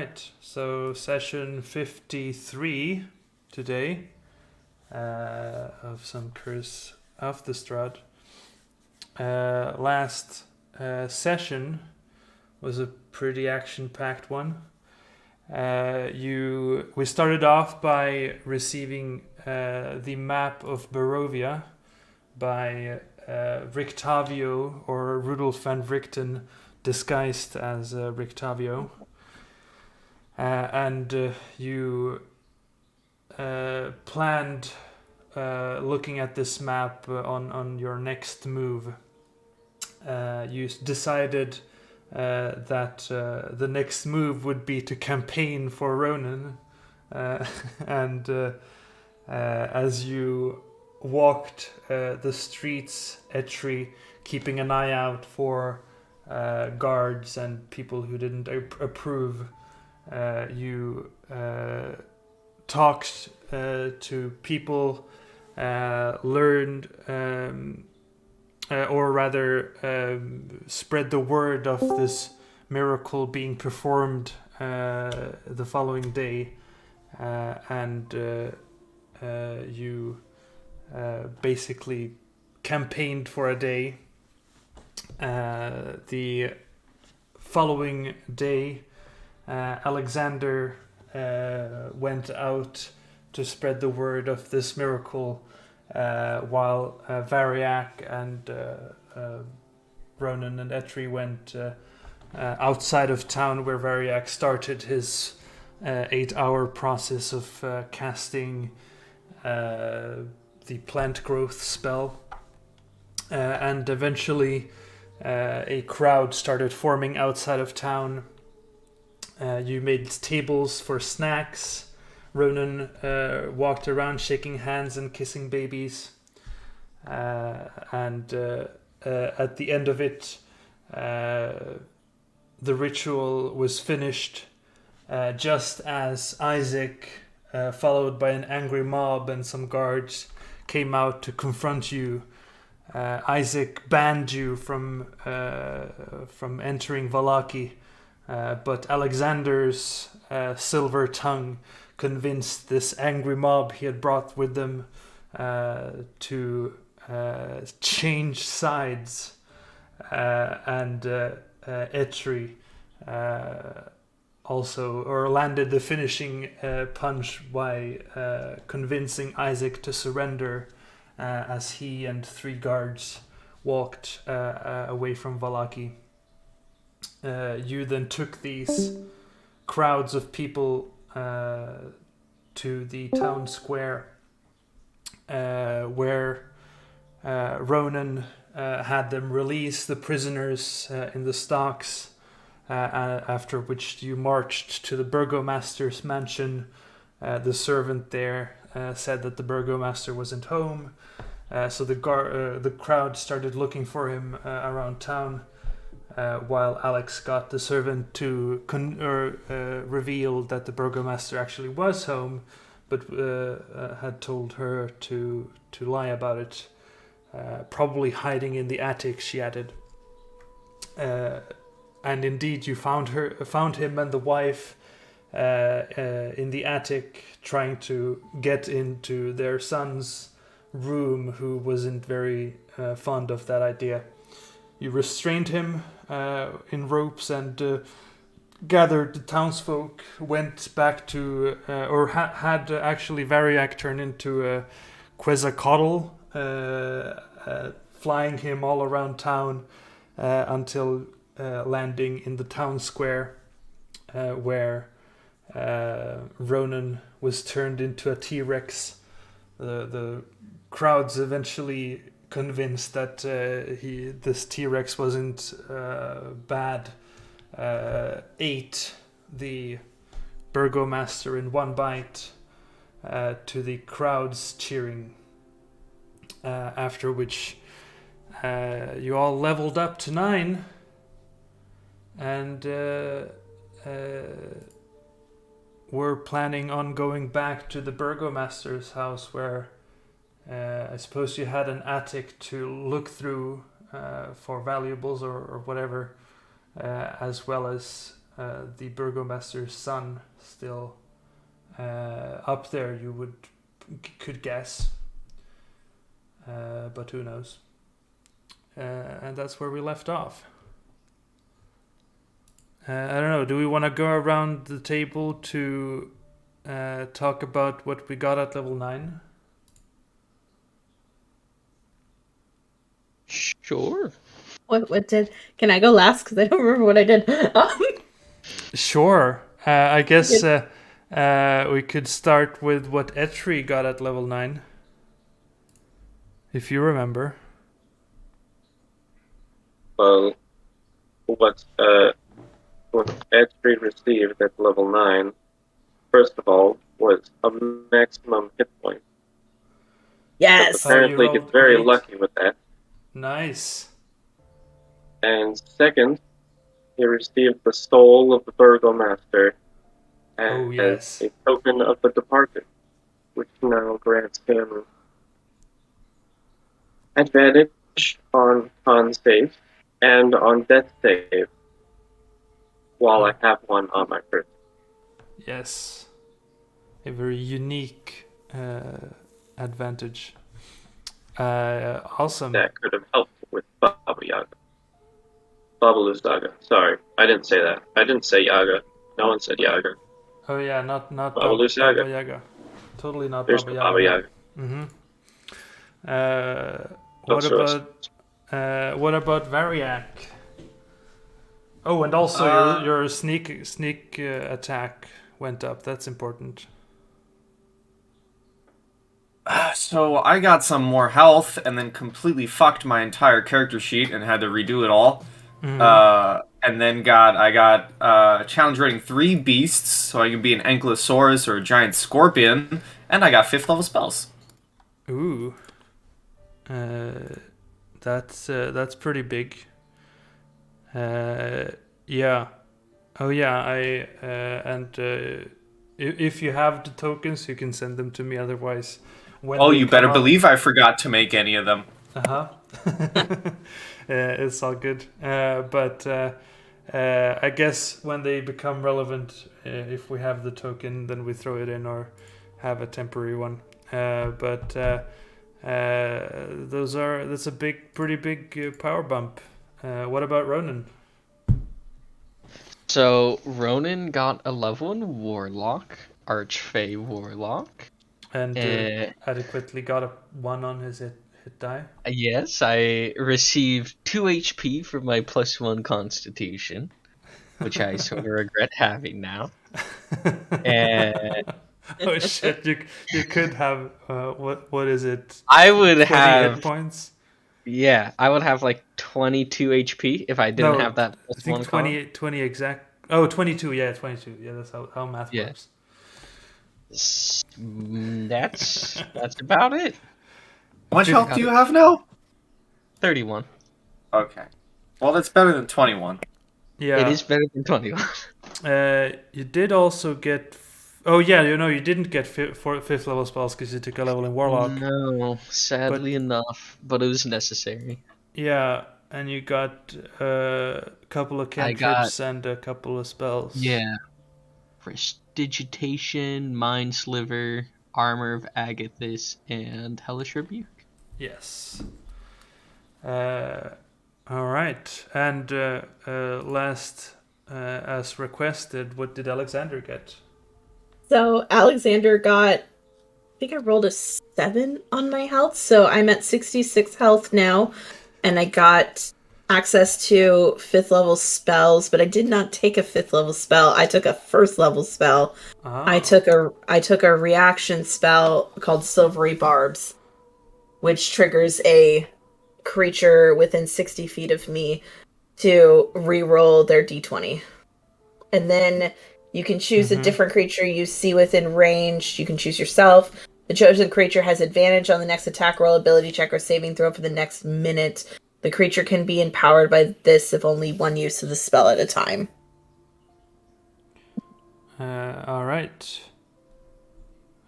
right, so session 53 today of some Curse of the Strahd. Last session was a pretty action-packed one. We started off by receiving the map of Borovia by Rictavio, or Rudolf van Richten, disguised as Rictavio. And you planned looking at this map on your next move. You decided that the next move would be to campaign for Ronan, and as you walked the streets, Etri, keeping an eye out for guards and people who didn't approve, you talked to people, learned, or rather spread the word of this miracle being performed the following day, and you basically campaigned for a day. The following day, Alexander went out to spread the word of this miracle, while Barratak and Ronan and Etri went outside of town, where Barratak started his 8-hour process of casting the plant growth spell, and eventually a crowd started forming outside of town. You made tables for snacks. Ronan walked around shaking hands and kissing babies, and at the end of it, the ritual was finished, just as Isaac, followed by an angry mob and some guards, came out to confront you. Isaac banned you from entering Vallaki, but Alexander's silver tongue convinced this angry mob he had brought with them to change sides, and Etri also landed the finishing punch by convincing Isaac to surrender, as he and 3 guards walked away from Vallaki. You then took these crowds of people to the town square, where Ronan had them release the prisoners in the stocks, after which you marched to the burgomaster's mansion. The servant there said that the burgomaster wasn't home, so the crowd started looking for him around town, while Alex got the servant to reveal that the burgomaster actually was home, but had told her to lie about it, probably hiding in the attic, she added. And indeed, you found him and the wife in the attic, trying to get into their son's room, who wasn't very fond of that idea. You restrained him in ropes and gathered the townsfolk, went back to, had actually Barratak turn into a Quetzalcoatl, flying him all around town until landing in the town square, where Ronan was turned into a T-Rex. The crowds eventually convinced that this T-Rex wasn't bad, ate the burgomaster in one bite, to the crowd's cheering, after which you all leveled up to 9, and were planning on going back to the burgomaster's house, where I suppose you had an attic to look through for valuables or whatever, as well as the burgomaster's son still up there, you could guess, but who knows? And that's where we left off. I don't know. Do we want to go around the table to talk about what we got at level 9? Sure. What did? Can I go last? Because I don't remember what I did. Sure. I guess we could start with what Etri got at level 9. If you remember. Well, what Etri received at level 9, first of all, was a maximum hit point. Yes. So apparently you he's rolled very 8. lucky with that. Nice. And second, he received the soul of the Burgomaster as a token of the departed, which now grants him advantage on con save and on death save, while I have one on my person. Yes. A very unique advantage. Awesome. That could have helped with Baba Yaga. Babaluzaga. Sorry, I didn't say that. I didn't say Yaga. No one said Yaga. Oh yeah, not Babaluzaga. Baba Yaga. Totally not There's Baba no Yaga. Baba Yaga. Mm-hmm. What about Variac? Oh, and also your sneak attack went up. That's important. So I got some more health and then completely fucked my entire character sheet and had to redo it all. Mm-hmm. And then I got challenge rating 3 beasts, so I can be an Ankylosaurus or a giant scorpion, and I got 5th level spells. Ooh. That's pretty big. Yeah. Oh yeah. If you have the tokens, you can send them to me. Otherwise, you better believe I forgot to make any of them. It's all good. But I guess when they become relevant, if we have the token, then we throw it in or have a temporary one. That's a pretty big power bump. What about Ronan? So Ronan got a level 1 Warlock, Archfey Warlock. And adequately got a 1 on his hit die. Yes, I received 2 HP for my +1 Constitution, which I sort of regret having now. And oh shit! You could have what is it? I would have hit points. Yeah, I would have like 22 HP if I didn't have that I think 20 exact. Oh, 22. Yeah, 22. Yeah, that's how math works. That's about it. How much health do you have now? 31. Okay. Well, that's better than 21. Yeah. It is better than 21. You did also get... Oh, yeah, you didn't get 5th level spells because you took a level in Warlock. No, sadly enough, but it was necessary. Yeah, and you got a couple of cantrips and a couple of spells. Yeah. Prestidigitation, Mind Sliver, Armor of Agathis, and Hellish Rebuke. Yes. All right. And last, as requested, what did Alexander get? So Alexander got, I think I rolled a 7 on my health, so I'm at 66 health now, and I got access to 5th level spells, but I did not take a 5th level spell. I took a 1st level spell. Oh. I took a reaction spell called Silvery Barbs, which triggers a creature within 60 feet of me to re-roll their d20. And then you can choose a different creature you see within range. You can choose yourself. The chosen creature has advantage on the next attack roll, ability check, or saving throw for the next minute. The creature can be empowered by this if only one use of the spell at a time. All right.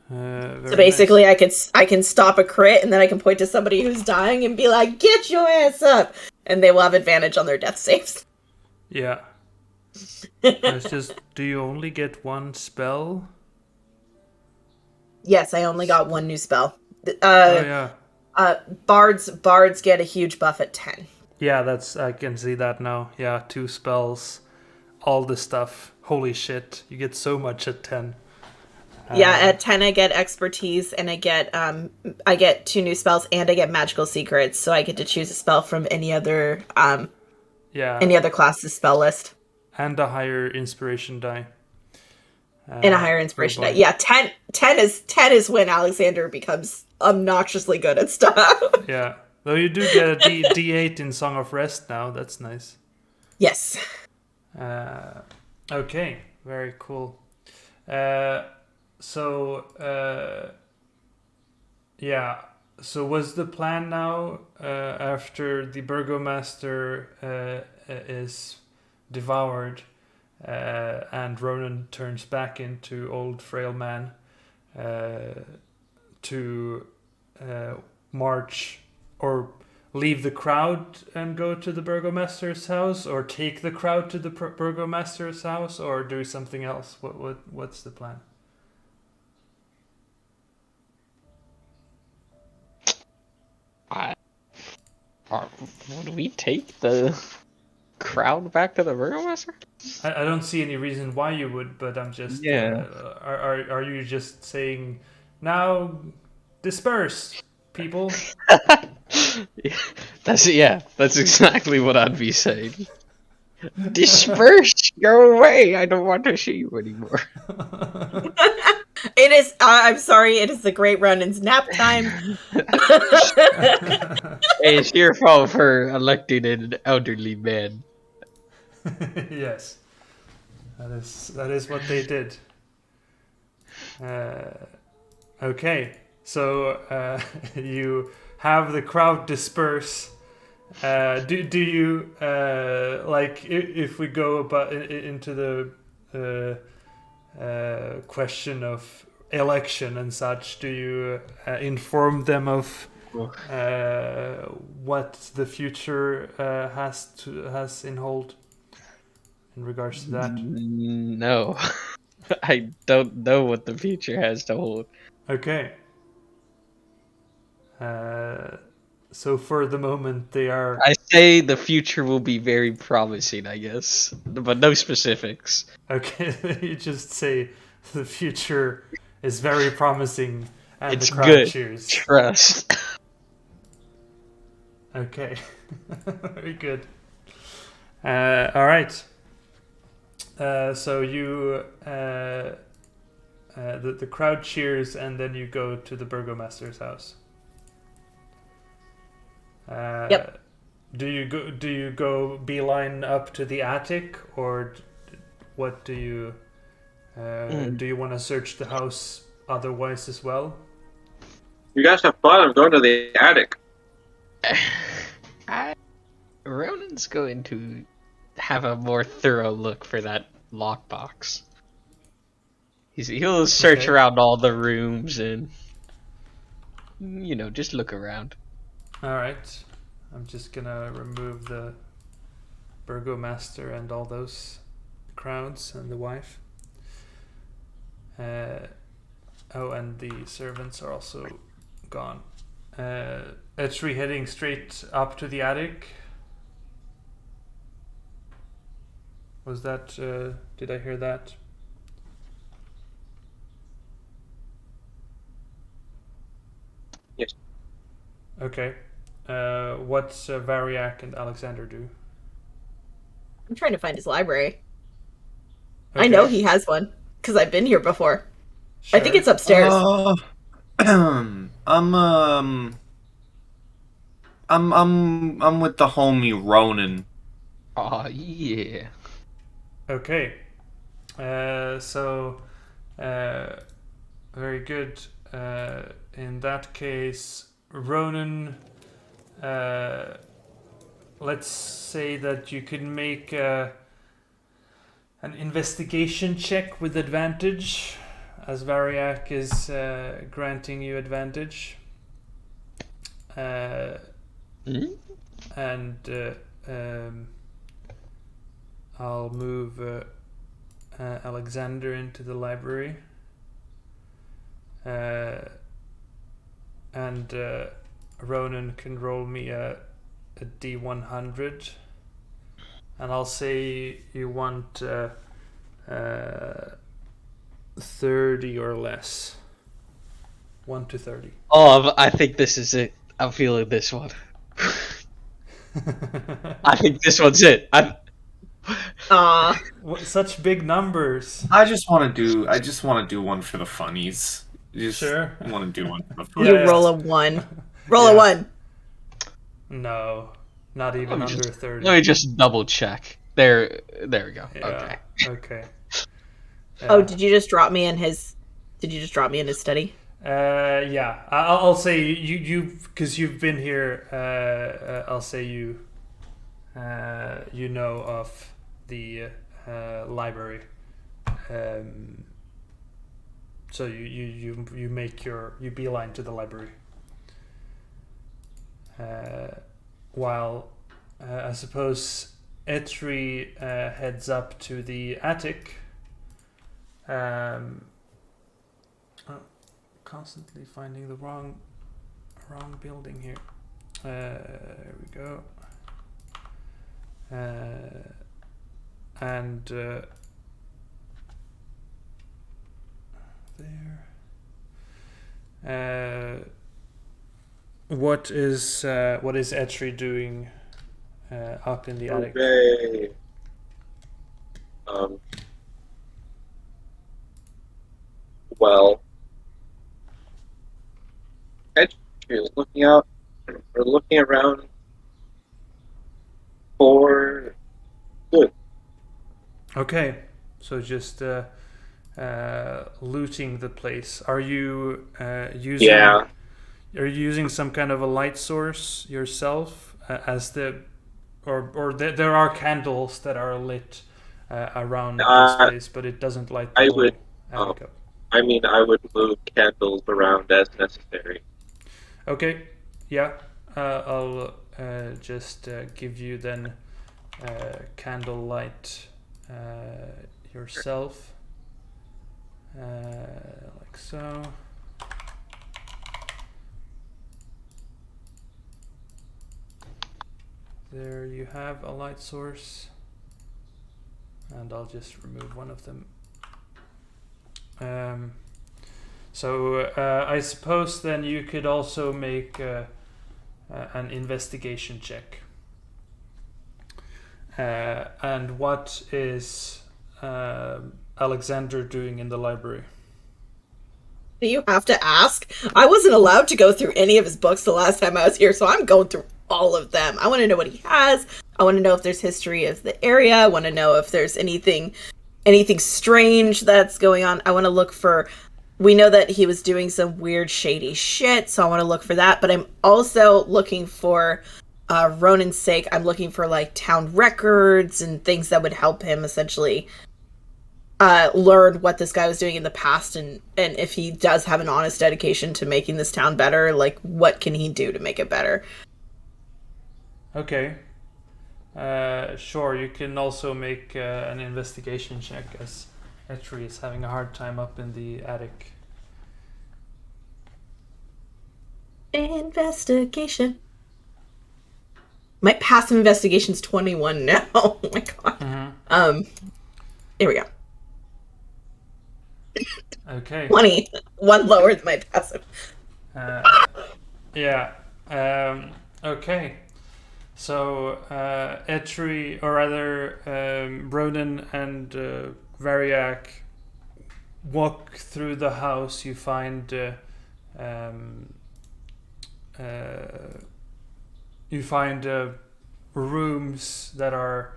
So basically, nice. I can stop a crit, and then I can point to somebody who's dying and be like, "Get your ass up!" And they will have advantage on their death saves. Yeah. It's just, do you only get one spell? Yes, I only got one new spell. Oh yeah. Bards get a huge buff at 10. Yeah, I can see that now. Yeah, 2 spells, all the stuff. Holy shit, you get so much at 10. Yeah, at 10 I get expertise, and I get 2 new spells, and I get magical secrets, so I get to choose a spell from any other class's spell list. And a higher inspiration die. And a higher inspiration die. Yeah, 10 is when Alexander becomes obnoxiously good at stuff. Yeah. Though you do get a D8 in Song of Rest now, that's nice. Yes. Okay, very cool. So was the plan now, after the Burgomaster is devoured and Ronan turns back into old frail man, to march or leave the crowd and go to the Burgomaster's house, or take the crowd to the Burgomaster's house, or do something else? What's the plan? Would we take the crowd back to the Burgomaster? I don't see any reason why you would, but I'm just... Yeah. Are you just saying, now disperse, people? That's exactly what I'd be saying. Disperse! Go away! I don't want to see you anymore. It is, I'm sorry, it is the Great Ronin's nap time. Hey, it's your fault for electing an elderly man. Yes. That is what they did. Okay, so you have the crowd disperse. Do you if we go into the question of election and such, do you inform them of what the future has in hold in regards to that? No. I don't know what the future has to hold. Okay. So for the moment they are... I say the future will be very promising, I guess. But no specifics. Okay, you just say the future is very promising and It's the crowd good. cheers. Trust. Okay. Very good. Alright. So you the crowd cheers, and then you go to the Burgomaster's house. Yep. Do you go beeline up to the attic, or what do you do you want to search the house otherwise as well? You guys have fun. I'm going to the attic. Ronan's going to have a more thorough look for that lockbox. He'll search around all the rooms and, just look around. Alright. I'm just gonna remove the Burgomaster and all those crowds and the wife. And the servants are also gone. Etri heading straight up to the attic. Was that... did I hear that? Yes. Okay. What's Variak and Alexander do? I'm trying to find his library. Okay. I know he has one, because I've been here before. Sure. I think it's upstairs. I'm with the homie Ronan. Oh yeah. Okay. So, very good. In that case, Ronan, let's say that you can make an investigation check with advantage, as Variak is granting you advantage. And I'll move Alexander into the library. And Ronan can roll me a D100. And I'll say you want 30 or less. 1 to 30. Oh, I think this is it. I'm feeling this one. I think this one's it. Such big numbers. I just want to do one for the funnies. Sure. I want to do one for the funnies. You roll a 1. Roll a 1. No, not even under 30. Let me just double check. There we go. Yeah. Okay. Oh, did you just drop me in his? Did you just drop me in his study? Yeah. I'll say you because you've been here. I'll say you. You know of the library. So you make you beeline to the library. While I suppose Etri heads up to the attic. Constantly finding the wrong building here. There we go. And there. What is Etri doing up in the attic? Okay. Well, Etri is looking around for good. Okay, so just looting the place. Are you using? Yeah. Are you using some kind of a light source yourself as or there are candles that are lit around this place, but it doesn't light the whole attic up. I mean, I would move candles around as necessary. Okay, yeah. I'll just give you then candlelight yourself, like so. There you have a light source, and I'll just remove one of them. So I suppose then you could also make an investigation check. And what is Alexander doing in the library? Do you have to ask? I wasn't allowed to go through any of his books the last time I was here, so I'm going through all of them. I want to know what he has. I want to know if there's history of the area. I want to know if there's anything strange that's going on. I want to look for... We know that he was doing some weird, shady shit, so I want to look for that. But I'm also looking for, Ronan's sake, I'm looking for, like, town records and things that would help him, essentially, learn what this guy was doing in the past, and if he does have an honest dedication to making this town better, like, what can he do to make it better? Okay. Sure, you can also make an investigation check, as Etri is having a hard time up in the attic. Investigation. My passive investigation's 21 now. Oh my god. Mm-hmm. Here we go. Okay. 20. One lower than my passive. Yeah. Okay. So Etri, or rather Ronan and Barratak walk through the house. You find rooms that are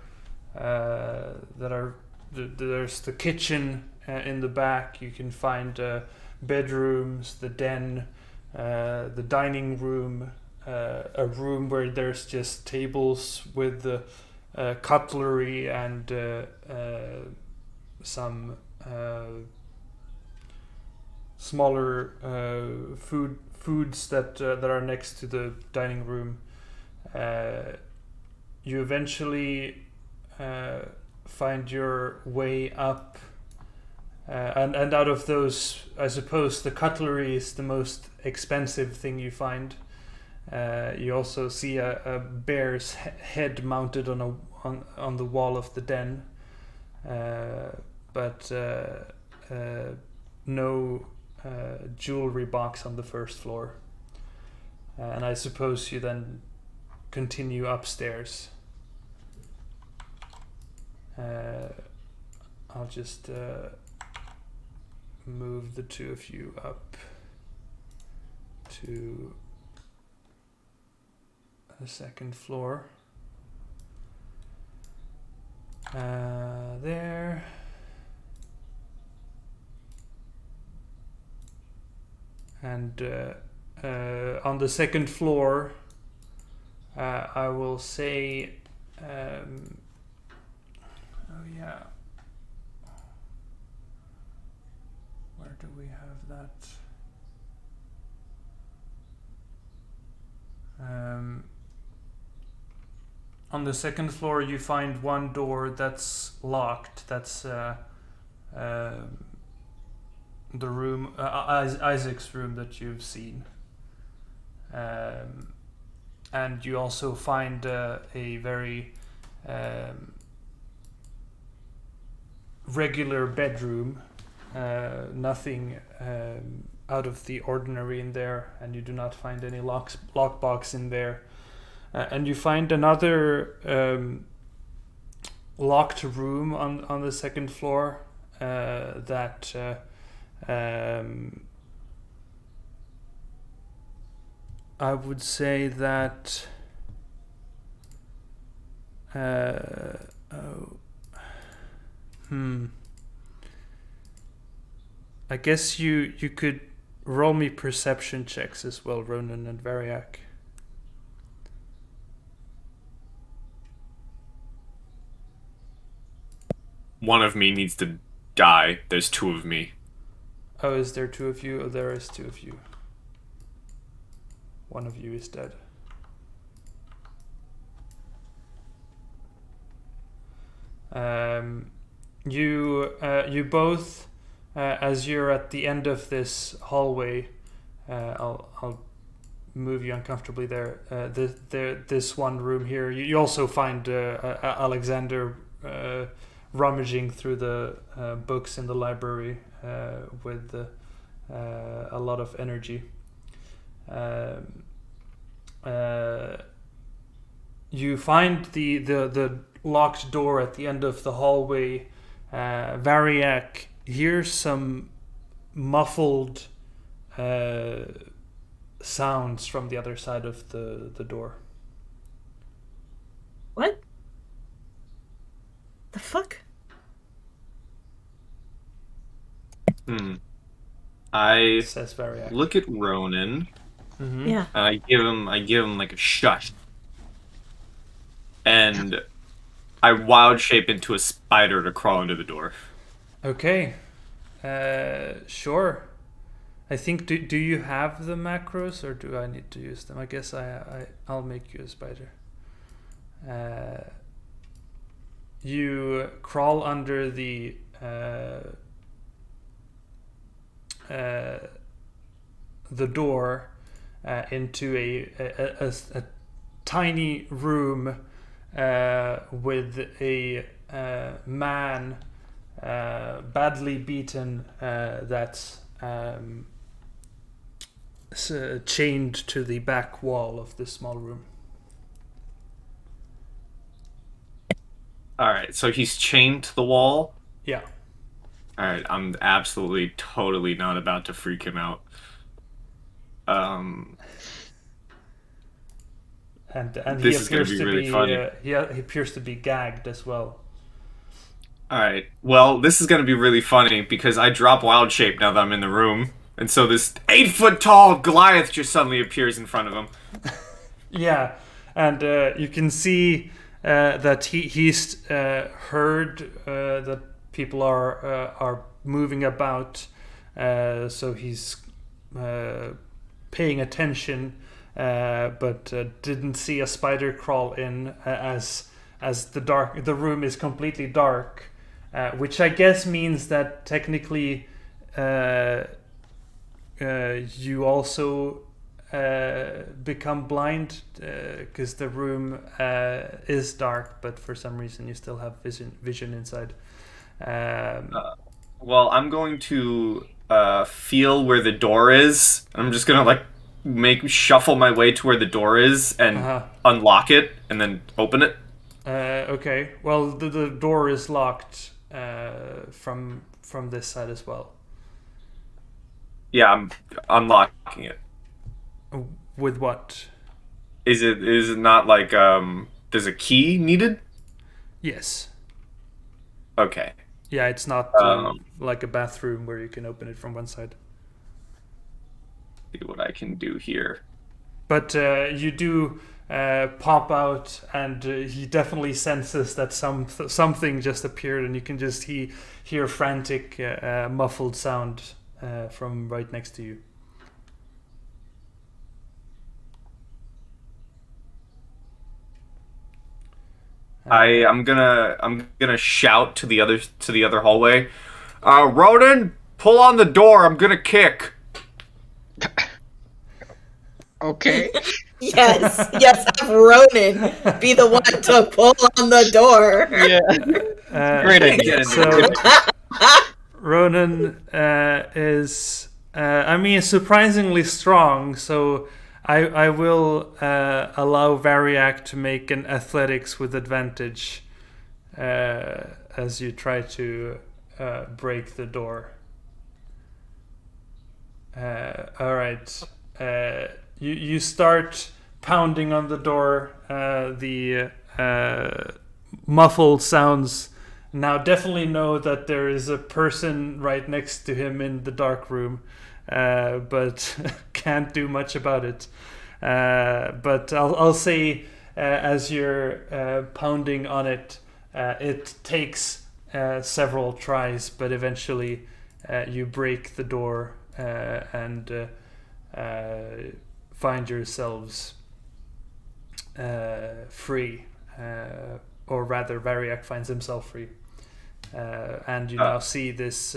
there's the kitchen in the back. You can find bedrooms, the den, the dining room, a room where there's just tables with the cutlery and some smaller foods that are next to the dining room. You eventually find your way up. And out of those, I suppose the cutlery is the most expensive thing you find. You also see a bear's head mounted on the wall of the den, but no jewelry box on the first floor. And I suppose you then continue upstairs. I'll just move the two of you up to the second floor. There. And on the second floor, I will say, oh yeah. Where do we have that? On the second floor, you find one door that's locked. That's the room, Isaac's room that you've seen. And you also find a very regular bedroom. Nothing out of the ordinary in there, and you do not find any lockbox in there. And you find another locked room on the second floor that I would say that I guess you could roll me perception checks as well, Ronan and Barratak. One of me needs to die. There's two of me. Oh, is there two of you? Oh, there is two of you. One of you is dead. You both, as you're at the end of this hallway, I'll move you uncomfortably there. This one room here. You also find Alexander rummaging through the books in the library with a lot of energy. You find the locked door at the end of the hallway. Barratak hears some muffled sounds from the other side of the door. What? The fuck? I Says Barratak. look at Ronan. Mm-hmm. Yeah. And I give him like a shush. And I wild shape into a spider to crawl under the door. Okay. Sure. I think do you have the macros, or do I need to use them? I guess I'll make you a spider. You crawl under the door into a tiny room with a man badly beaten that's chained to the back wall of this small room. Alright, so he's chained to the wall? Yeah. Alright, I'm absolutely, totally not about to freak him out. And he This is gonna appears be to really be funny. he appears to be gagged as well. Alright, well, this is gonna be really funny because I drop wild shape now that I'm in the room. And so this 8-foot-tall Goliath just suddenly appears in front of him. Yeah, and you can see that he's heard that people are moving about, so he's paying attention, but didn't see a spider crawl in as as the room is completely dark, which I guess means that technically you also become blind because the room is dark, but for some reason you still have vision inside. Well, I'm going to feel where the door is. I'm just gonna like shuffle my way to where the door is and unlock it and then open it. Okay. Well, the door is locked from this side as well. Yeah, I'm unlocking it. With what? Is it not like there's a key needed? Yes. Okay. Yeah, it's not like a bathroom where you can open it from one side. See what I can do here. But you do pop out, and he definitely senses that something just appeared, and you can just hear frantic, muffled sound from right next to you. I'm gonna shout to the other hallway. Ronan, pull on the door. I'm gonna kick. Okay. Yes, have Ronan be the one to pull on the door. Yeah. Great idea. So Ronan is, surprisingly strong. So I will allow Variac to make an athletics with advantage as you try to break the door. All right. You start pounding on the door. The muffled sounds now definitely know that there is a person right next to him in the dark room, but can't do much about it. But I'll say as you're pounding on it, it takes several tries, but eventually you break the door and find yourselves free, or rather Variac finds himself free, and you now see this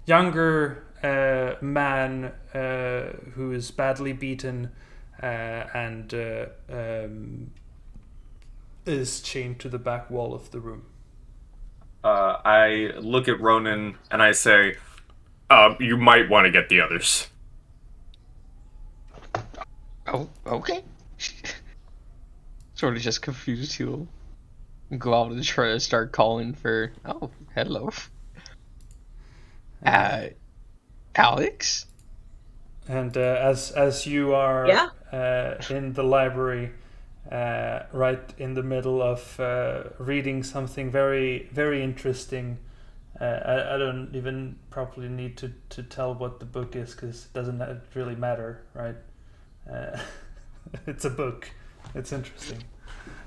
younger man who is badly beaten and is chained to the back wall of the room. I look at Ronan and I say, you might want to get the others. Oh, okay. Sort of just confused. He'll go out and try to start calling for. Oh, hello. Alex. And as you are in the library, right in the middle of reading something very, very interesting. I don't even probably need to tell what the book is because it doesn't really matter, right? It's a book. It's interesting.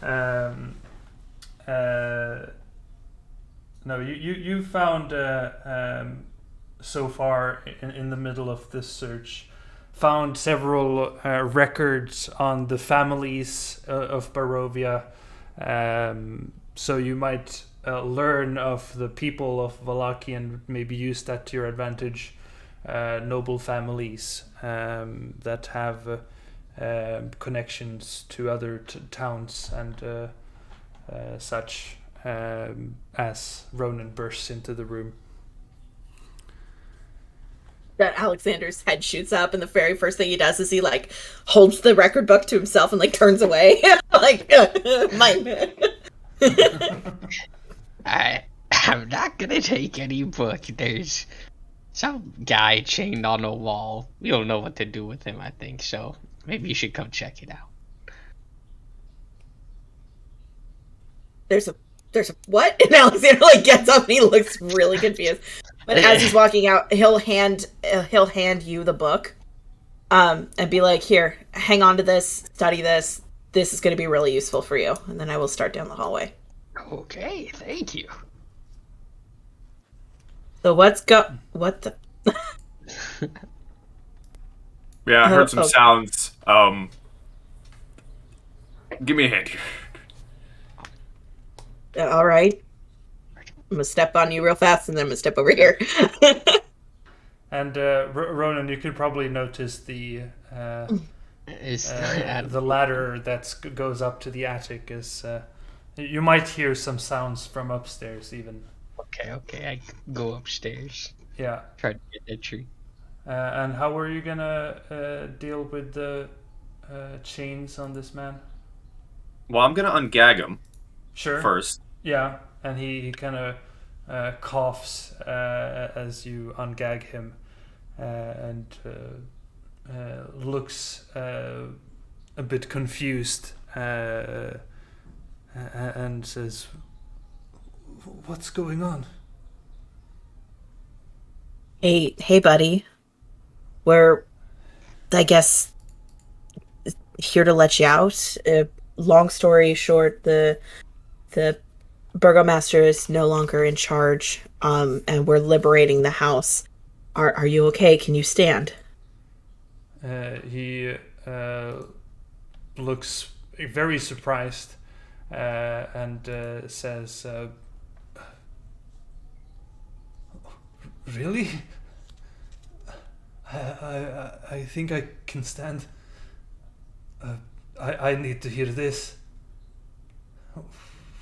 No, you found so far in the middle of this search, found several records on the families of Borovia. So you might learn of the people of Vallaki and maybe use that to your advantage. Noble families that have connections to other towns and such, as Ronan bursts into the room. That Alexander's head shoots up, and the very first thing he does is he like holds the record book to himself and like turns away. Like, mine. I'm not gonna take any book. There's some guy chained on a wall. We don't know what to do with him, I think, so maybe you should come check it out. There's a what? And Alexander like gets up and he looks really confused. But as he's walking out, he'll hand you the book, and be like, "Here, hang on to this, study this. This is going to be really useful for you." And then I will start down the hallway. Okay, thank you. So what the? Yeah, I heard some sounds. Give me a hand here. All right. I'm gonna step on you real fast, and then I'm gonna step over here. And Ronan, you could probably notice the ladder that goes up to the attic is. You might hear some sounds from upstairs, even. Okay, I go upstairs. Yeah. Try to get that tree. And how are you gonna deal with the chains on this man? Well, I'm gonna ungag him. Sure. First. Yeah, and he kind of coughs as you ungag him, and looks a bit confused, and says, "What's going on?" Hey, buddy. We're, I guess, here to let you out. Long story short, the burgomaster is no longer in charge, and we're liberating the house. Are you okay? Can you stand? He looks very surprised, and says, "Really? I think I can stand. I need to hear this.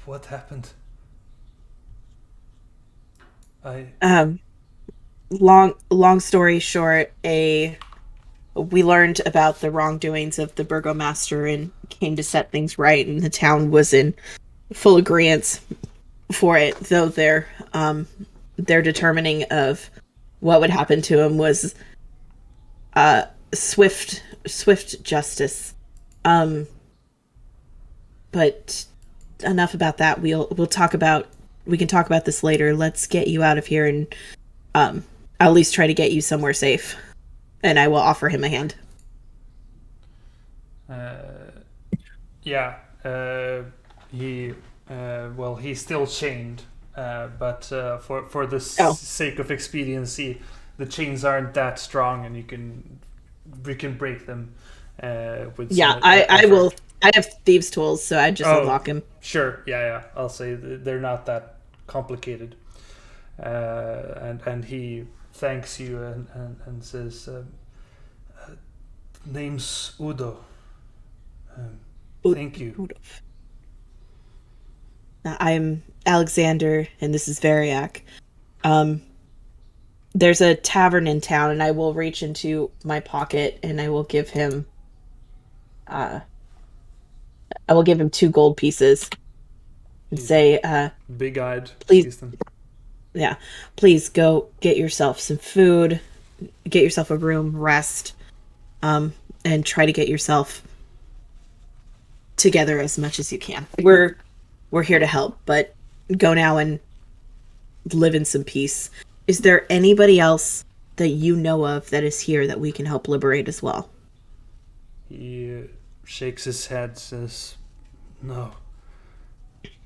What happened?" Long story short, we learned about the wrongdoings of the burgomaster and came to set things right, and the town was in full agreement for it, though their determining of what would happen to him was swift justice. But enough about that. We can talk about this later. Let's get you out of here, and I'll at least try to get you somewhere safe. And I will offer him a hand. He's still chained, but for the sake of expediency, the chains aren't that strong, and we can break them. I will. I have thieves' tools, so I just unlock him. Sure, yeah. I'll say they're not that complicated. And he thanks you and says, "Name's Udo. Thank you." I'm Alexander, and this is Variac. There's a tavern in town, and I will reach into my pocket and I will give him 2 gold pieces and say, big-eyed, please, yeah, please go get yourself some food, get yourself a room, rest, and try to get yourself together as much as you can. We're here to help, but go now and live in some peace. Is there anybody else that you know of that is here that we can help liberate as well? He shakes his head, says, "No.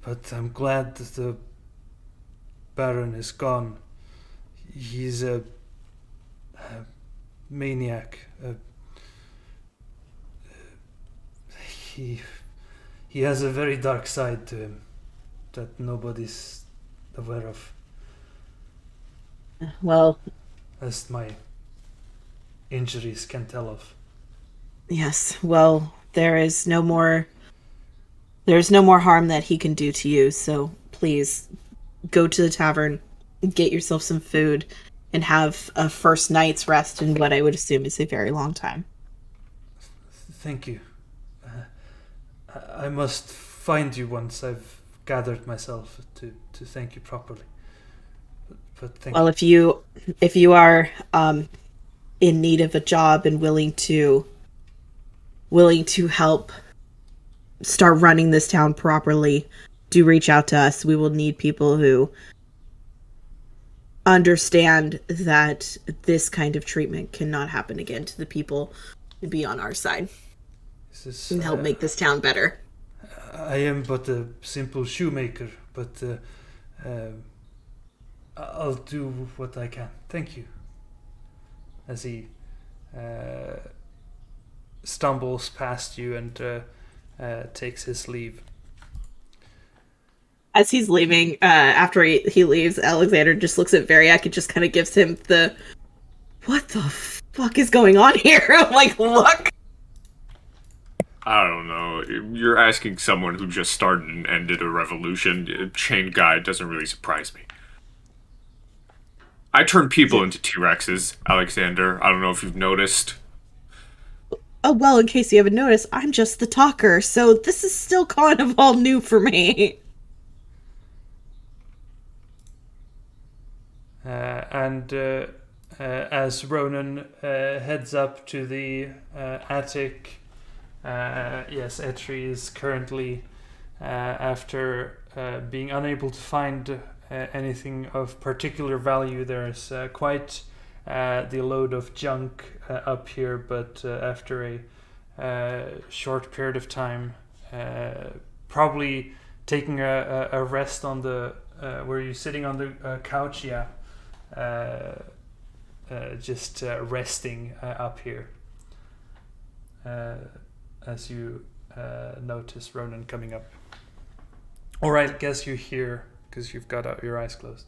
But I'm glad that the Baron is gone. He's a maniac. He has a very dark side to him that nobody's aware of. Well, as my injuries can tell of." Yes. Well, there's no more harm that he can do to you. So please go to the tavern, get yourself some food, and have a first night's rest in what I would assume is a very long time. Thank you. I must find you once I've gathered myself to thank you properly. But thank you. If you are in need of a job and willing to help start running this town properly, do reach out to us. We will need people who understand that this kind of treatment cannot happen again to the people to be on our side and help make this town better. I am but a simple shoemaker, but I'll do what I can. Thank you. As he stumbles past you and takes his leave. As he's leaving, after he leaves, Alexander just looks at Variak and just kind of gives him the, what the fuck is going on here? Like, look. I don't know. You're asking someone who just started and ended a revolution. A chained guy doesn't really surprise me. I turn people into T-Rexes, Alexander. I don't know if you've noticed. Oh, well, in case you haven't noticed, I'm just the talker, so this is still kind of all new for me. As Ronan heads up to the attic, yes, Etri is currently, after being unable to find anything of particular value, there's quite the load of junk up here, but after a short period of time, probably taking a rest on the, were you sitting on the couch? Yeah. Just resting up here as you notice Ronan coming up. Or I guess you're here because you've got your eyes closed.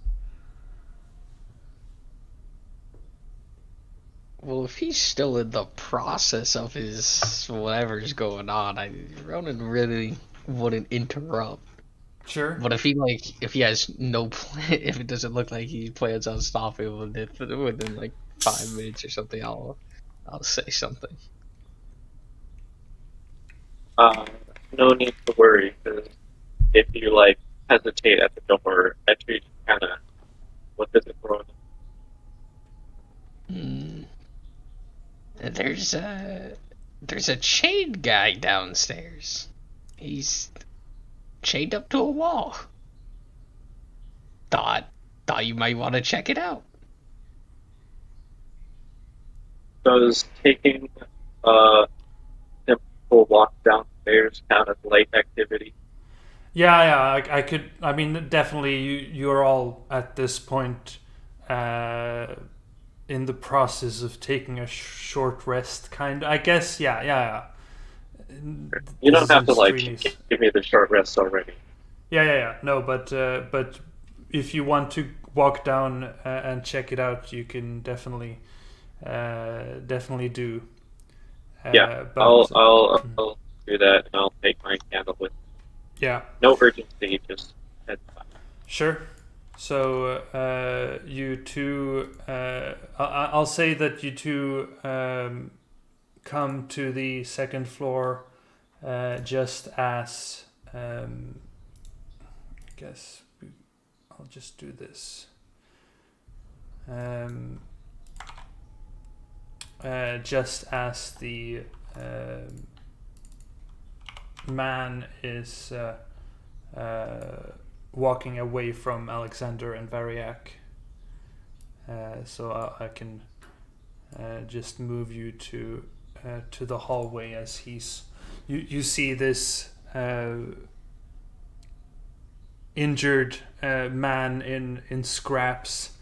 Well, if he's still in the process of his whatever's going on, Ronan really wouldn't interrupt. Sure. But if he has no plan, if it doesn't look like he plans on stopping within like 5 minutes or something, I'll say something. No need to worry, because if you hesitate at the door, Etri kind of, what does it throw? There's a chained guy downstairs. He's chained up to a wall. Thought you might want to check it out. Does taking a simple walk downstairs count as light activity? Yeah, I could. I mean, definitely, you're all at this point in the process of taking a short rest, kind of. I guess, yeah. You don't have to give me the short rest already. Yeah. No, but if you want to walk down and check it out, you can definitely do. But, I'll do that, and I'll take my candle with me. Yeah. No urgency, just head back. Sure. So you two, I'll say that you two come to the second floor just as, I guess I'll just do this. Just as the man is walking away from Alexander and Variak, so I can just move you to the hallway as he's. You see this injured man in scraps,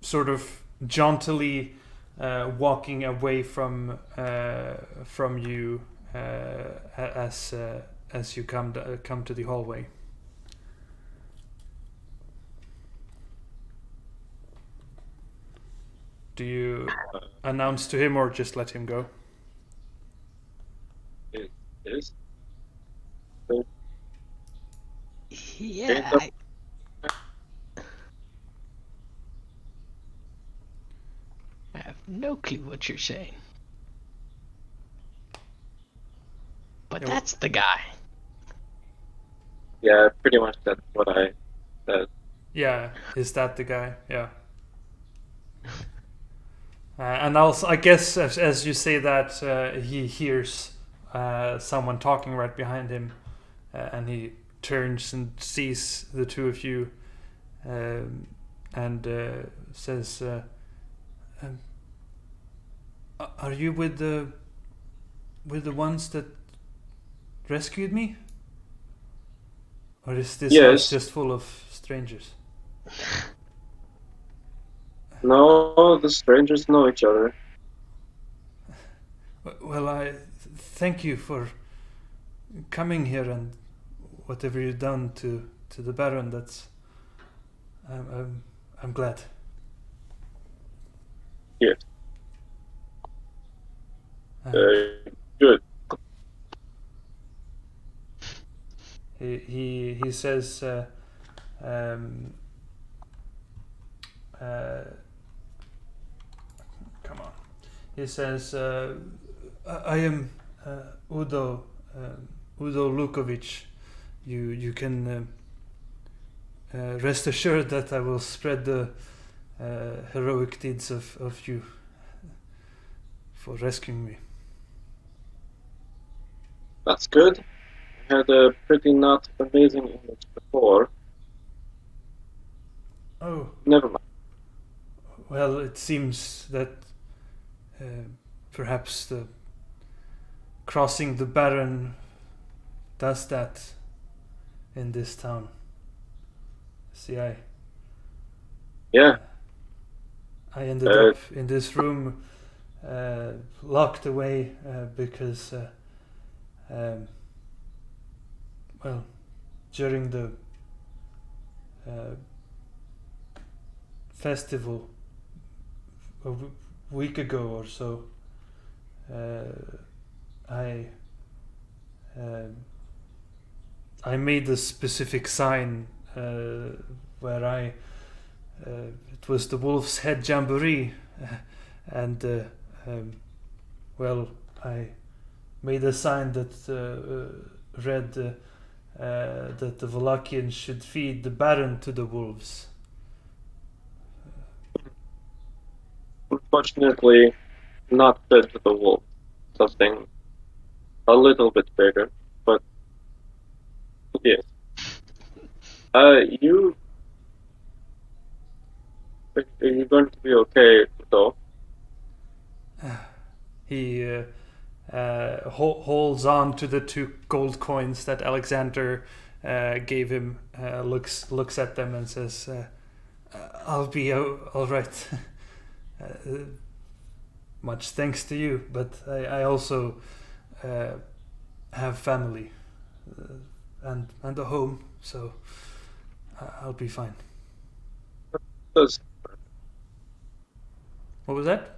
sort of jauntily walking away from you as you come to the hallway. Do you announce to him or just let him go? It is. Yeah. I have no clue what you're saying. But that's the guy. Yeah, pretty much that's what I said. Yeah, is that the guy? Yeah. And also, I guess as you say that, he hears someone talking right behind him, and he turns and sees the two of you, and says, "Are you with the ones that rescued me? Or is this house just full of strangers?" No, the strangers know each other. Well, I thank you for coming here, and whatever you've done to the Baron. That's I'm glad. Yes. Good. He says, come on. He says, I am Udo Lukovic. You can rest assured that I will spread the heroic deeds of you for rescuing me. That's good. I had a pretty not amazing image before. Oh. Never mind. Well, it seems that perhaps the crossing the Baron does that in this town. See, I ended up in this room, locked away because, well, during the festival a week ago or so, I made a specific sign where it was the Wolf's Head Jamboree, and well, I made a sign that read that the Valachians should feed the Baron to the wolves. Unfortunately, not fed to the wolf. Something a little bit bigger, but yes. Are you going to be okay, though? He holds on to the 2 gold coins that Alexander gave him, looks at them and says, I'll be all right. Much thanks to you, but I also have family and a home, so I'll be fine. What was that?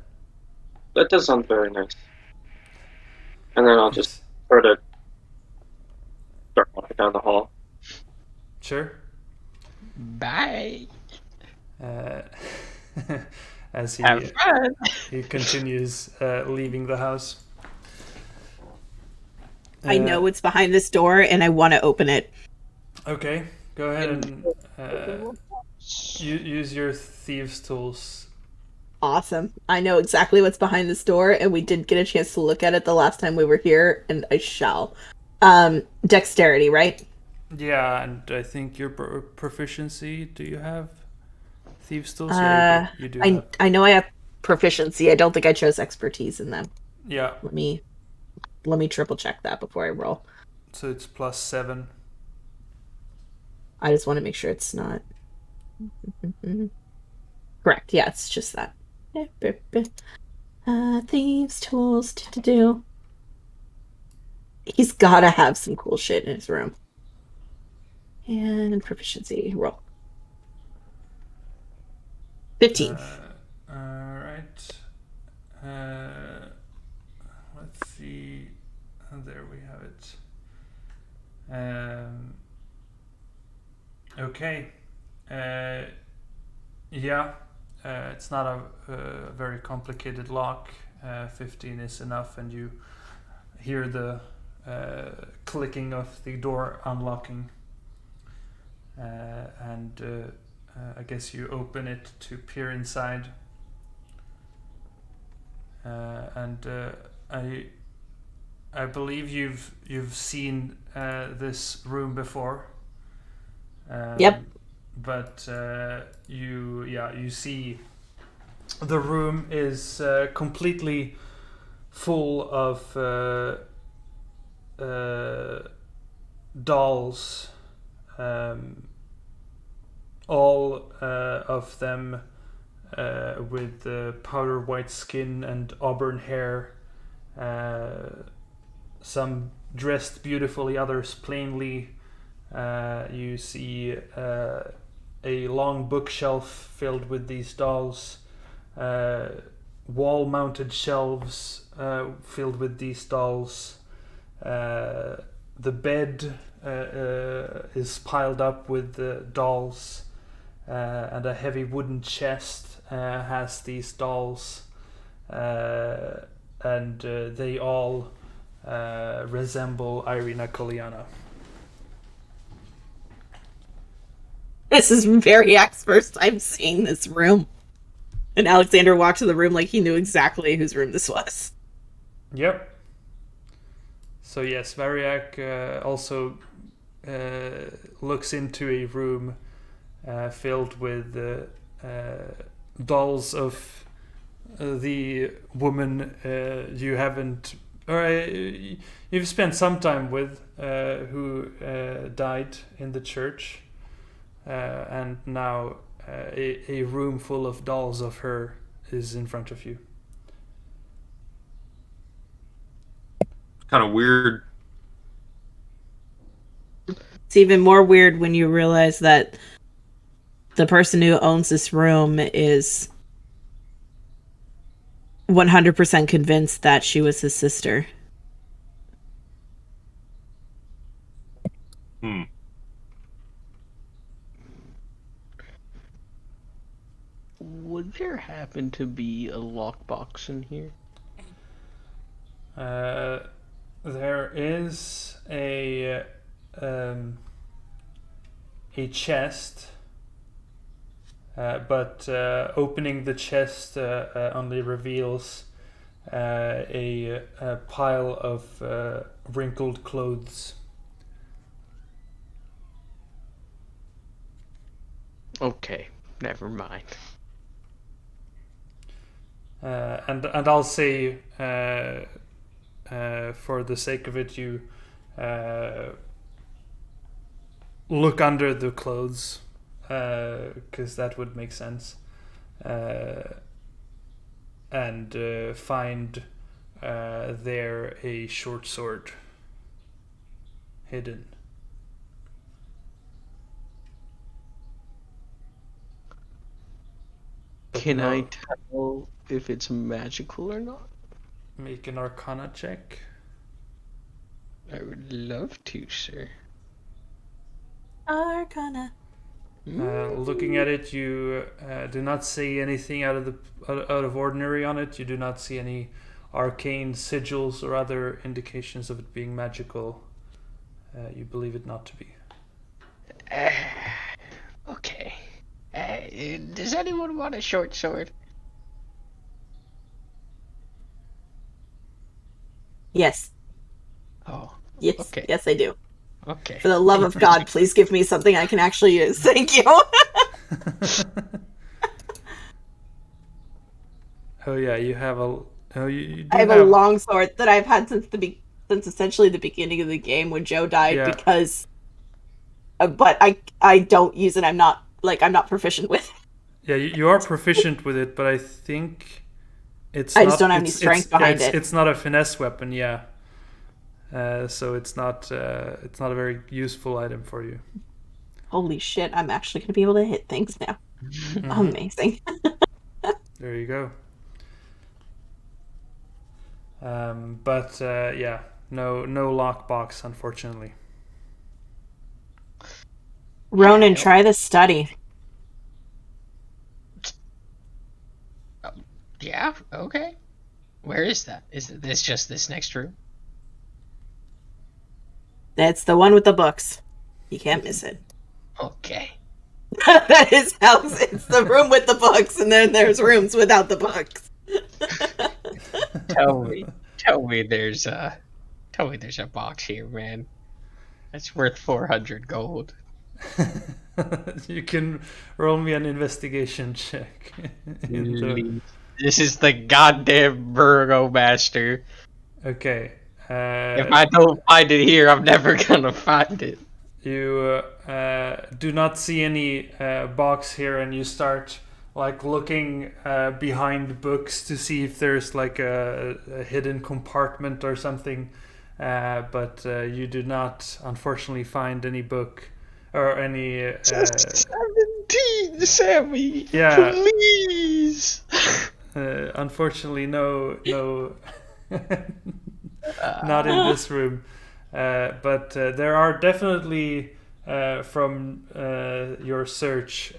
That does sound very nice. And then I'll just start walking down the hall. Sure. Bye. As Have fun. he continues leaving the house. I know what's behind this door, and I want to open it. Okay, go ahead and use your thieves' tools. Awesome. I know exactly what's behind this door, and we did get a chance to look at it the last time we were here, and I shall. Dexterity, right? Yeah, and I think your proficiency. Do you have thieves' tools? You do. I know I have proficiency. I don't think I chose expertise in them. Yeah. Let me triple check that before I roll. So it's +7. I just want to make sure it's not correct. Yeah, it's just that. Thieves' tools to do. He's gotta have some cool shit in his room. And proficiency roll. 15. Alright. Let's see. There we have it. Okay. Yeah. It's not a very complicated lock. 15 is enough, and you hear the clicking of the door unlocking. And I guess you open it to peer inside. And I believe you've seen this room before. Yep. But you see the room is completely full of dolls, all of them with powder white skin and auburn hair, some dressed beautifully, others plainly, You see a long bookshelf filled with these dolls, wall-mounted shelves filled with these dolls. The bed is piled up with dolls, and a heavy wooden chest has these dolls, and they all resemble Irina Koliana. This is Variak's first time seeing this room. And Alexander walked to the room like he knew exactly whose room this was. Yep. So yes, Variak also looks into a room filled with dolls of the woman you haven't, or you've spent some time with, who died in the church, and now a room full of dolls of her is in front of you. Kind of weird. It's even more weird when you realize that the person who owns this room is 100% convinced that she was his sister. Would there happen to be a lockbox in here? There is a chest, but opening the chest only reveals a pile of wrinkled clothes. Okay, never mind. And I'll say, for the sake of it, you look under the clothes, because that would make sense, and find there a short sword hidden. Can I tell if it's magical or not? Make an Arcana check. I would love to, sir. Arcana. Looking at it, you do not see anything out of ordinary on it. You do not see any arcane sigils or other indications of it being magical. You believe it not to be. Okay. Does anyone want a short sword? Yes. Oh. Yes. Okay. Yes, I do. Okay. For the love of God, please give me something I can actually use. Thank you. Oh yeah, you have a. Oh, you do I have a long sword that I've had since essentially the beginning of the game when Joe died, because. But I don't use it. I'm not proficient with it. Yeah, you are proficient with it, but I think I just don't have any strength behind it. It's not a finesse weapon, yeah. So it's not a very useful item for you. Holy shit! I'm actually gonna be able to hit things now. Amazing. There you go. But yeah, no lockbox, unfortunately. Ronan, try the study. Yeah, okay. Where is that? Is this just this next room? That's the one with the books. You can't miss it. Okay. That is how it's the room with the books, and then there's rooms without the books. Tell me there's a box here, man. That's worth 400 gold. You can roll me an investigation check. This is the goddamn Burgomaster. Okay. If I don't find it here, I'm never gonna find it. You do not see any box here, and you start looking behind books to see if there's a hidden compartment or something. but you do not, unfortunately, find any book or any. Just 17, Sammy. Yeah. Please. Unfortunately, no, not in this room. But there are definitely, from your search,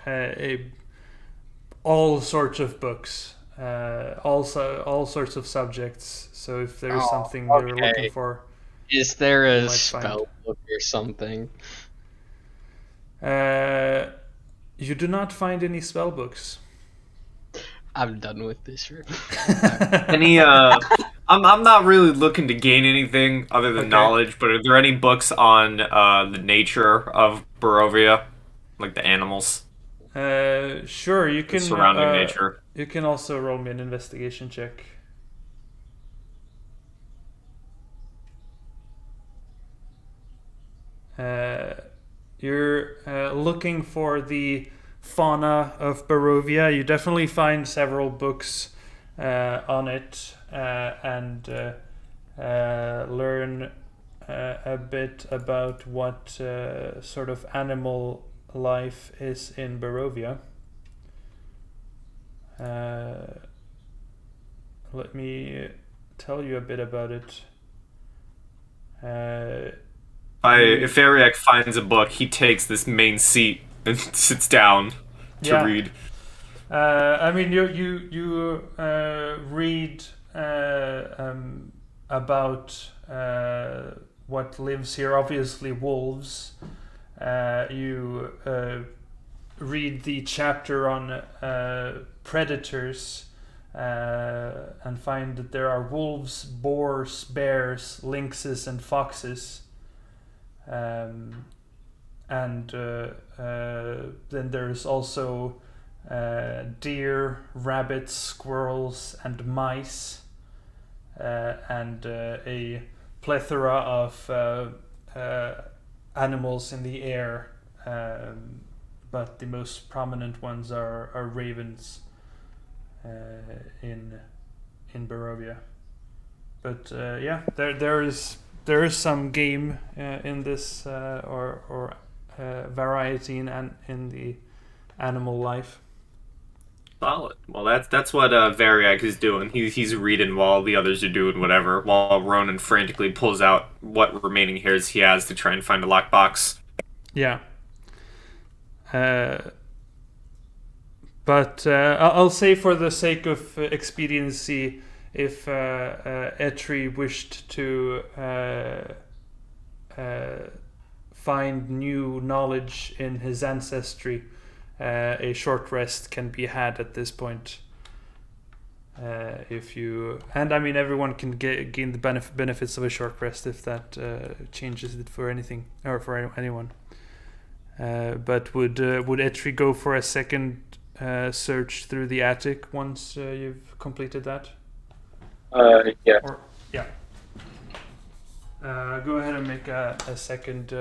all sorts of books, also all sorts of subjects. So if there's something you're looking for, is there you a might spell find. book or something? You do not find any spell books. I'm done with this room. Any I'm not really looking to gain anything other than knowledge, but are there any books on the nature of Borovia, like the animals? Sure, you can surrounding nature. You can also roll me an investigation check. You're looking for the fauna of Borovia. You definitely find several books on it and learn a bit about what sort of animal life is in Borovia. Let me tell you a bit about it. If Ariak finds a book, he takes this main seat and sits down to read. I mean, you read about what lives here. Obviously, wolves. You read the chapter on predators and find that there are wolves, boars, bears, lynxes, and foxes. And then there's also deer, rabbits, squirrels, and mice, and a plethora of animals in the air, but the most prominent ones are ravens in Borovia. But there is some game in this or variety in the animal life. Solid. Well, that's what Variak is doing. He's reading while the others are doing whatever, while Ronan frantically pulls out what remaining hairs he has to try and find a lockbox. Yeah. But I'll say, for the sake of expediency, if Etri wished to find new knowledge in his ancestry, a short rest can be had at this point. And I mean, everyone can gain the benefits of a short rest if that changes it for anything or for anyone. But would Etri go for a second search through the attic once you've completed that? Yeah. Go ahead and make a second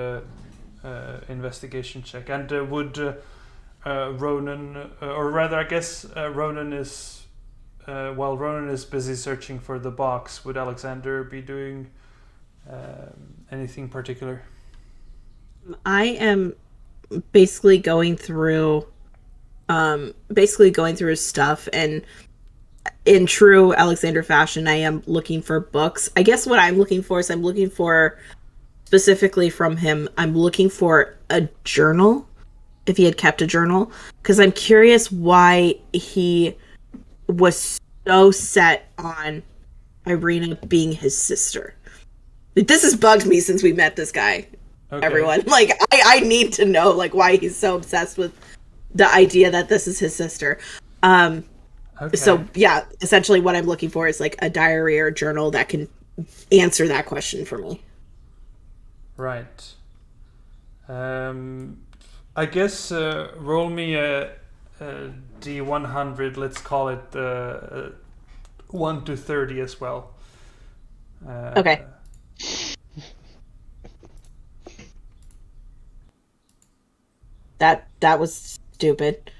investigation check. And would Ronan, or rather, I guess Ronan is, while Ronan is busy searching for the box, would Alexander be doing anything particular? I am basically going through his stuff, and in true Alexander fashion, I am looking for books. I guess what I'm looking for is specifically from him, I'm looking for a journal, if he had kept a journal, because I'm curious why he was so set on Irina being his sister. This has bugged me since we met this guy. Okay. Everyone, I need to know why he's so obsessed with the idea that this is his sister. Okay. So yeah, essentially what I'm looking for is a diary or a journal that can answer that question for me. Right. I guess roll me a D100. Let's call it 1 to 30 as well. Okay. That was stupid.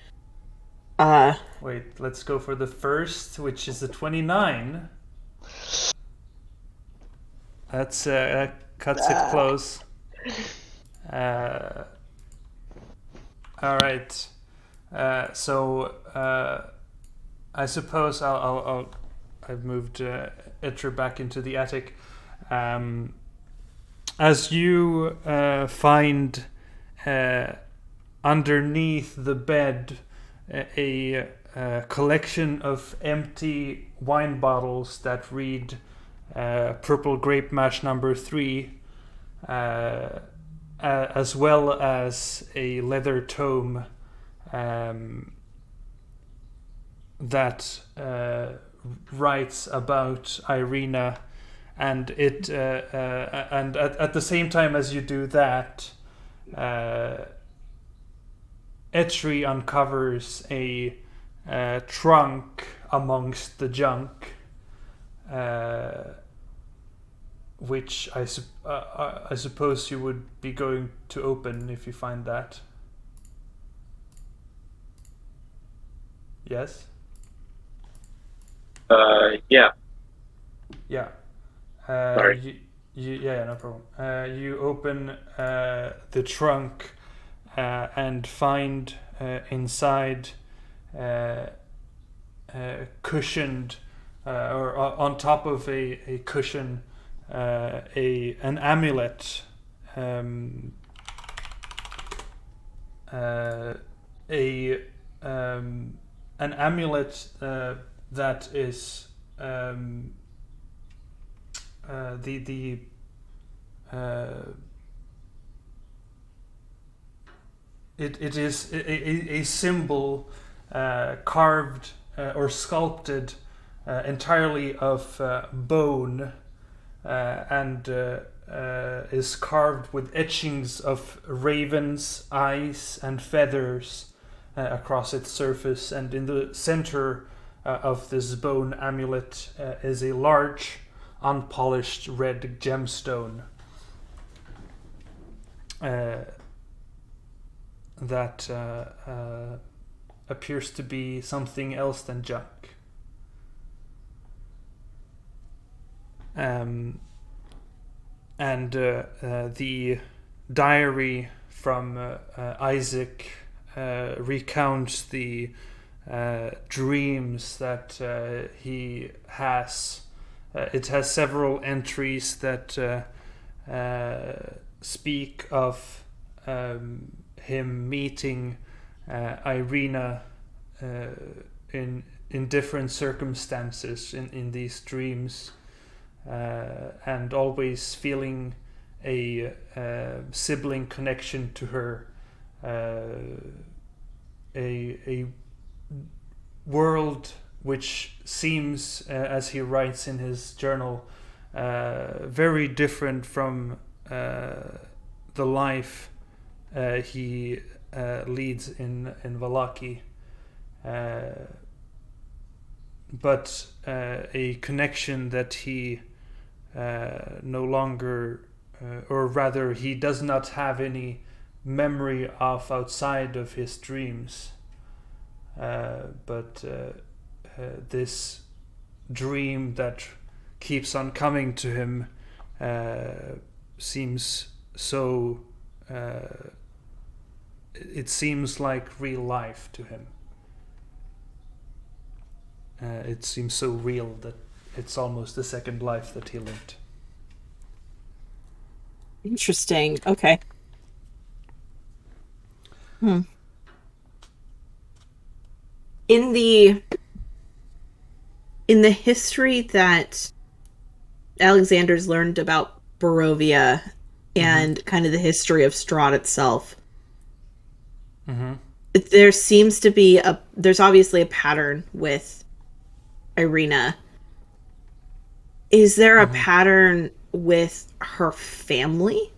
Wait, let's go for the first, which is a 29. That's cuts it close. All right. So I suppose I've moved Etra back into the attic. As you find underneath the bed a collection of empty wine bottles that read Purple Grape Mash number 3, as well as a leather tome that writes about Irina, and it and at the same time as you do that, Etri uncovers a trunk amongst the junk, which I suppose you would be going to open if you find that. Yes? Yeah. Yeah. Sorry. Yeah, no problem. You open the trunk and find inside cushioned or on top of a cushion an amulet, an amulet that is it is a symbol carved or sculpted entirely of bone, and is carved with etchings of ravens, eyes, and feathers across its surface. And in the center of this bone amulet is a large, unpolished red gemstone that appears to be something else than junk. And the diary from Isaac recounts the dreams that he has. It has several entries that speak of him meeting Irina in different circumstances in these dreams, and always feeling a sibling connection to her, a world which seems, as he writes in his journal, very different from the life he leads in Vallaki, but a connection that he no longer, or rather he does not have any memory of outside of his dreams, but this dream that keeps on coming to him seems so it seems like real life to him. It seems so real that it's almost the second life that he lived. Interesting. Okay. In the history that Alexander's learned about Borovia and kind of the history of Strahd itself, there seems to be there's obviously a pattern with Irina. Is there a pattern with her family?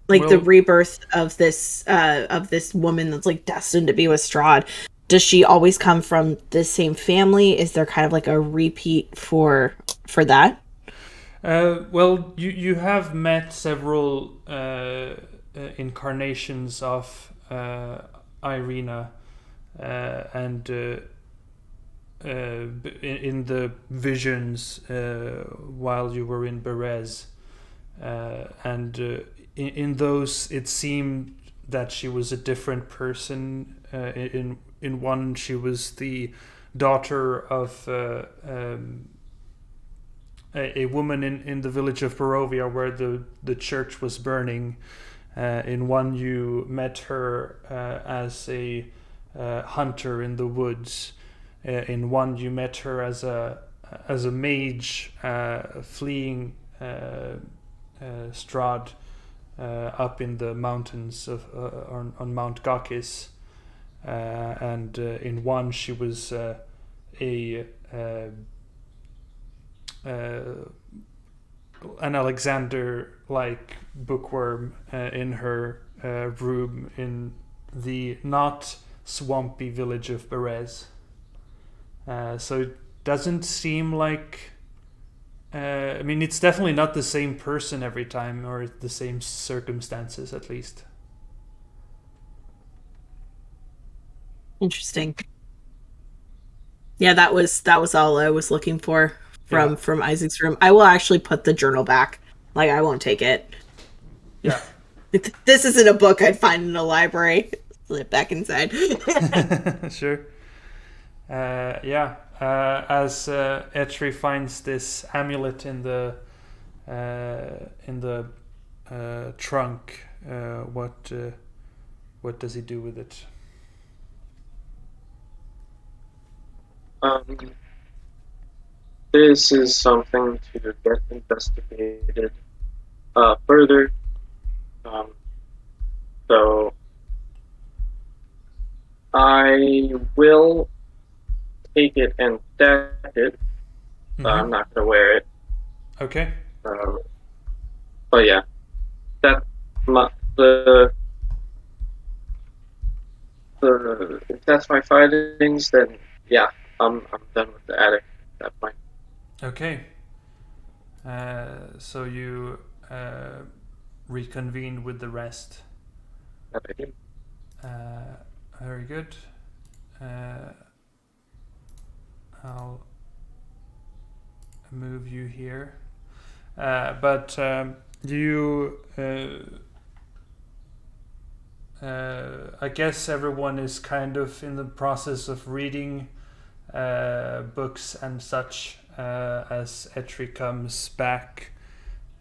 Like the rebirth of this woman that's like destined to be with Strahd. Does she always come from the same family? Is there kind of like a repeat for that? Well, you have met several incarnations of Irina, and in the visions while you were in Berez, and in those it seemed that she was a different person. In one, she was the daughter of a woman in the village of Borovia where the church was burning. In one, you met her as a hunter in the woods. In one, you met her as a mage fleeing Strahd up in the mountains on Mount Gakis. And in one, she was an Alexander-like bookworm in her room in the not swampy village of Berez. So it doesn't seem like... I mean, it's definitely not the same person every time, or the same circumstances, at least. Interesting. Yeah, that was all I was looking for from Isaac's room. I will actually put the journal back. Like, I won't take it. Yeah. This isn't a book I'd find in a library. Put it back inside. Sure. As Etri finds this amulet in the trunk, what does he do with it? This is something to get investigated further. So I will take it and stack it. I'm not going to wear it. Okay. But yeah, that's if that's my findings, then yeah, I'm done with the attic at that point. Okay. So you reconvene with the rest. That I do. Very good. I'll move you here. But you... I guess everyone is kind of in the process of reading books and such as Etri comes back.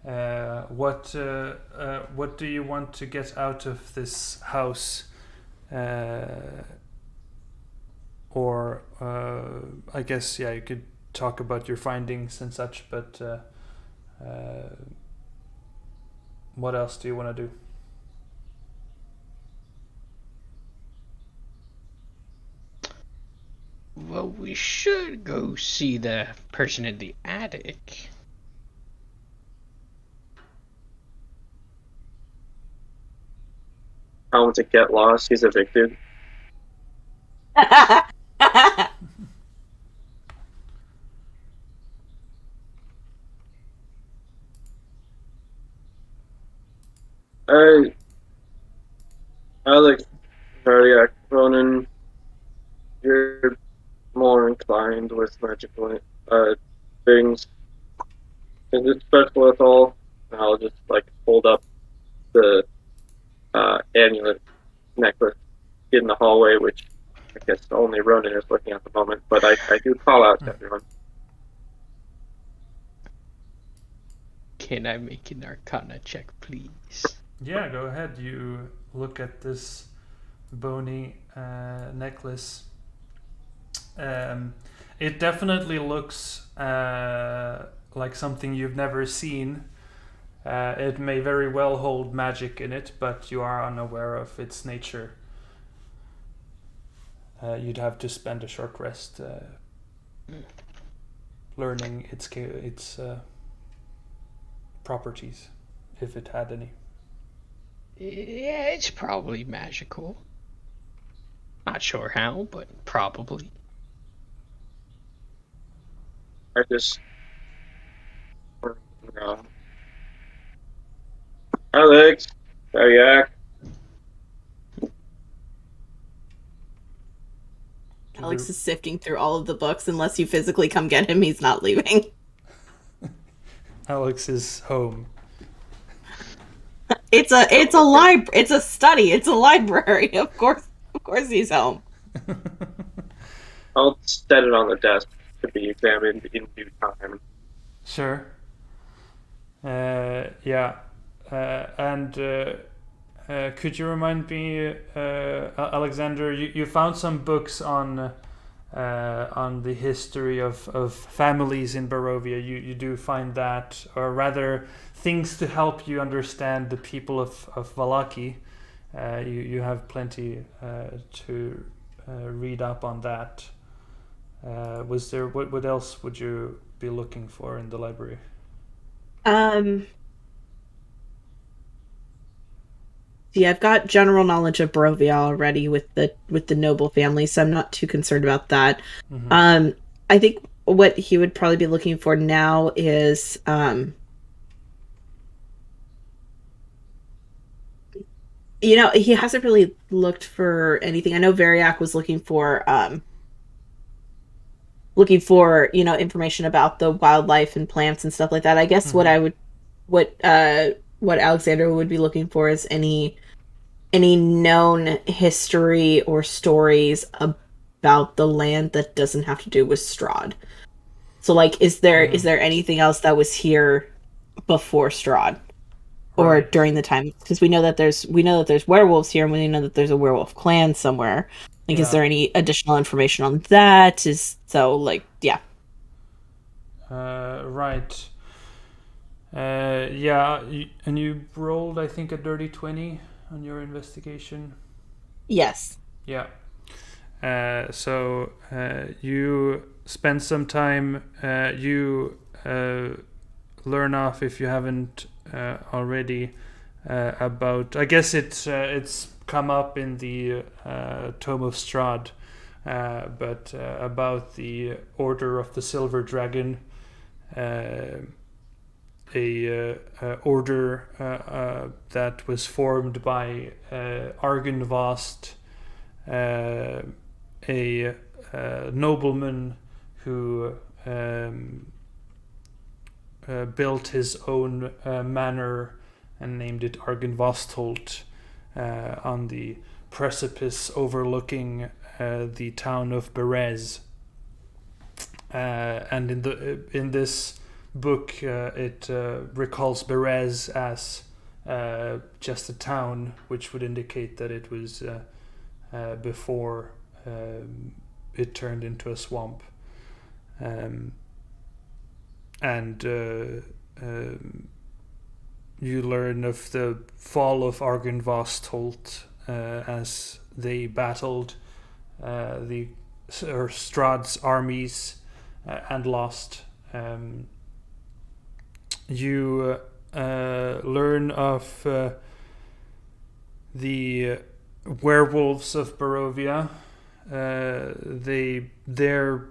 What do you want to get out of this house? Or I guess, yeah, you could talk about your findings and such, but what else do you want to do? Well, we should go see the person in the attic. Tell him to get lost. He's evicted. Alex, Barratak, Ronan, you're more inclined with magical things. Is it special at all? I'll just hold up the amulet necklace in the hallway, which I guess only Ronan is looking at the moment, but I do call out to everyone. Can I make an Arcana check, please? Yeah, go ahead. You look at this bony necklace. It definitely looks like something you've never seen. It may very well hold magic in it, but you are unaware of its nature. You'd have to spend a short rest learning its properties, if it had any. Yeah, it's probably magical. Not sure how, but probably. I just... Alex, Barratak. Alex is sifting through all of the books. Unless you physically come get him, he's not leaving. Alex is home. It's a study. It's a library. Of course he's home. I'll set it on the desk to be examined in due time. Sure. Yeah. And could you remind me, Alexander, you found some books on the history of families in Borovia. You do find that, or rather, things to help you understand the people of Vallaki. You have plenty to read up on that. Was there what else would you be looking for in the library? Yeah, I've got general knowledge of Borovia already with the noble family, so I'm not too concerned about that. Mm-hmm. I think what he would probably be looking for now is he hasn't really looked for anything. I know Variac was looking for information about the wildlife and plants and stuff like that. I guess mm-hmm. what Alexander would be looking for is any known history or stories about the land that doesn't have to do with Strahd. So, like, is there anything else that was here before Strahd, or during the time? Because we know that there's werewolves here, and we know that there's a werewolf clan somewhere. Like, is there any additional information on that? Right. Yeah, and you rolled, I think, a dirty 20 on your investigation. Yes. Yeah. So you spend some time. You learn off, if you haven't already, about. I guess it's come up in the Tome of Strahd, but about the Order of the Silver Dragon. A order that was formed by Argynvost, a nobleman who built his own manor and named it Argynvostholt on the precipice overlooking the town of Berez. And in this book, it recalls Berez as just a town, which would indicate that it was before it turned into a swamp. And you learn of the fall of Argynvostholt as they battled Strahd's armies and lost. You learn of the werewolves of Borovia. They're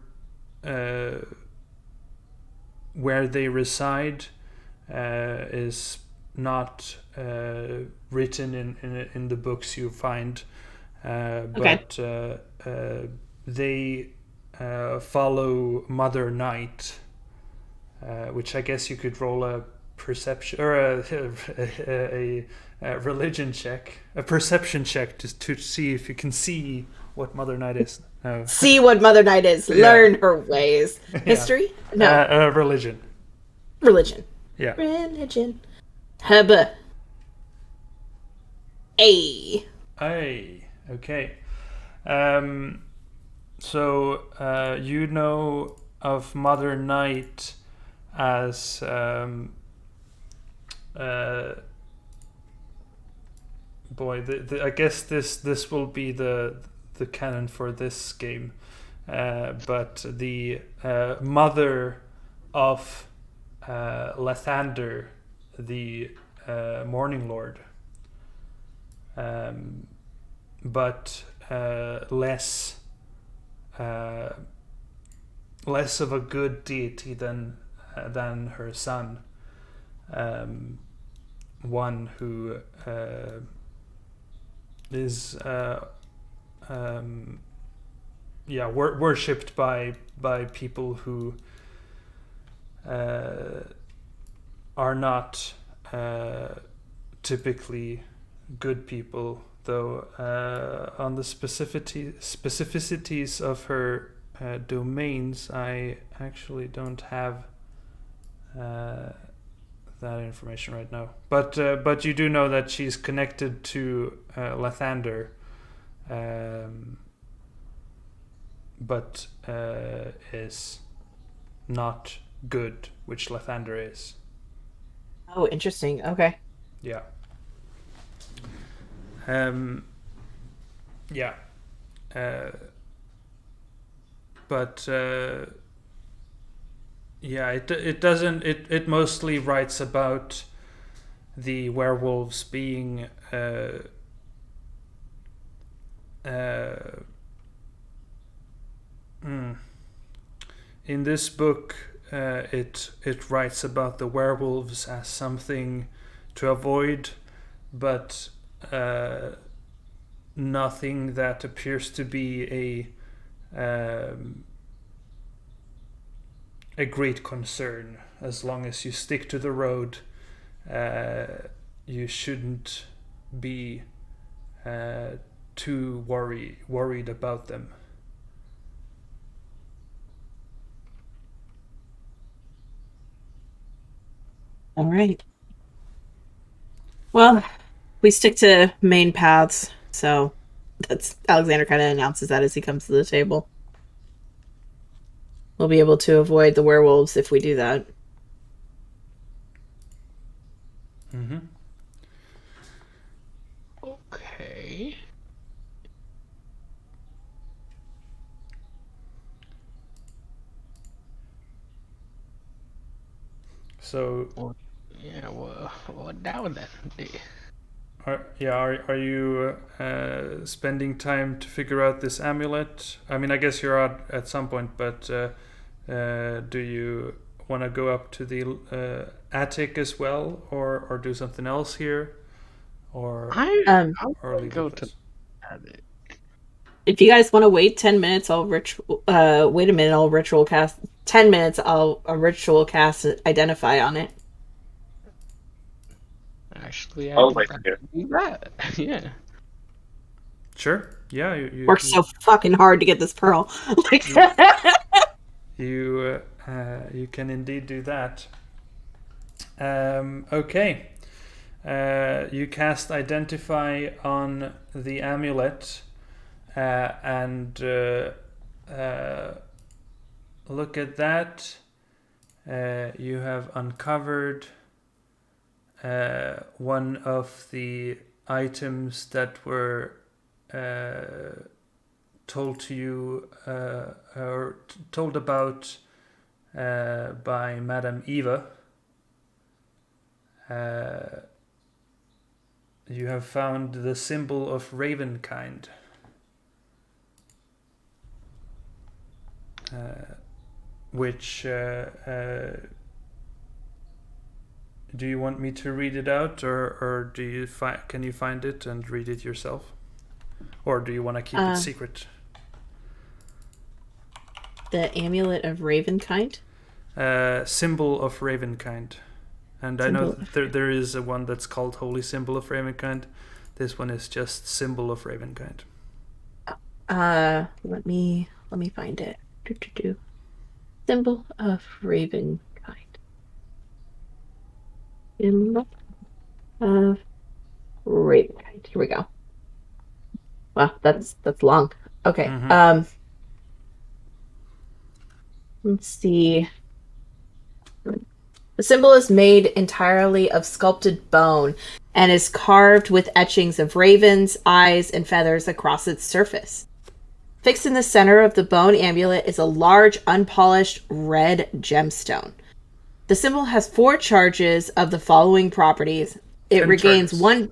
where they reside is not written in the books you find, but they follow Mother Night. Which I guess you could roll a perception or a religion check, a perception check, just to see if you can see what Mother Night is. No. See what Mother Night is. Learn her ways. History? No. Religion. Religion. Yeah. Religion. Hubba. Ay. Okay. So you know of Mother Night as I guess this will be the canon for this game, but the mother of Lathander, the Morning Lord, but less of a good deity than her son, one who is worshipped by people who are not typically good people, though on the specificities of her domains, I actually don't have that information right now. But you do know that she's connected to Lathander, but is not good, which Lathander is. Oh, interesting. Okay. Yeah. But it doesn't. It mostly writes about the werewolves being in this book. It writes about the werewolves as something to avoid, but nothing that appears to be a great concern. As long as you stick to the road, you shouldn't be too worried about them. All right. Well, we stick to main paths, so that's Alexander kind of announces that as he comes to the table. We'll be able to avoid the werewolves if we do that. Mm-hmm. Okay. So. Yeah, well, now then. Are you spending time to figure out this amulet? I mean, I guess you're out at some point, but do you want to go up to the attic as well, or do something else here, or I'll go to the attic. If you guys want to wait 10 minutes, I'll wait a minute. I'll ritual cast 10 minutes. I'll ritual cast identify on it. Actually, I'll wait here. Yeah. Sure. Yeah. You worked so fucking hard to get this pearl. You can indeed do that. Okay. You cast identify on the amulet, and look at that. You have uncovered one of the items that were told to you or told about by Madame Eva. You have found the symbol of Ravenkind. Which do you want me to read it out, or do you can you find it and read it yourself, or do you want to keep it secret? The Amulet of Ravenkind. Symbol of Ravenkind, and I know there is a one that's called Holy Symbol of Ravenkind. This one is just Symbol of Ravenkind. Let me find it. Symbol of Ravenkind. Symbol of Ravenkind. Here we go. Wow, that's long. Okay. Mm-hmm. Let's see. The symbol is made entirely of sculpted bone and is carved with etchings of ravens, eyes, and feathers across its surface. Fixed in the center of the bone amulet is a large, unpolished red gemstone. The symbol has 4 charges of the following properties. It regains 10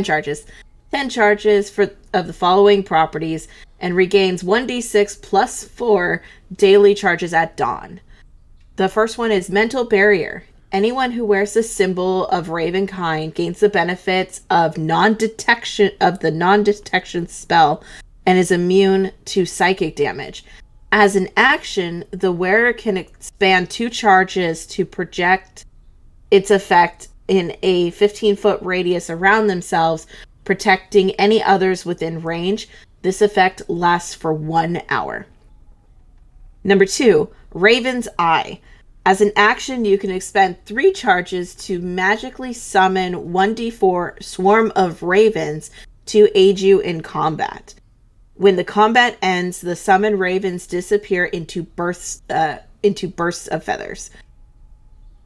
charges. 10 charges of the following properties and regains 1d6 plus 4 daily charges at dawn. The first one is Mental Barrier. Anyone who wears the symbol of Ravenkind gains the benefits of the non-detection spell and is immune to psychic damage. As an action, the wearer can expand 2 charges to project its effect in a 15-foot radius around themselves, protecting any others within range. This effect lasts for 1 hour. Number 2, Raven's Eye. As an action, you can expend 3 charges to magically summon 1d4 swarm of ravens to aid you in combat. When the combat ends, the summoned ravens disappear into bursts of feathers.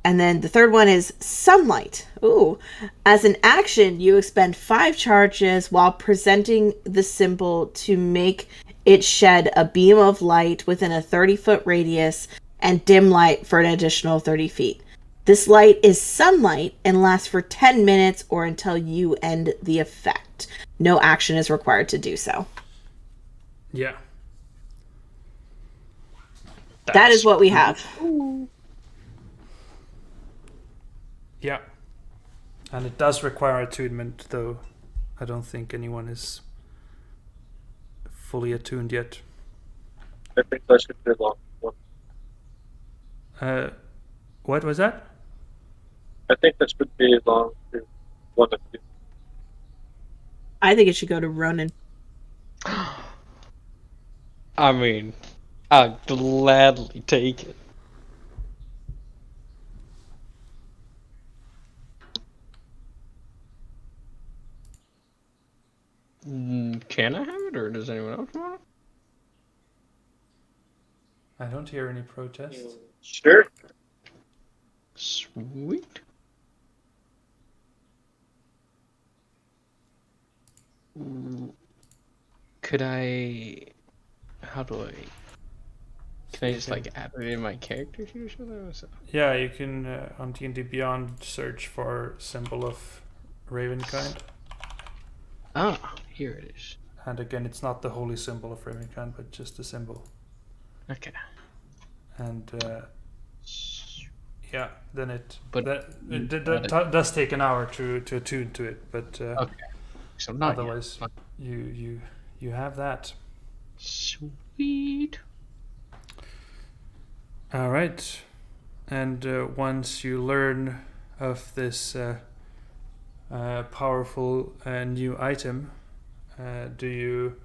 And then the third one is Sunlight. Ooh. As an action, you expend 5 charges while presenting the symbol to make it shed a beam of light within a 30-foot radius and dim light for an additional 30 feet. This light is sunlight and lasts for 10 minutes or until you end the effect. No action is required to do so. Yeah. That is what we have. Yeah. And it does require attunement, though I don't think anyone is fully attuned yet. I think that should be a long one. What was that? I think that should be long to one of you. I think it should go to Ronan. I mean, I'll gladly take it. Can I have it, or does anyone else want it? I don't hear any protests. Sure. Sweet. Could I... How do I... Can I just, like, add it in my character sheet or something? Yeah, you can, on D&D Beyond, search for symbol of Ravenkind. Ah, here it is. And again, it's not the holy symbol of Ravenkind, but just the symbol. Okay. And, yeah, then it... But it does take an hour to attune to it, but okay. So not otherwise, you have that. Sweet. All right, and once you learn of this powerful new item, do you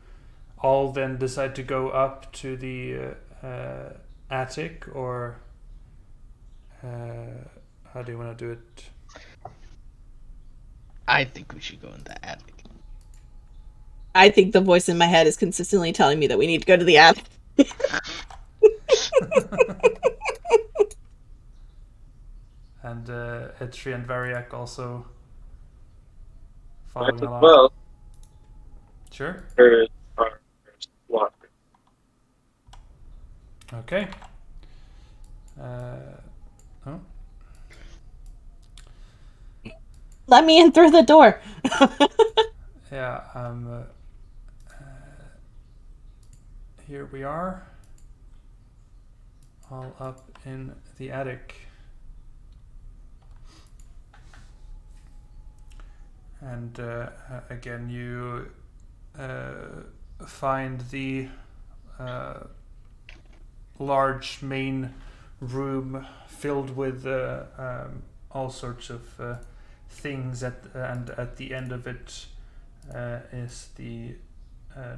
all then decide to go up to the attic, or how do you want to do it? I think we should go in the attic. I think the voice in my head is consistently telling me that we need to go to the attic. And Etri and Variak also following Might as along. well. Sure. There is our first block. Okay. Oh. Let me in through the door. Yeah. Here we are. All up in the attic. And again, you find the large main room filled with all sorts of things, and at the end of it is the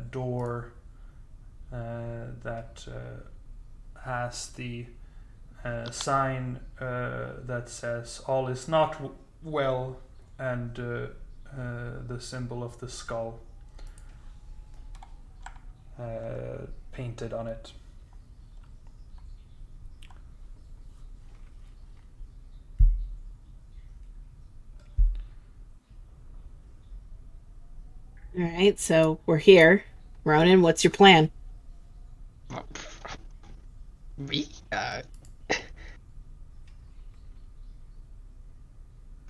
door that has the sign that says "All is not well," and the symbol of the skull painted on it. All right, so we're here. Ronan, what's your plan? Me?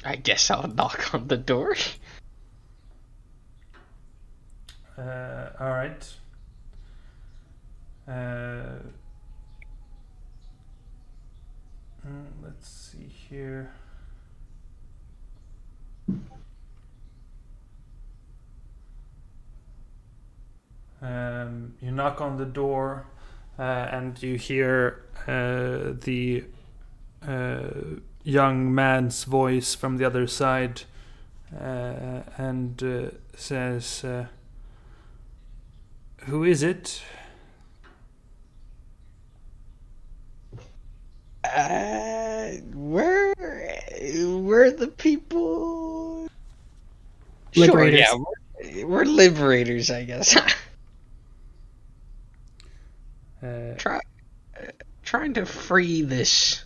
I guess I'll knock on the door. All right. Let's see here. you knock on the door, and you hear the young man's voice from the other side, and says, "Who is it?" We're the people. Liberators. Sure, yeah, we're liberators, I guess. Trying to free this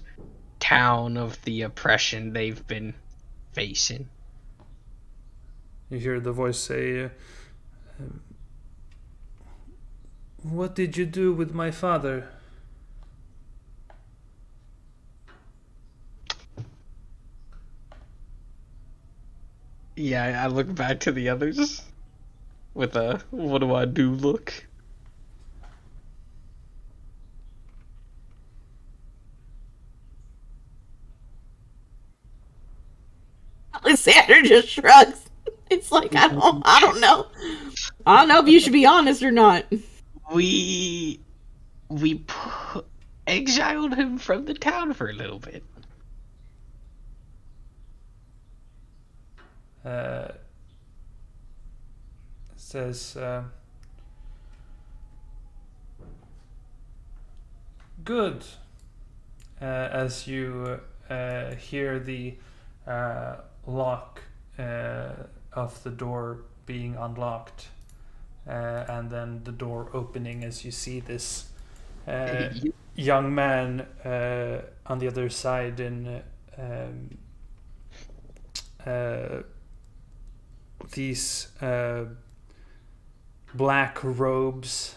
town of the oppression they've been facing. You hear the voice say, "What did you do with my father?" Yeah, I look back to the others with a "what do I do" look. Alexander just shrugs. It's like I don't know. I don't know if you should be honest or not. We exiled him from the town for a little bit. Says, "Good." As you hear the lock of the door being unlocked, and then the door opening as you see this young man on the other side in these black robes,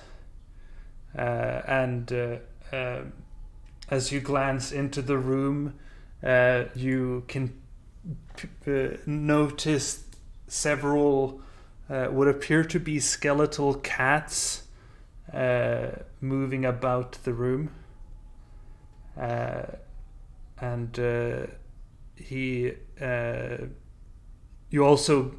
and as you glance into the room, you can notice several what appear to be skeletal cats moving about the room, and you also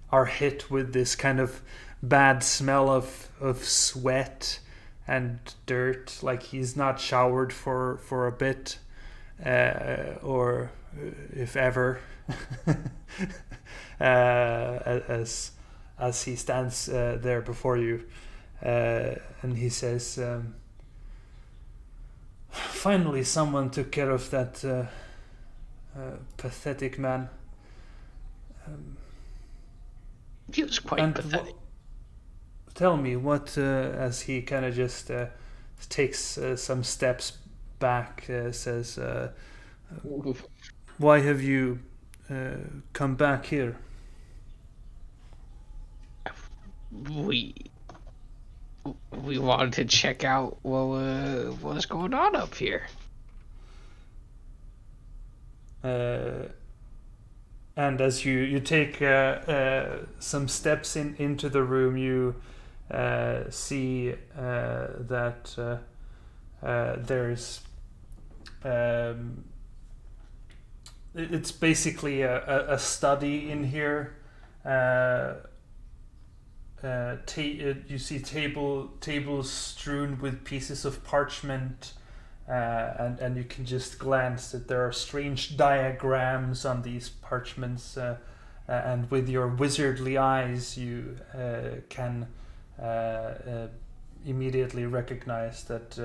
are hit with this kind of bad smell of sweat and dirt, like he's not showered for a bit, or if ever, as he stands there before you, and he says, "Finally someone took care of that pathetic man." He was quite pathetic. Tell me what, as he kind of just takes some steps back, says, "Why have you come back here?" We wanted to check out what was going on up here. And as you take some steps into the room, you see that there's it's basically a study in here. You see tables strewn with pieces of parchment, and you can just glance that there are strange diagrams on these parchments, and with your wizardly eyes you can immediately recognize that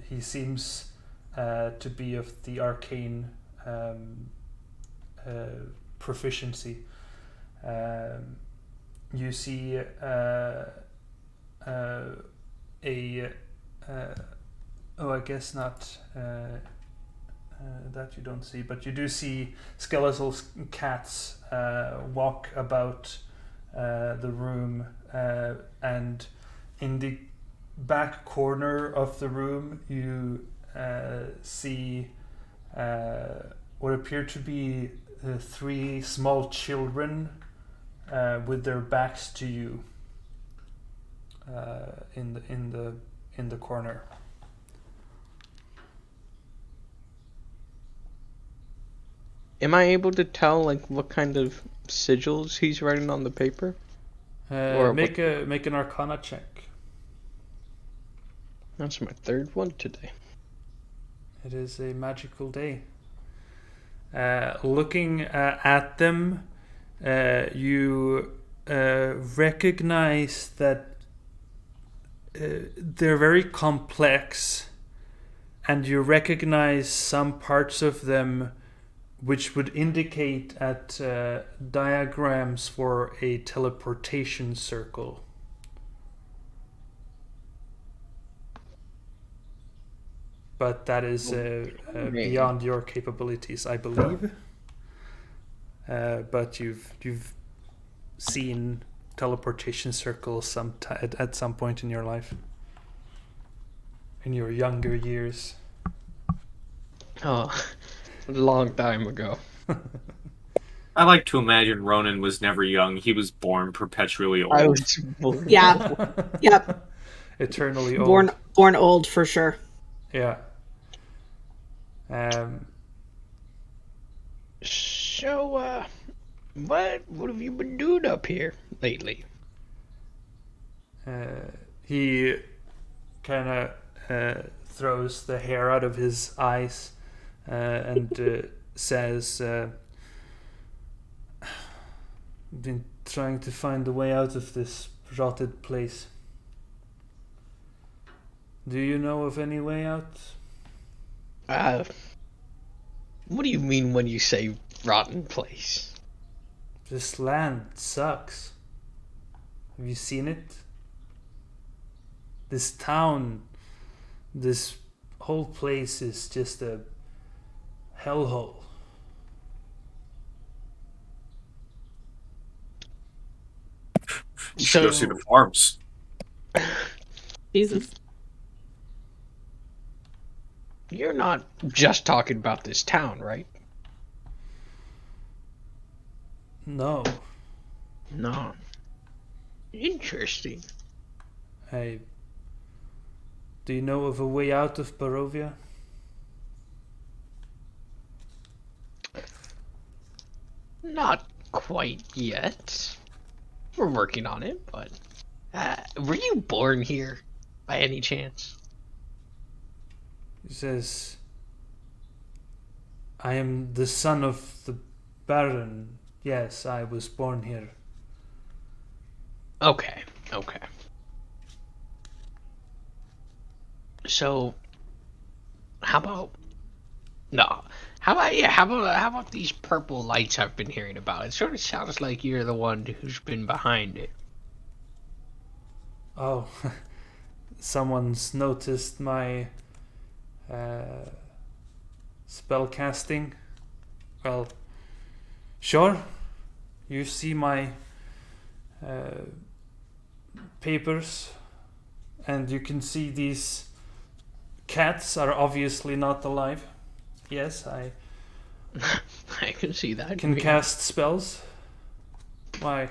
he seems to be of the arcane proficiency. You see I guess not that you don't see, but you do see skeletal cats walk about the room, and in the back corner of the room you see what appear to be 3 small children with their backs to you in the corner. Am I able to tell like what kind of sigils he's writing on the paper? Make an Arcana check. That's my third one today. It is a magical day. Looking at them, you recognize that they're very complex, and you recognize some parts of them which would indicate at diagrams for a teleportation circle. But that is beyond your capabilities, I believe. But you've seen teleportation circles at some point in your life, in your younger years. Oh, a long time ago. I like to imagine Ronan was never young. He was born perpetually old. I was born. Yeah. Yep. Eternally old. Born old for sure. Yeah. So, what have you been doing up here lately? He kind of throws the hair out of his eyes and says, been trying to find a way out of this rotted place. Do you know of any way out? What do you mean when you say rotten place? This land sucks. Have you seen it? This town, this whole place is just a hellhole. You should go see the farms. Jesus. You're not just talking about this town, right? No. No. Interesting. Do you know of a way out of Borovia? Not quite yet. We're working on it, but... were you born here, by any chance? He says, I am the son of the Baron. Yes, I was born here. Okay. So, how about these purple lights I've been hearing about? It sort of sounds like you're the one who's been behind it. Oh, someone's noticed my spell casting. Well, sure. You see my papers, and you can see these cats are obviously not alive. Yes, I I can see that. can cast spells. Why?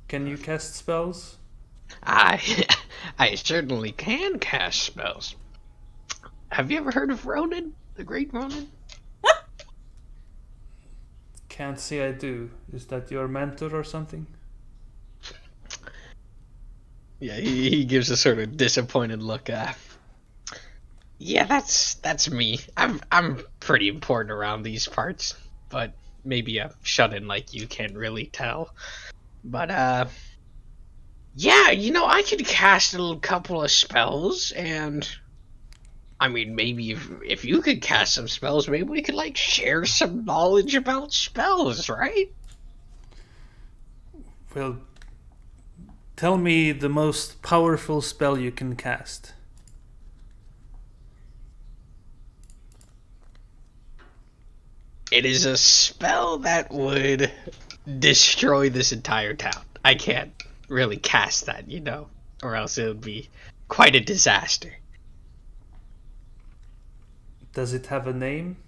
Can you cast spells? I certainly can cast spells. Have you ever heard of Ronan, the Great Ronan? Can't say I do. Is that your mentor or something? Yeah, he gives a sort of disappointed look. Yeah, that's me. I'm pretty important around these parts, but maybe a shut-in like you can't really tell. But yeah, I could cast a couple of spells, and I mean, maybe if you could cast some spells, maybe we could share some knowledge about spells, right? Well, tell me the most powerful spell you can cast. It is a spell that would destroy this entire town. I can't really cast that, or else it would be quite a disaster. Does it have a name?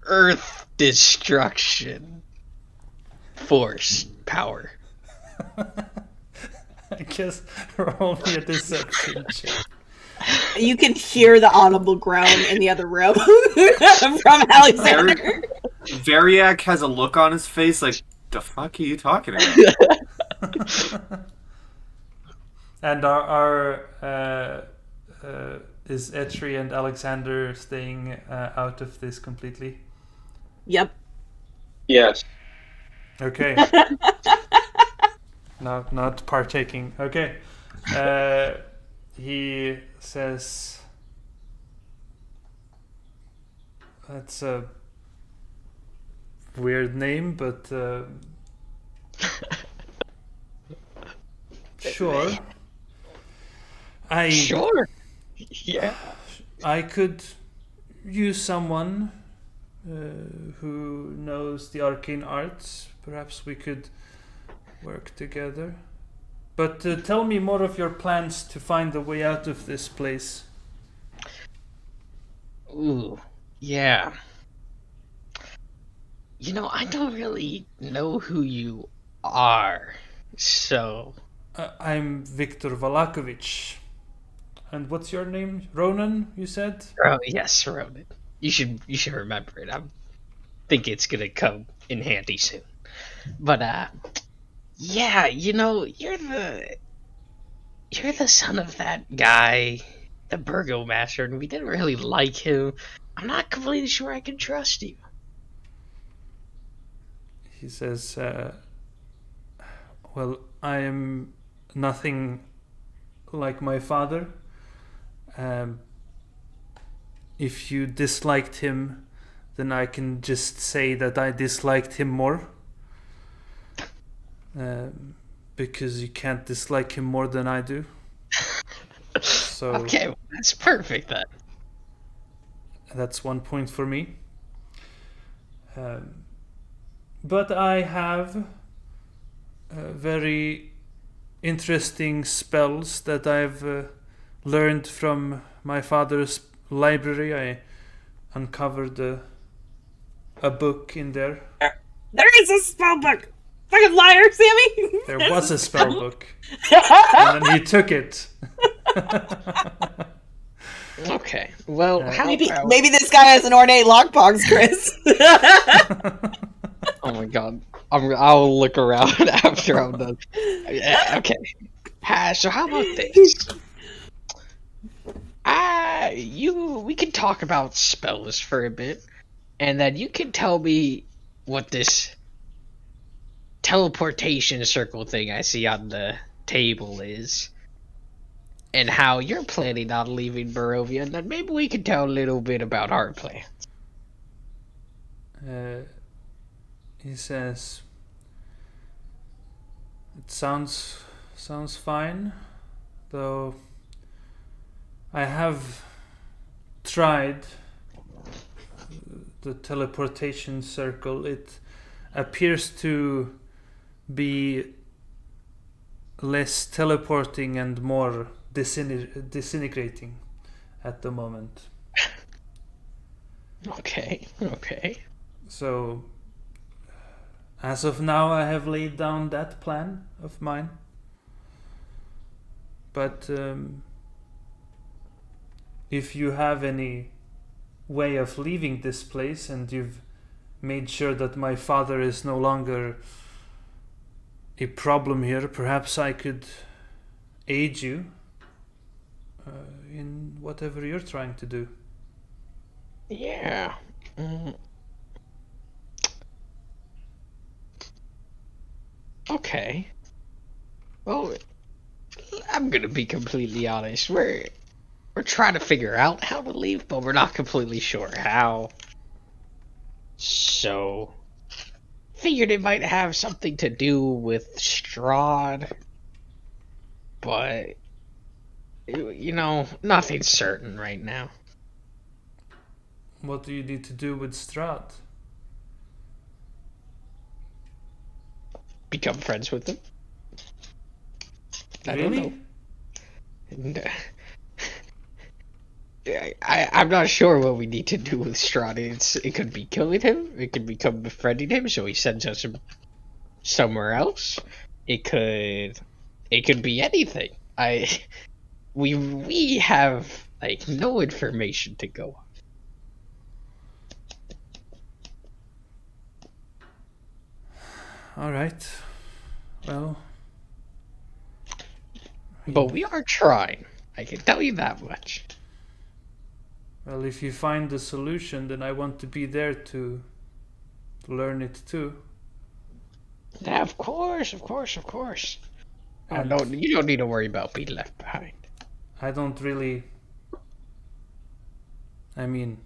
Earth destruction. Force. Power. I guess roll me a deception check. You can hear the audible groan in the other room from Alexander. Variac has a look on his face like, the fuck are you talking about? And is Etri and Alexander staying out of this completely? Yep. Yes. Okay. Not partaking. Okay. He says, that's a weird name, but sure. Sure. Yeah. I could use someone who knows the arcane arts. Perhaps we could work together. But tell me more of your plans to find a way out of this place. Ooh, yeah. You know, I don't really know who you are, so... I'm Viktor Valakovich. And what's your name? Ronan, you said? Oh, yes, Ronan. You should remember it. I think it's gonna come in handy soon. But, yeah, you know, you're the son of that guy, the Burgomaster, and we didn't really like him. I'm not completely sure I can trust you. He says, well, I am nothing like my father. If you disliked him, then I can just say that I disliked him more. Because you can't dislike him more than I do. So okay, well, that's perfect then. That's 1 point for me. But I have very interesting spells that I've learned from my father's library. I uncovered a book in there. There is a spell book! Fucking liar, Sammy! There was a spell book. And then he took it. Okay, well, how about... Maybe this guy has an ornate lockbox, Chris. Oh my god. I'll look around after I'm done. Okay. So how about this? We can talk about spells for a bit, and then you can tell me what this teleportation circle thing I see on the table is, and how you're planning on leaving Borovia, and then maybe we can tell a little bit about our plans. He says, it sounds fine, though I have tried the teleportation circle. It appears to be less teleporting and more disintegrating at the moment. Okay. So, as of now, I have laid down that plan of mine. But if you have any way of leaving this place and you've made sure that my father is no longer a problem here, perhaps I could aid you in whatever you're trying to do. Yeah. Okay. Well, I'm gonna be completely honest. We're trying to figure out how to leave, but we're not completely sure how. So, figured it might have something to do with Strahd, but you know, nothing's certain right now. What do you need to do with Strahd? Become friends with him. I Really? don't know. I'm not sure what we need to do with Strahd. It could be killing him. It could become befriending him, so he sends us somewhere else. It could be anything. We have like no information to go on. All right. Well. But we are trying. I can tell you that much. Well, if you find the solution, then I want to be there to learn it too. Yeah, of course. Oh, And no, you don't need to worry about being left behind. I don't really. I mean,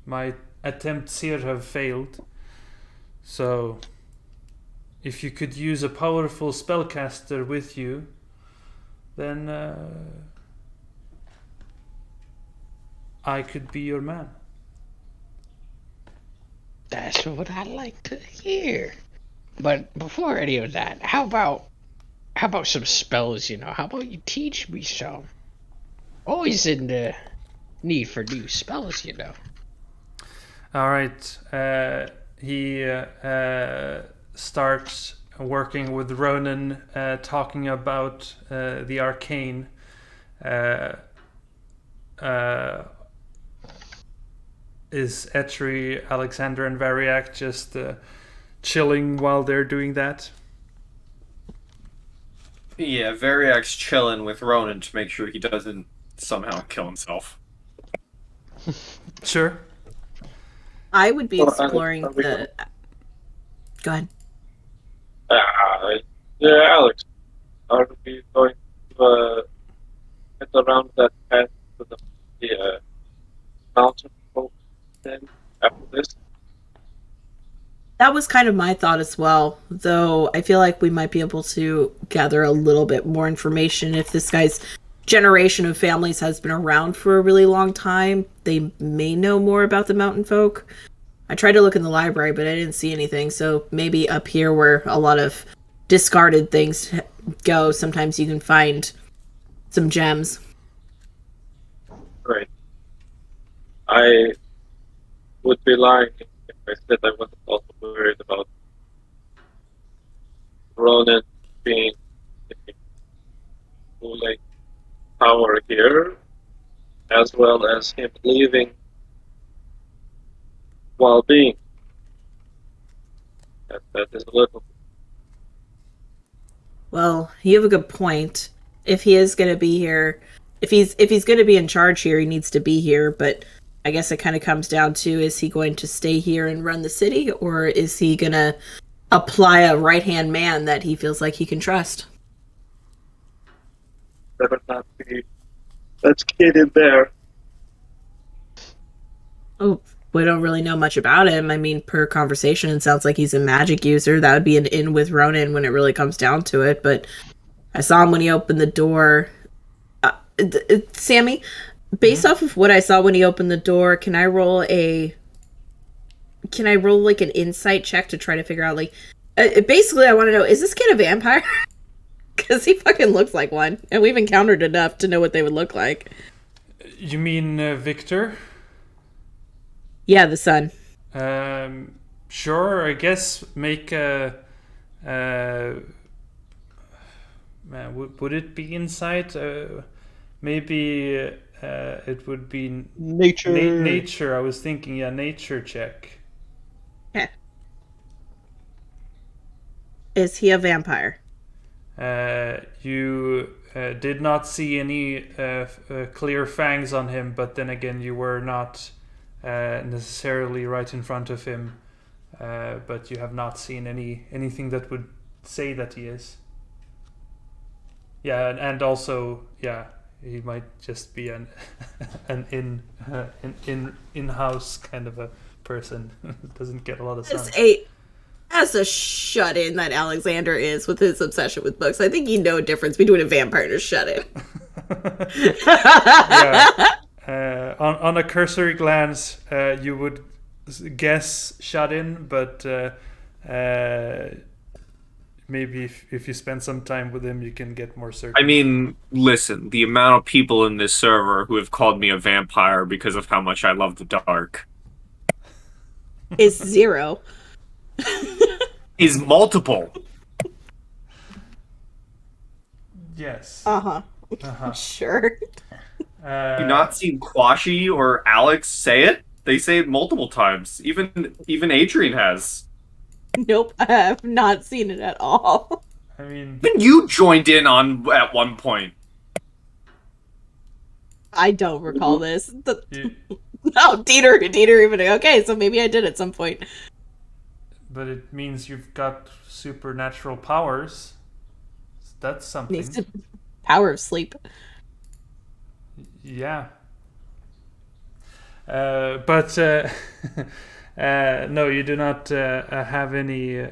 my attempts here have failed. So, if you could use a powerful spellcaster with you, then I could be your man. That's what I like to hear. But before any of that, how about some spells, How about you teach me some? Always in the need for new spells, All right. He starts working with Ronan, talking about the arcane. Is Etri, Alexander, and Variac just chilling while they're doing that? Yeah, Variac's chilling with Ronan to make sure he doesn't somehow kill himself. Sure. I would be Well, exploring are we the. Go ahead. Yeah, Alex, are we going to get around that path to the mountain folk then after this? That was kind of my thought as well, though I feel like we might be able to gather a little bit more information if this guy's generation of families has been around for a really long time. They may know more about the mountain folk. I tried to look in the library, but I didn't see anything, so maybe up here where a lot of discarded things go, sometimes you can find some gems. Right. I would be lying if I said I wasn't also worried about Ronan being ruling power here, as well as him leaving while being. That is a little. Well, you have a good point. If he is going to be here, if he's going to be in charge here, he needs to be here, but I guess it kind of comes down to, is he going to stay here and run the city, or is he going to apply a right-hand man that he feels like he can trust? Better not be. Let's get in there. Oh, we don't really know much about him. I mean, per conversation, it sounds like he's a magic user. That would be an in with Ronan when it really comes down to it, but I saw him when he opened the door. Sammy, based off of what I saw when he opened the door, can I roll like an insight check to try to figure out, like, basically I want to know, is this kid a vampire? Because he fucking looks like one, and we've encountered enough to know what they would look like. You mean Victor? Yeah, the son. Sure, I guess make a... would it be insight? Maybe it would be... Nature. Nature, I was thinking, nature check. Okay. Is he a vampire? You did not see any clear fangs on him, but then again, you were not necessarily right in front of him. But you have not seen anything that would say that he is. Yeah, and also, yeah, he might just be an in-house kind of a person. Doesn't get a lot of sun. As a shut-in that Alexander is with his obsession with books, I think you know a difference between a vampire and a shut-in. Yeah. On a cursory glance, you would guess shut-in, but maybe if you spend some time with him, you can get more certain. I mean, listen, the amount of people in this server who have called me a vampire because of how much I love the dark is zero. Is multiple. Yes. Sure. Have you not seen Quashi or Alex say it? They say it multiple times. Even Adrian has. Nope, I have not seen it at all. I mean, Even you joined in on at one point. I don't recall this. you, No, Dieter even. Okay, so maybe I did at some point. but it means you've got supernatural powers. That's something. Needs to power of sleep. Yeah. But no, you do not have any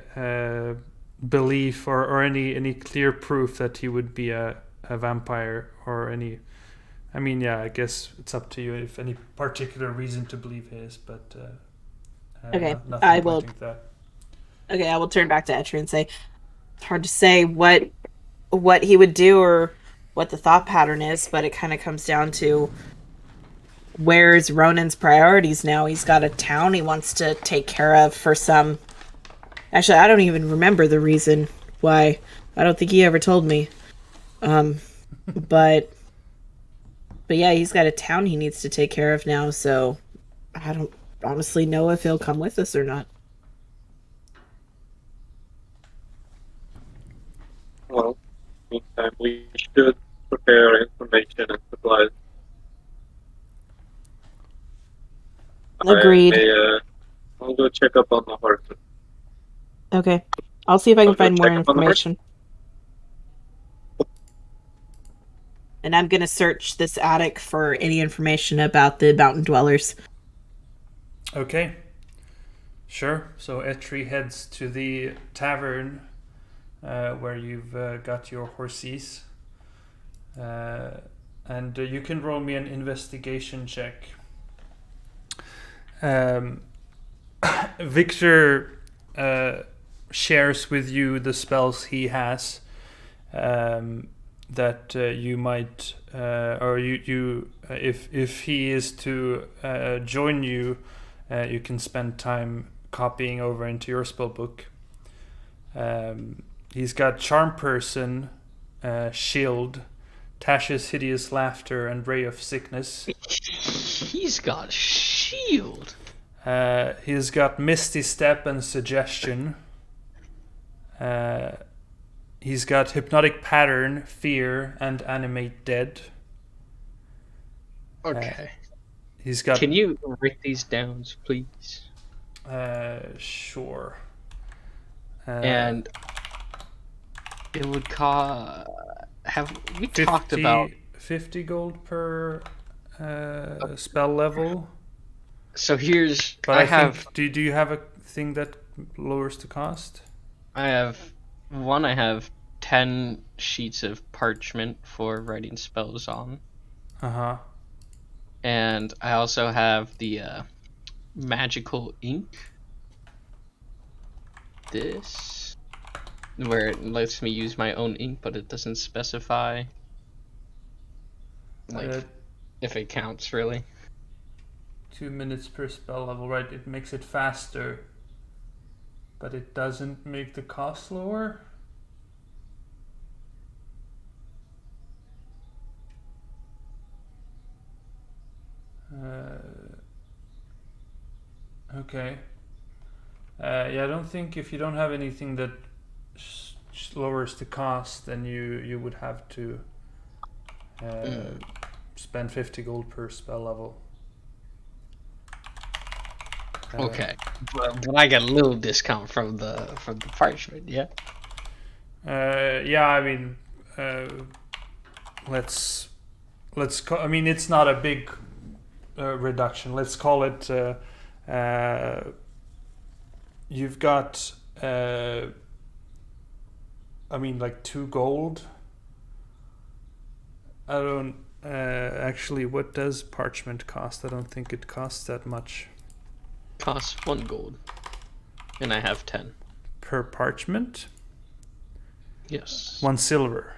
belief or any clear proof that he would be a vampire or any. I mean, yeah, I guess it's up to you if any particular reason to believe his, but Okay, nothing I will. pointing to that. Okay, I will turn back to Etri and say, it's hard to say what he would do or what the thought pattern is, but it kind of comes down to where's Ronan's priorities now. He's got a town he wants to take care of for some. Actually, I don't even remember the reason why. I don't think he ever told me. But yeah, he's got a town he needs to take care of now, so I don't honestly know if he'll come with us or not. Well, meantime, we should prepare information and supplies. Agreed. I'll go check up on the horses. Okay. I'll see if I can I'll go find more check up on the horse. information. And I'm going to search this attic for any information about the mountain dwellers. Okay. Sure. So Etri heads to the tavern where you've got your horses. And you can roll me an investigation check. Victor shares with you the spells he has that you might, or you if he is to join you, you can spend time copying over into your spell book. He's got Charm Person, Shield, Tash's Hideous Laughter, and Ray of Sickness. He's got shield. He's got Misty Step and Suggestion. He's got Hypnotic Pattern, Fear, and Animate Dead. Okay. He's got. Can you write these down, please? Sure. And it would cost. Have we 50, talked about 50 gold per spell level? So here's. But I have. Think, do you have a thing that lowers the cost? I have 10 sheets of parchment for writing spells on. Uh-huh. And I also have the magical ink. This. Where it lets me use my own ink, but it doesn't specify. Like, if it counts, really. 2 minutes per spell level, right? It makes it faster. But it doesn't make the cost lower? Okay. Yeah, I don't think if you don't have anything that lowers the cost, then you would have to spend 50 gold per spell level. Okay, but I get a little discount from the parchment, yeah. Yeah, I mean, let's call. I mean, it's not a big reduction. Let's call it. You've got. I mean, like 2 gold. I don't actually. What does parchment cost? I don't think it costs that much. Costs 1 gold, and I have 10 per parchment. Yes. 1 silver.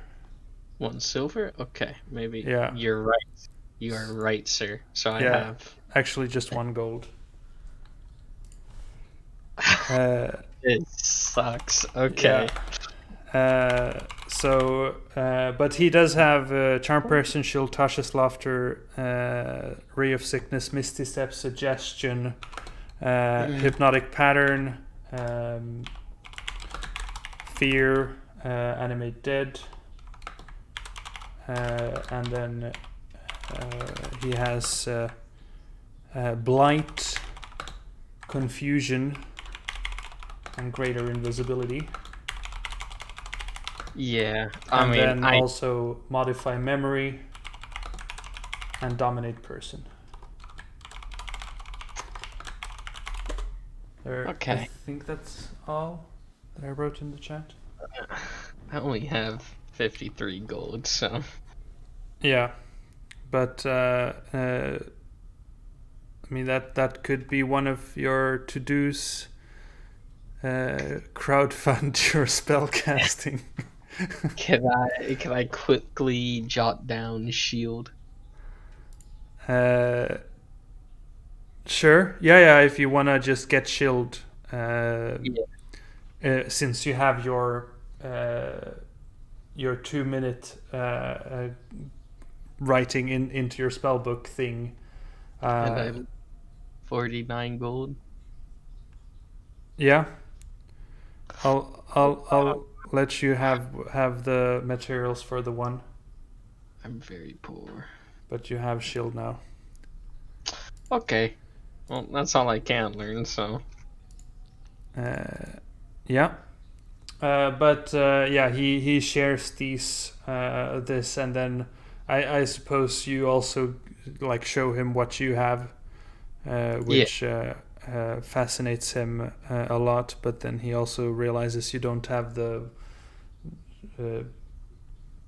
1 silver? Okay, maybe. Yeah. You're right. You are right, sir. So I have. Actually, just 1 gold. It sucks. Okay. Yeah. But he does have Charm Person, Shield, Tasha's Laughter, Ray of Sickness, Misty Step, Suggestion, Hypnotic Pattern, Fear, Animate Dead, and then he has Blight, Confusion, and Greater Invisibility. Yeah, And then also Modify Memory and Dominate Person. Okay. I think that's all that I wrote in the chat. I only have 53 gold, so... Yeah, but I mean that could be one of your to-dos. Crowdfund your spellcasting. Can I quickly jot down shield? Sure. Yeah. If you wanna just get shield, since you have your 2-minute writing into your spellbook thing. And I have 49 gold. Yeah. I'll let you have the materials for the one. I'm very poor. But you have shield now. Okay. Well, that's all I can learn, so... Yeah. But he shares this, and then I suppose you also like show him what you have, which fascinates him a lot. But then he also realizes you don't have the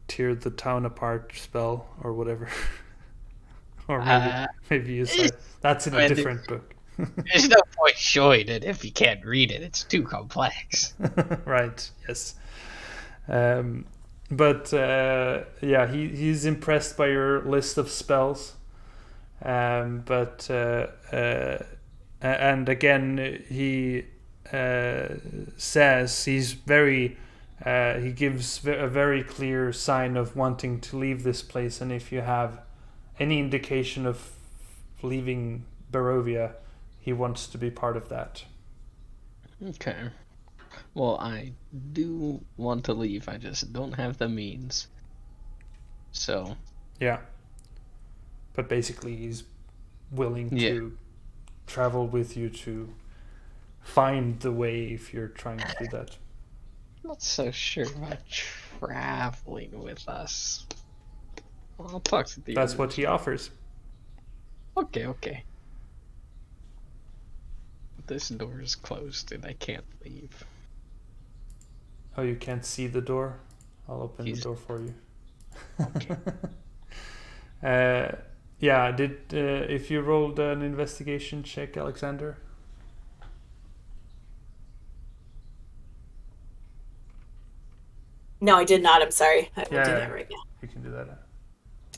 tear the town apart spell or whatever, or maybe you said that's in a different book. There's no point showing it if you can't read it. It's too complex. Right. Yes. But he's impressed by your list of spells. And again, he says he's very. He gives a very clear sign of wanting to leave this place, and if you have any indication of leaving Borovia, he wants to be part of that. Okay. Well, I do want to leave. I just don't have the means. So. Yeah. But basically, he's willing to travel with you to find the way if you're trying to do that. Not so sure about traveling with us. Well, I'll talk to the That's others. what he offers. Okay. This door is closed and I can't leave. Oh, you can't see the door? I'll open the door for you. Okay. If you rolled an investigation check, Alexander? No, I did not. I'm sorry. I will do that right now. You can do that.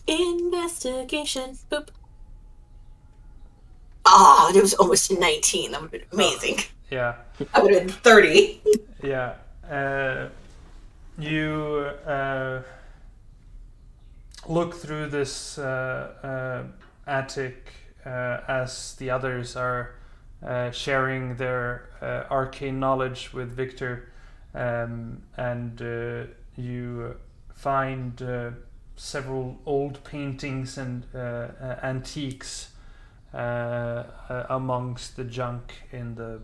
Investigation. Boop. Oh, it was almost 19. That would have been amazing. Yeah. I would have been 30. Yeah. You look through this attic as the others are sharing their arcane knowledge with Victor, and you find several old paintings and antiques amongst the junk in the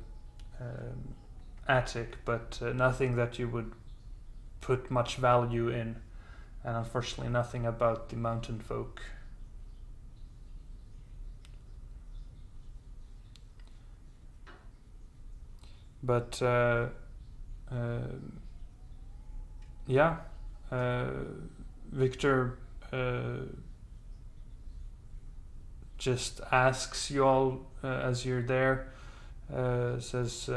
attic, but nothing that you would put much value in, and unfortunately nothing about the mountain folk. But Victor just asks you all as you're there, says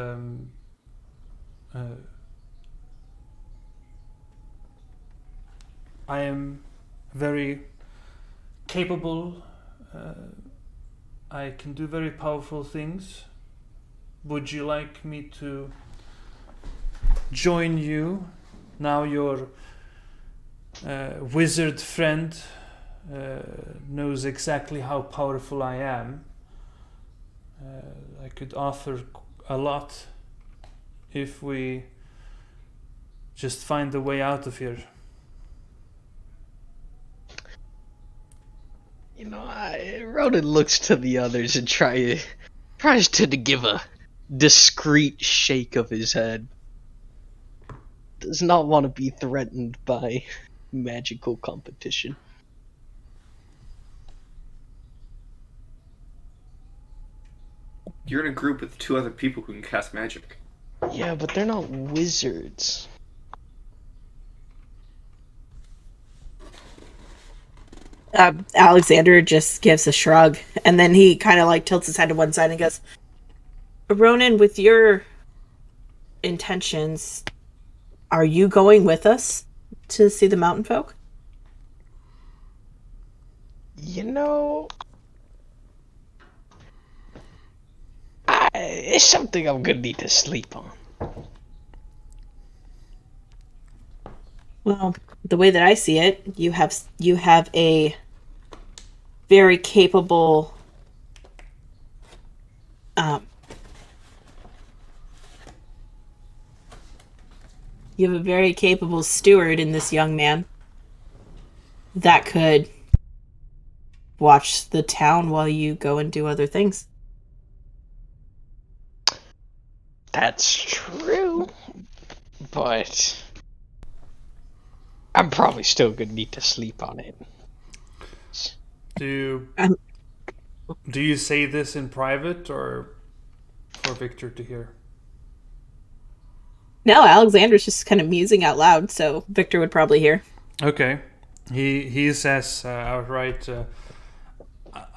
I am very capable, I can do very powerful things. Would you like me to join you? Now your wizard friend knows exactly how powerful I am. I could offer a lot if we just find a way out of here. Ronan looks to the others and tries to give a discreet shake of his head. Does not want to be threatened by magical competition. You're in a group with 2 other people who can cast magic. Yeah, but they're not wizards. Alexander just gives a shrug, and then he kind of like tilts his head to one side and goes, Ronan, with your intentions, are you going with us to see the mountain folk? It's something I'm gonna need to sleep on. Well, the way that I see it, you have a very capable you have a very capable steward in this young man that could watch the town while you go and do other things. That's true, but I'm probably still gonna need to sleep on it. Do you say this in private or for Victor to hear? No, Alexander's just kind of musing out loud, so Victor would probably hear. Okay. He says outright,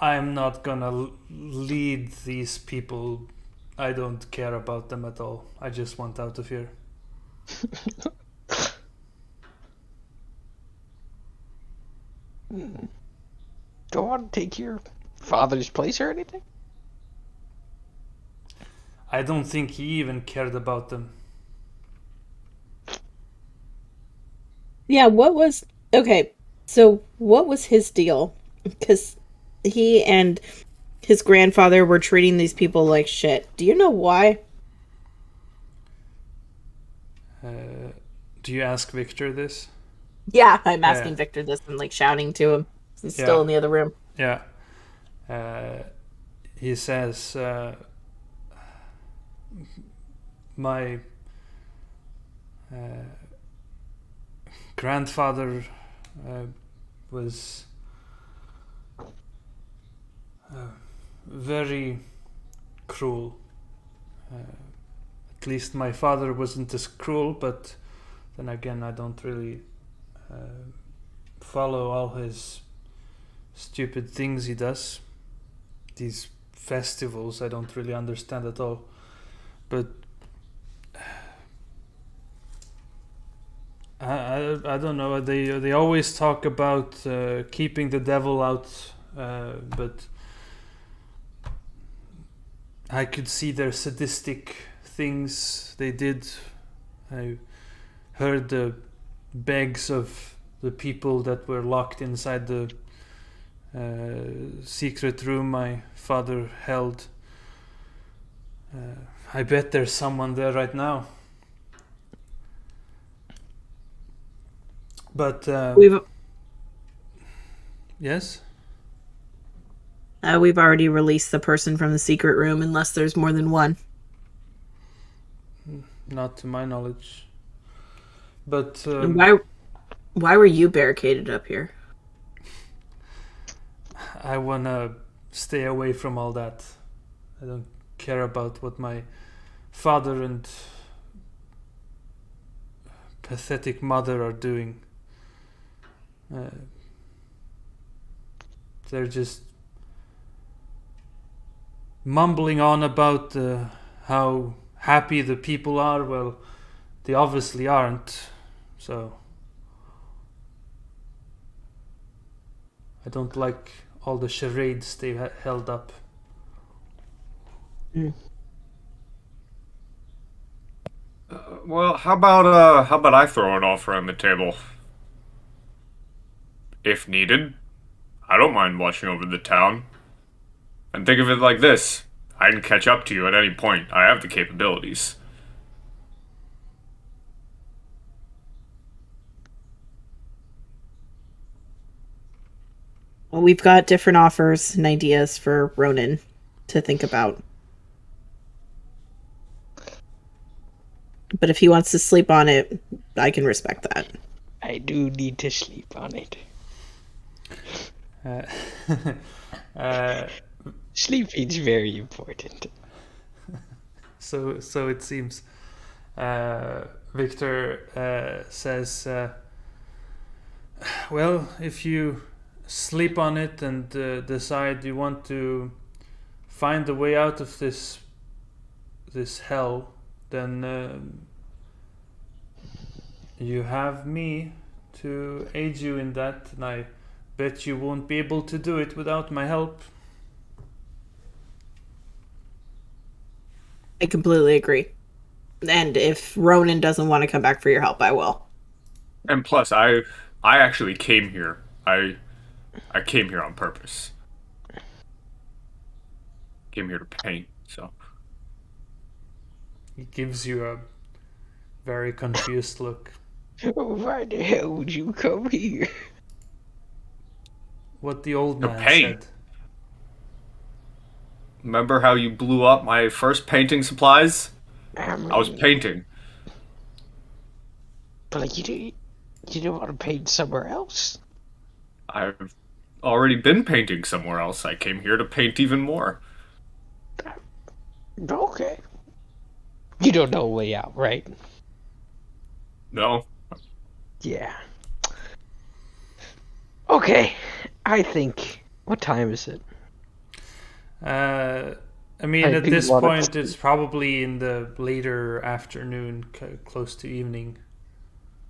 I'm not gonna lead these people. I don't care about them at all. I just want out of here. Don't want to take your father's place or anything? I don't think he even cared about them. Yeah, so what was his deal? Because he and his grandfather were treating these people like shit. Do you know why? Do you ask Victor this? Yeah, I'm asking Victor this and like shouting to him. He's still in the other room. Yeah. He says, my grandfather was very cruel. At least my father wasn't as cruel, but then again, I don't really follow all his stupid things he does. These festivals I don't really understand at all. But I don't know. They always talk about keeping the devil out, but I could see their sadistic things they did. I heard the begs of the people that were locked inside the secret room my father held. I bet there's someone there right now. But yes? We've already released the person from the secret room unless there's more than one. Not to my knowledge. But why were you barricaded up here? I wanna stay away from all that. I don't care about what my father and pathetic mother are doing. They're just mumbling on about how happy the people are. Well, they obviously aren't. So I don't like all the charades they held up. Well, how about I throw an offer on the table? If needed, I don't mind watching over the town. And think of it like this: I can catch up to you at any point. I have the capabilities. We've got different offers and ideas for Ronan to think about. But if he wants to sleep on it, I can respect that. I do need to sleep on it. Sleeping is very important. So it seems. Victor says, well, if you sleep on it and decide you want to find a way out of this hell, then you have me to aid you in that, and I bet you won't be able to do it without my help. I completely agree. And if Ronan doesn't want to come back for your help, I will. And plus, I actually came here. I came here on purpose. Came here to paint, so. He gives you a very confused look. Why the hell would you come here? What the old man paint. said. Remember how you blew up my first painting supplies? I was painting. But like you don't want to paint somewhere else? I've already been painting somewhere else. I came here to paint even more. Okay. You don't know a way out, right? No. Yeah. Okay. I think... What time is it? I mean, at this point, it's probably in the later afternoon, close to evening.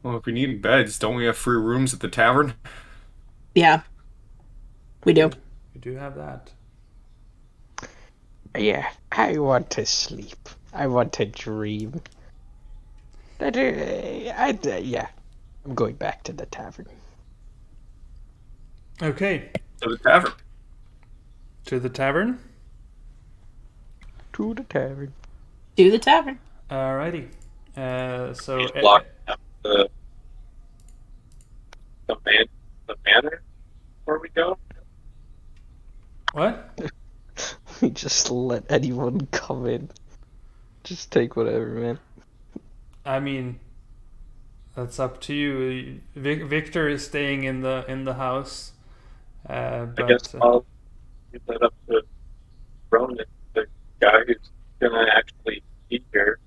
Well, if we need beds, don't we have free rooms at the tavern? Yeah. We do. We do have that. Yeah, I want to sleep. I want to dream. Yeah. I'm going back to the tavern. Okay. To the tavern. To the tavern? To the tavern. To the tavern. Alrighty. So block out the manor before we go. What? We just let anyone come in. Just take whatever, man. I mean, that's up to you. Victor is staying in the house. But, I guess I'll leave that up to Ronan, the guy who's gonna actually be here.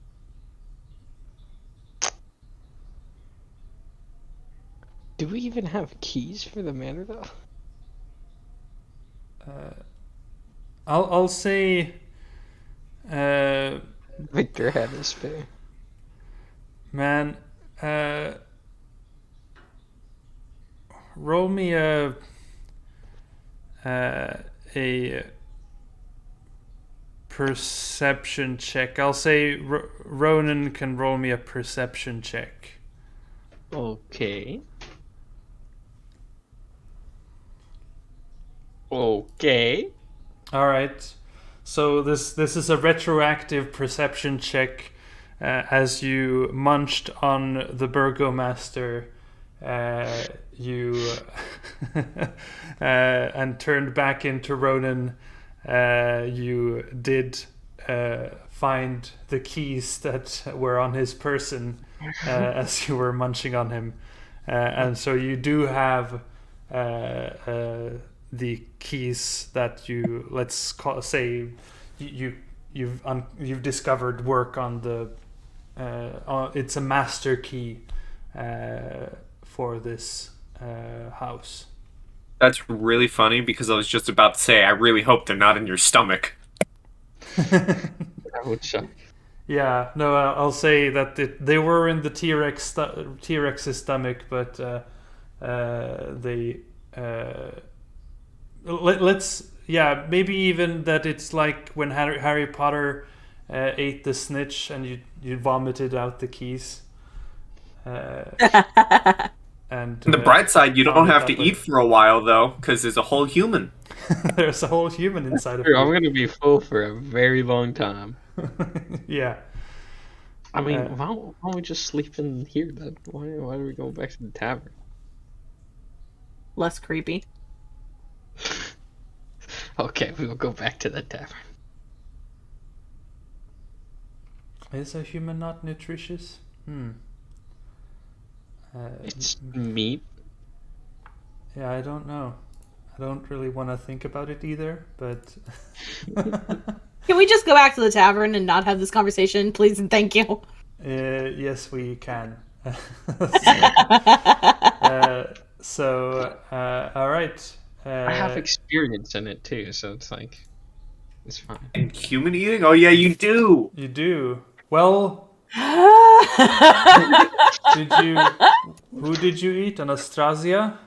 Do we even have keys for the manor, though? I'll say. Victor had his spare. Man, roll me a perception check. I'll say Ronan can roll me a perception check. Okay. Okay. All right. So this is a retroactive perception check. As you munched on the burgomaster, you and turned back into Ronan, you did find the keys that were on his person as you were munching on him, and so you do have the keys that you say you've discovered work on the. It's a master key for this house. That's really funny because I was just about to say, I really hope they're not in your stomach. That would suck. Yeah, no, I'll say that they were in the T-Rex's stomach, but they maybe even that it's like when Harry Potter ate the snitch and you vomited out the keys. And On the bright side, you don't have to eat for a while, though, because there's a whole human. There's a whole human inside of I'm you. going to be full for a very long time. Yeah. I mean, why don't we just sleep in here then? Why are we going back to the tavern? Less creepy. Okay, we will go back to the tavern. Is a human not nutritious? It's meat. Yeah, I don't know. I don't really want to think about it either, but... Can we just go back to the tavern and not have this conversation, please and thank you? Yes, we can. All right. I have experience in it too, so it's like, it's fine. And human eating? Oh yeah, you do. You do. Well, who did you eat? Anastasia?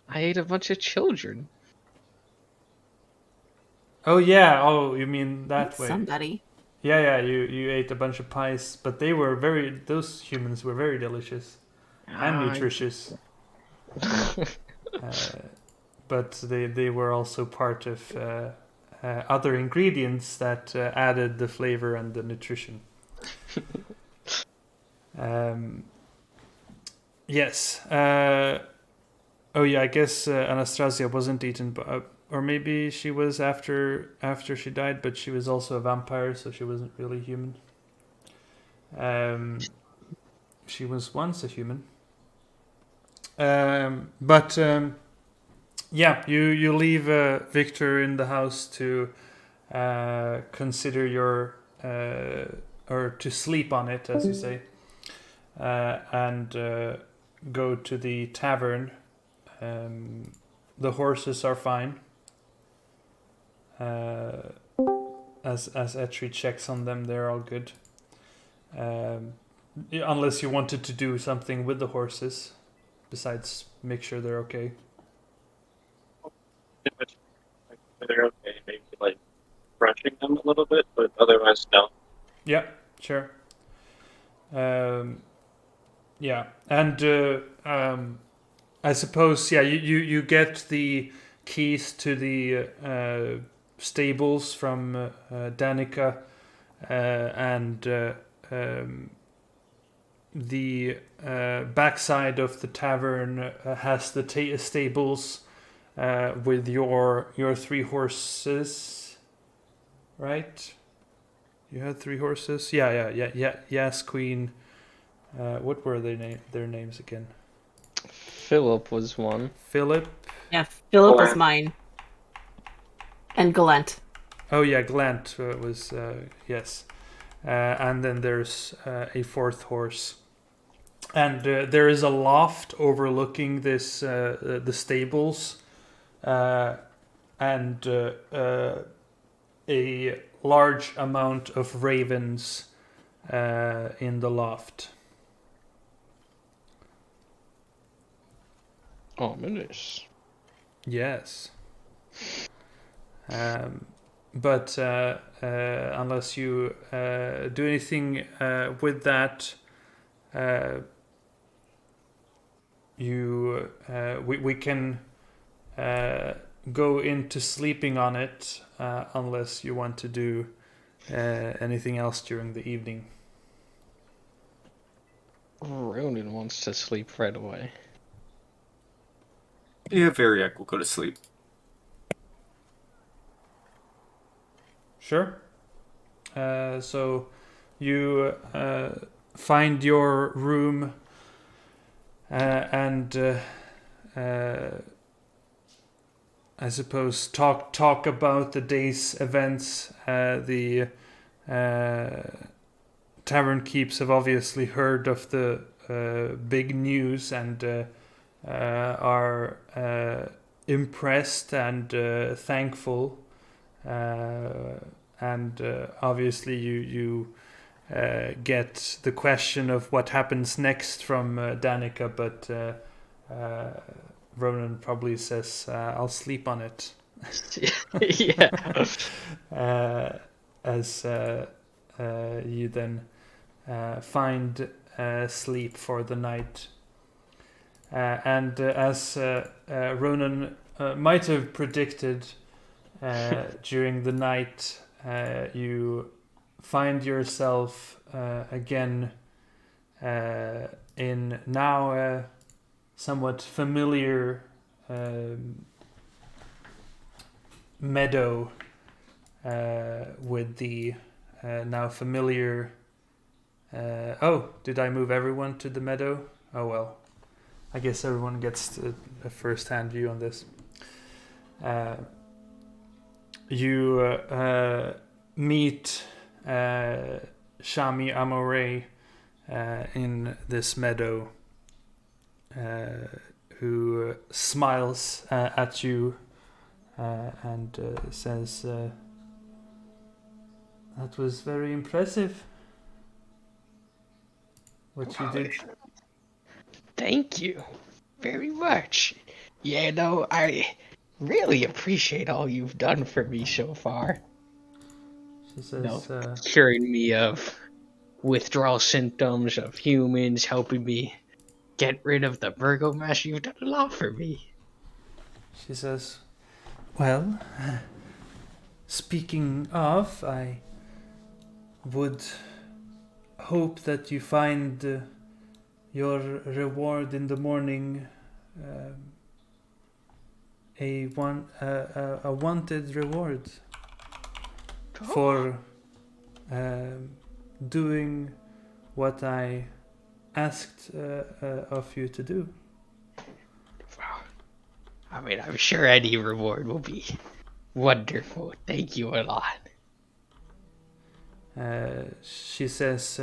I ate a bunch of children. Oh yeah. Oh, you mean that way? Somebody. Yeah. You ate a bunch of pies, but those humans were very delicious and nutritious. But they were also part of other ingredients that added the flavor and the nutrition. Yes. Oh yeah, I guess Anastasia wasn't eaten, or maybe she was after she died, but she was also a vampire, so she wasn't really human. She was once a human. Yeah, you leave Victor in the house to consider your or to sleep on it, as you say, and go to the tavern. The horses are fine. As Etri checks on them, they're all good. Unless you wanted to do something with the horses, besides make sure they're okay. Pretty much, like, they're okay. Maybe like brushing them a little bit, but otherwise no. Yeah, sure. Yeah, and I suppose you get the keys to the stables from Danica, and the backside of the tavern has the stables with your 3 horses, right? You had 3 horses. Yeah. Yes, Queen. What were their names again? Philip was one. Philip. Yeah, Philip was mine. And Galent. Oh yeah, Glant was yes. And then there's a 4th horse. And there is a loft overlooking this the stables, and a large amount of ravens in the loft. Ominous. Yes. But unless you do anything with that, we can go into sleeping on it, unless you want to do anything else during the evening. Ronan wants to sleep right away. Yeah, Variac will go to sleep. Sure. So you find your room and I suppose talk about the day's events. The Tavern Keeps have obviously heard of the big news and are impressed and thankful. And obviously you get the question of what happens next from Danica, but Ronan probably says, I'll sleep on it. Yeah. As you then find sleep for the night. And as Ronan might have predicted, during the night, you find yourself again in now a somewhat familiar meadow with the now familiar... did I move everyone to the meadow? Oh well. I guess everyone gets a first-hand view on this. You meet Shami Amore in this meadow, who smiles at you and says, "That was very impressive, what you did." Thank you very much. Yeah, no, I really appreciate all you've done for me so far. She says, Curing me of withdrawal symptoms of humans, helping me get rid of the Burgomaster. You've done a lot for me. She says, "Well, speaking of, I would hope that you find your reward in the morning, a wanted reward for doing what I asked of you to do." I mean, I'm sure any reward will be wonderful. Thank you a lot. She says,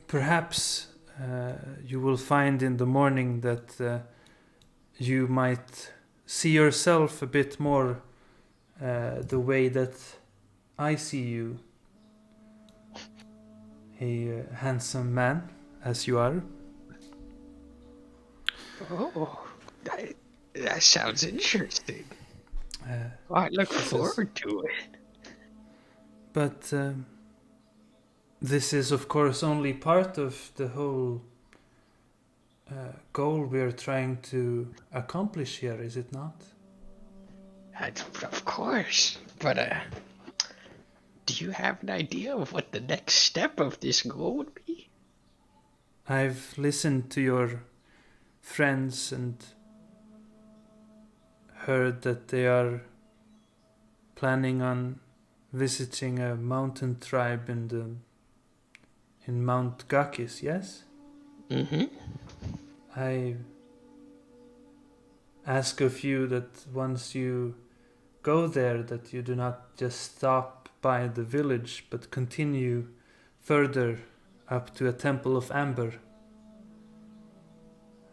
"Perhaps you will find in the morning that you might see yourself a bit more the way that I see you. A handsome man, as you are." Oh, that sounds interesting. I look forward to it. But this is, of course, only part of the whole goal we're trying to accomplish here, is it not? Of course, but do you have an idea of what the next step of this goal would be? I've listened to your friends and heard that they are planning on visiting a mountain tribe in Mount Gakis, yes? Mm-hmm. I ask of you that once you go there, that you do not just stop by the village, but continue further up to a temple of amber.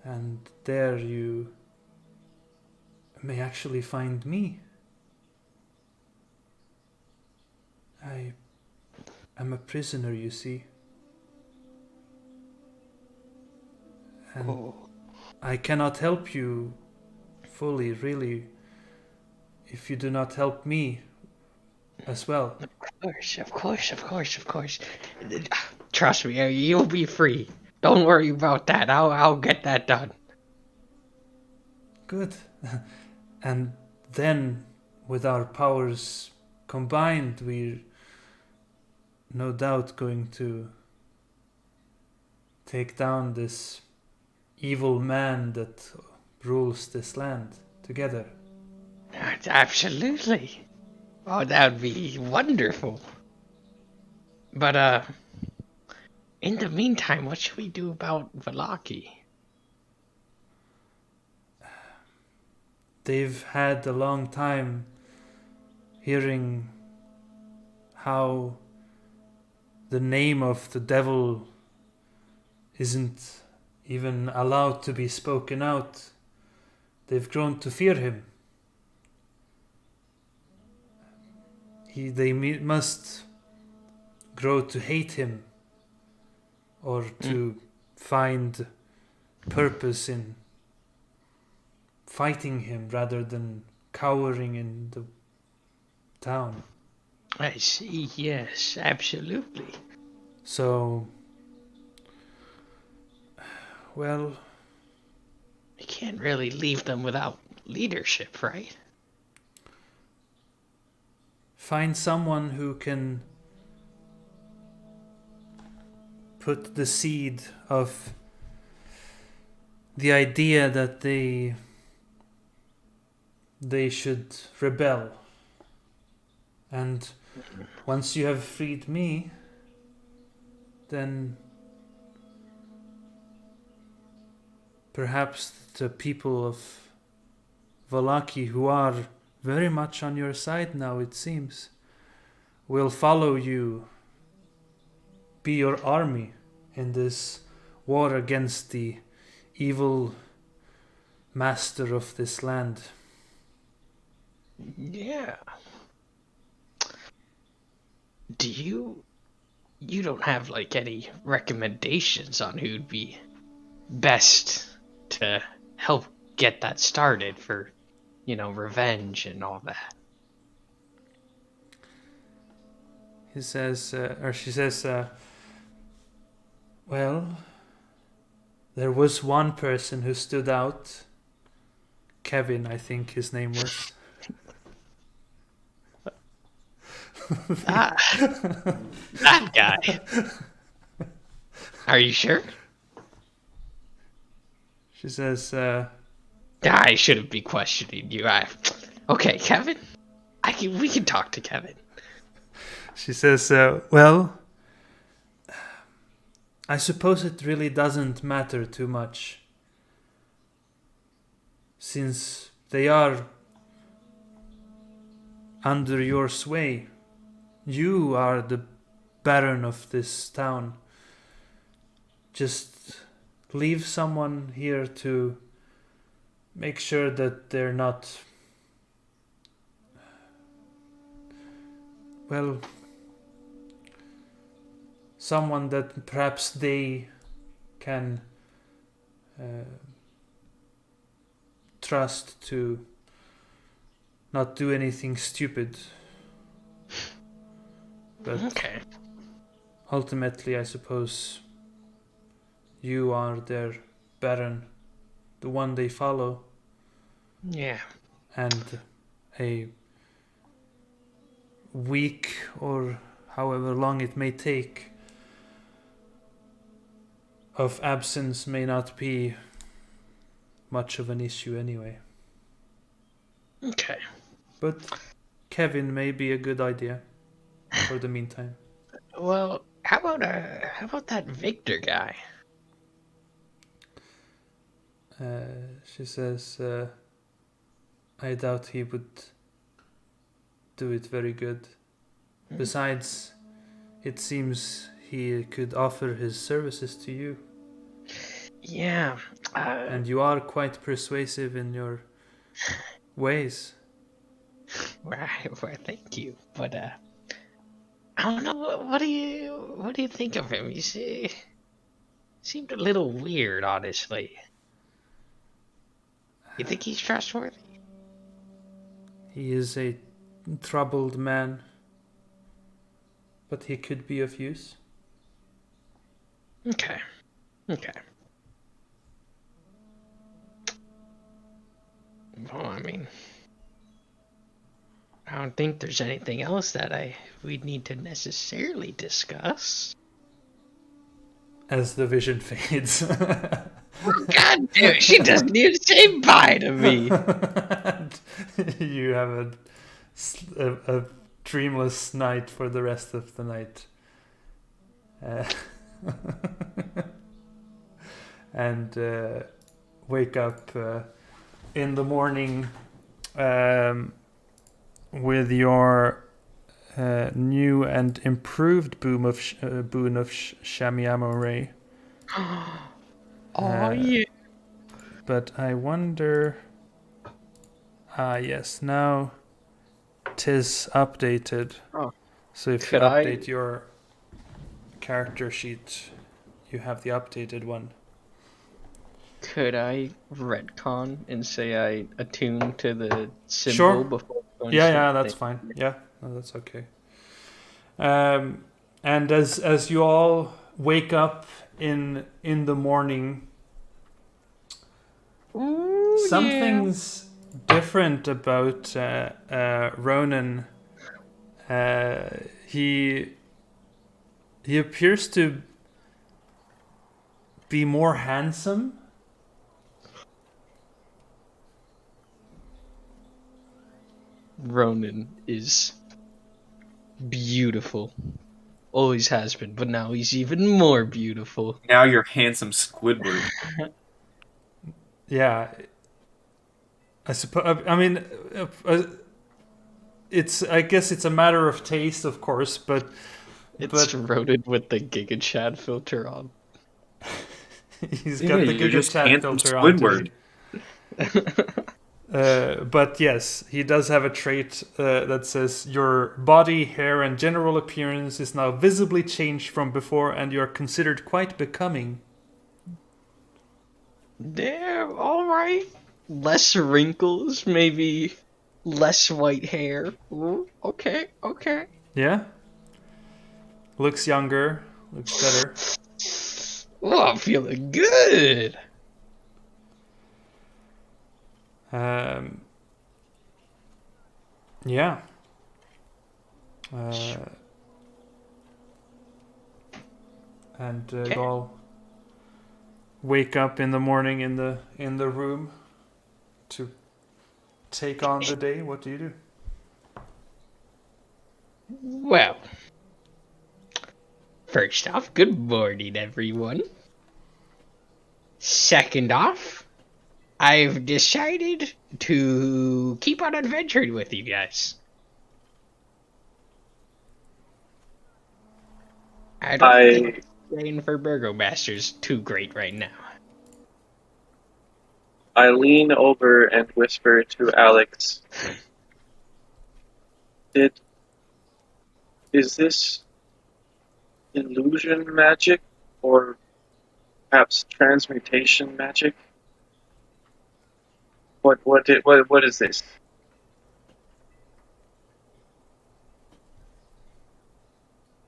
And there you may actually find me. I am a prisoner, you see. And I cannot help you fully, really, if you do not help me as well. Of course. Trust me, you'll be free. Don't worry about that. I'll get that done. Good. And then, with our powers combined, we're no doubt going to take down this evil man that rules this land together. Absolutely. Oh, that would be wonderful. But, in the meantime, what should we do about Valaki? They've had a long time hearing how the name of the devil isn't even allowed to be spoken out. They've grown to fear him. They must grow to hate him, or to find purpose in fighting him rather than cowering in the town. I see, yes, absolutely. So, well, You can't really leave them without leadership, right? find someone who can put the seed of the idea that they should rebel And once you have freed me, then perhaps the people of Valaki, who are very much on your side now, it seems, will follow you, be your army in this war against the evil master of this land. Yeah. Do you don't have like any recommendations on who'd be best to help get that started for, revenge and all that? He says, or she says, well, there was one person who stood out. Kevin, I think his name was. That guy. Are you sure? She says, I shouldn't be questioning you. Okay, Kevin. We can talk to Kevin. She says, well, I suppose it really doesn't matter too much, since they are under your sway. You are the Baron of this town. Just leave someone here to make sure that they're not, well, someone that perhaps they can trust to not do anything stupid. But okay. Ultimately, I suppose you are their Baron, the one they follow. Yeah. And a week or however long it may take of absence may not be much of an issue anyway. Okay. But Kevin may be a good idea for the meantime. Well, how about that Victor guy? She says, I doubt he would do it very good. Besides, it seems he could offer his services to you. Yeah. And you are quite persuasive in your ways. Well, thank you. But I don't know. What do you think of him? You see, seemed a little weird, honestly. You think he's trustworthy? He is a troubled man, but he could be of use. Okay. Well, I mean, I don't think there's anything else that we'd need to necessarily discuss. As the vision fades. God damn it, she doesn't even say bye to me. You have a dreamless night for the rest of the night. And wake up in the morning with your new and improved boon of Shamiamo Ray. Oh, yeah. But I wonder... yes, now 'tis updated. Oh. So if you update your character sheet, you have the updated one. Could I retcon and say I attune to the symbol Sure. before going Yeah, that's fine. Yeah, no, that's okay. And as you all wake up in the morning, something's different about Ronan. He appears to be more handsome. Ronan is beautiful. Always has been, but now he's even more beautiful. Now you're handsome Squidward. Yeah, I suppose. I mean, it's. I guess it's a matter of taste, of course, but It's roted with the Giga Chat filter on. he's got the you're Giga just Chat handsome filter on. Squidward. But yes, he does have a trait that says your body, hair, and general appearance is now visibly changed from before, and you are considered quite becoming. Damn, alright. Less wrinkles, maybe less white hair. Ooh, okay. Yeah. Looks younger. Looks better. Oh, I'm feeling good. Yeah. And I'll wake up in the morning in the room to take on the day. What do you do? Well, first off, good morning, everyone. Second off, I've decided to keep on adventuring with you guys. I don't think playing for Burgomaster's too great right now. I lean over and whisper to Alex, is this illusion magic or perhaps transmutation magic? What is this?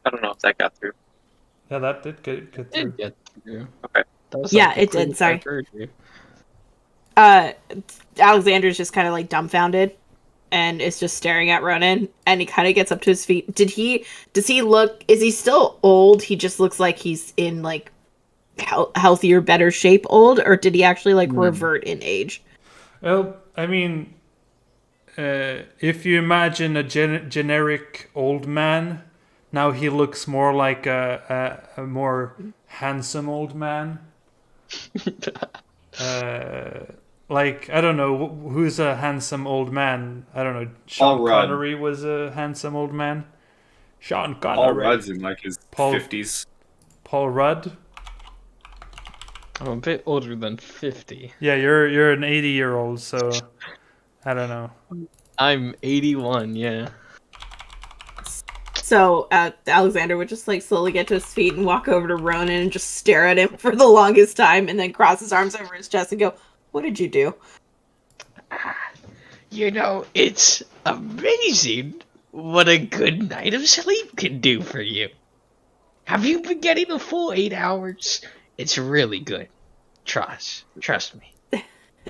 I don't know if that got through. Yeah, that did get through. Okay. Yeah, it did. Sorry. Alexander's just kind of like dumbfounded and is just staring at Ronan, and he kind of gets up to his feet. Is he still old? He just looks like he's in like healthier, better shape old, or did he actually like revert in age? Well, I mean, if you imagine a generic old man, now he looks more like a more handsome old man. Like, I don't know, who's a handsome old man? I don't know. Sean Connery was a handsome old man. Sean Connery. Paul Rudd's in like his 50s. Paul Rudd? I'm a bit older than 50. Yeah, you're an 80-year-old, so I don't know. I'm 81, yeah. So Alexander would just like slowly get to his feet and walk over to Ronan and just stare at him for the longest time, and then cross his arms over his chest and go, "What did you do?" You know, it's amazing what a good night of sleep can do for you. Have you been getting a full 8 hours? It's really good. Trust me.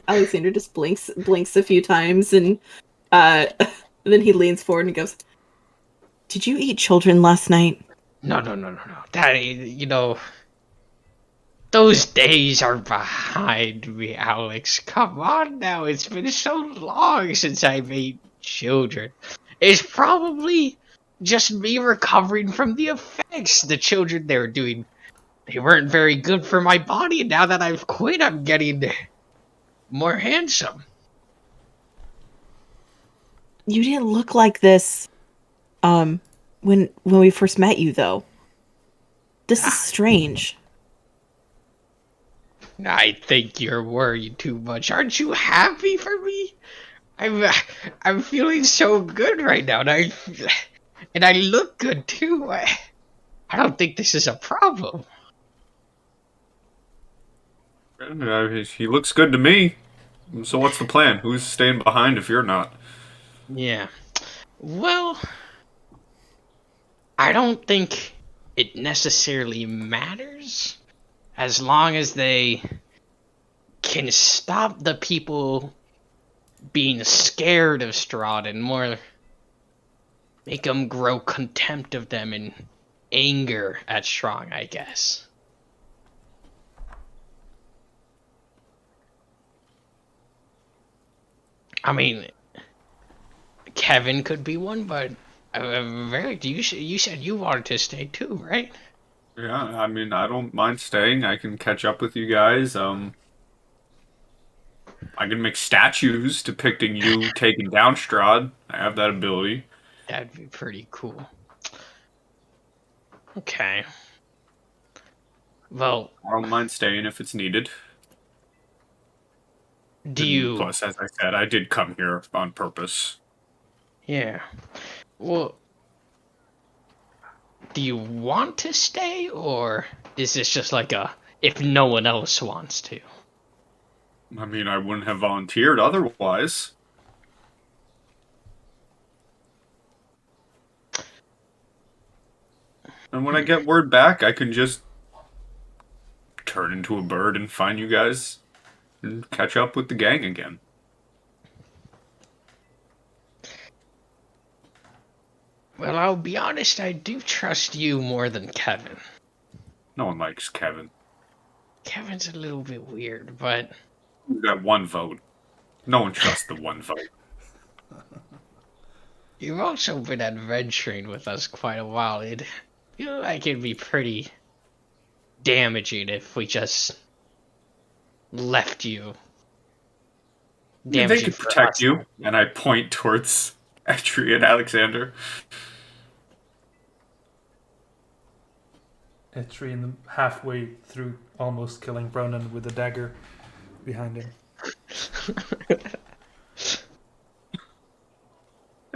Alexander just blinks a few times, and then he leans forward and goes, "Did you eat children last night?" No. Daddy, you know, those days are behind me, Alex. Come on now, it's been so long since I've ate children. It's probably just me recovering from the effects the children they were doing. They weren't very good for my body, and now that I've quit, I'm getting more handsome. You didn't look like this when we first met you, though. This is strange. I think you're worried too much. Aren't you happy for me? I'm feeling so good right now, and I look good too. I don't think this is a problem. He looks good to me. So what's the plan? Who's staying behind if you're not? Yeah. Well, I don't think it necessarily matters as long as they can stop the people being scared of Strahd and more make them grow contempt of them and anger at Strahd, I guess. I mean, Kevin could be one, but You said you wanted to stay too, right? Yeah, I mean, I don't mind staying. I can catch up with you guys. I can make statues depicting you taking down Strahd. I have that ability. That'd be pretty cool. Okay. Well, I don't mind staying if it's needed. do you... Plus, as I said, I did come here on purpose. Yeah. Well, do you want to stay, or is this just like a if no one else wants to? I mean, I wouldn't have volunteered otherwise. And when I get word back, I can just turn into a bird and find you guys and catch up with the gang again. Well, I'll be honest, I do trust you more than Kevin. No one likes Kevin. Kevin's a little bit weird, but... You got one vote. No one trusts the one vote. You've also been adventuring with us quite a while. It feel like it'd be pretty damaging if we just left you. They could protect you, and I point towards Etri and Alexander. Etri halfway through almost killing Bronan with a dagger behind him.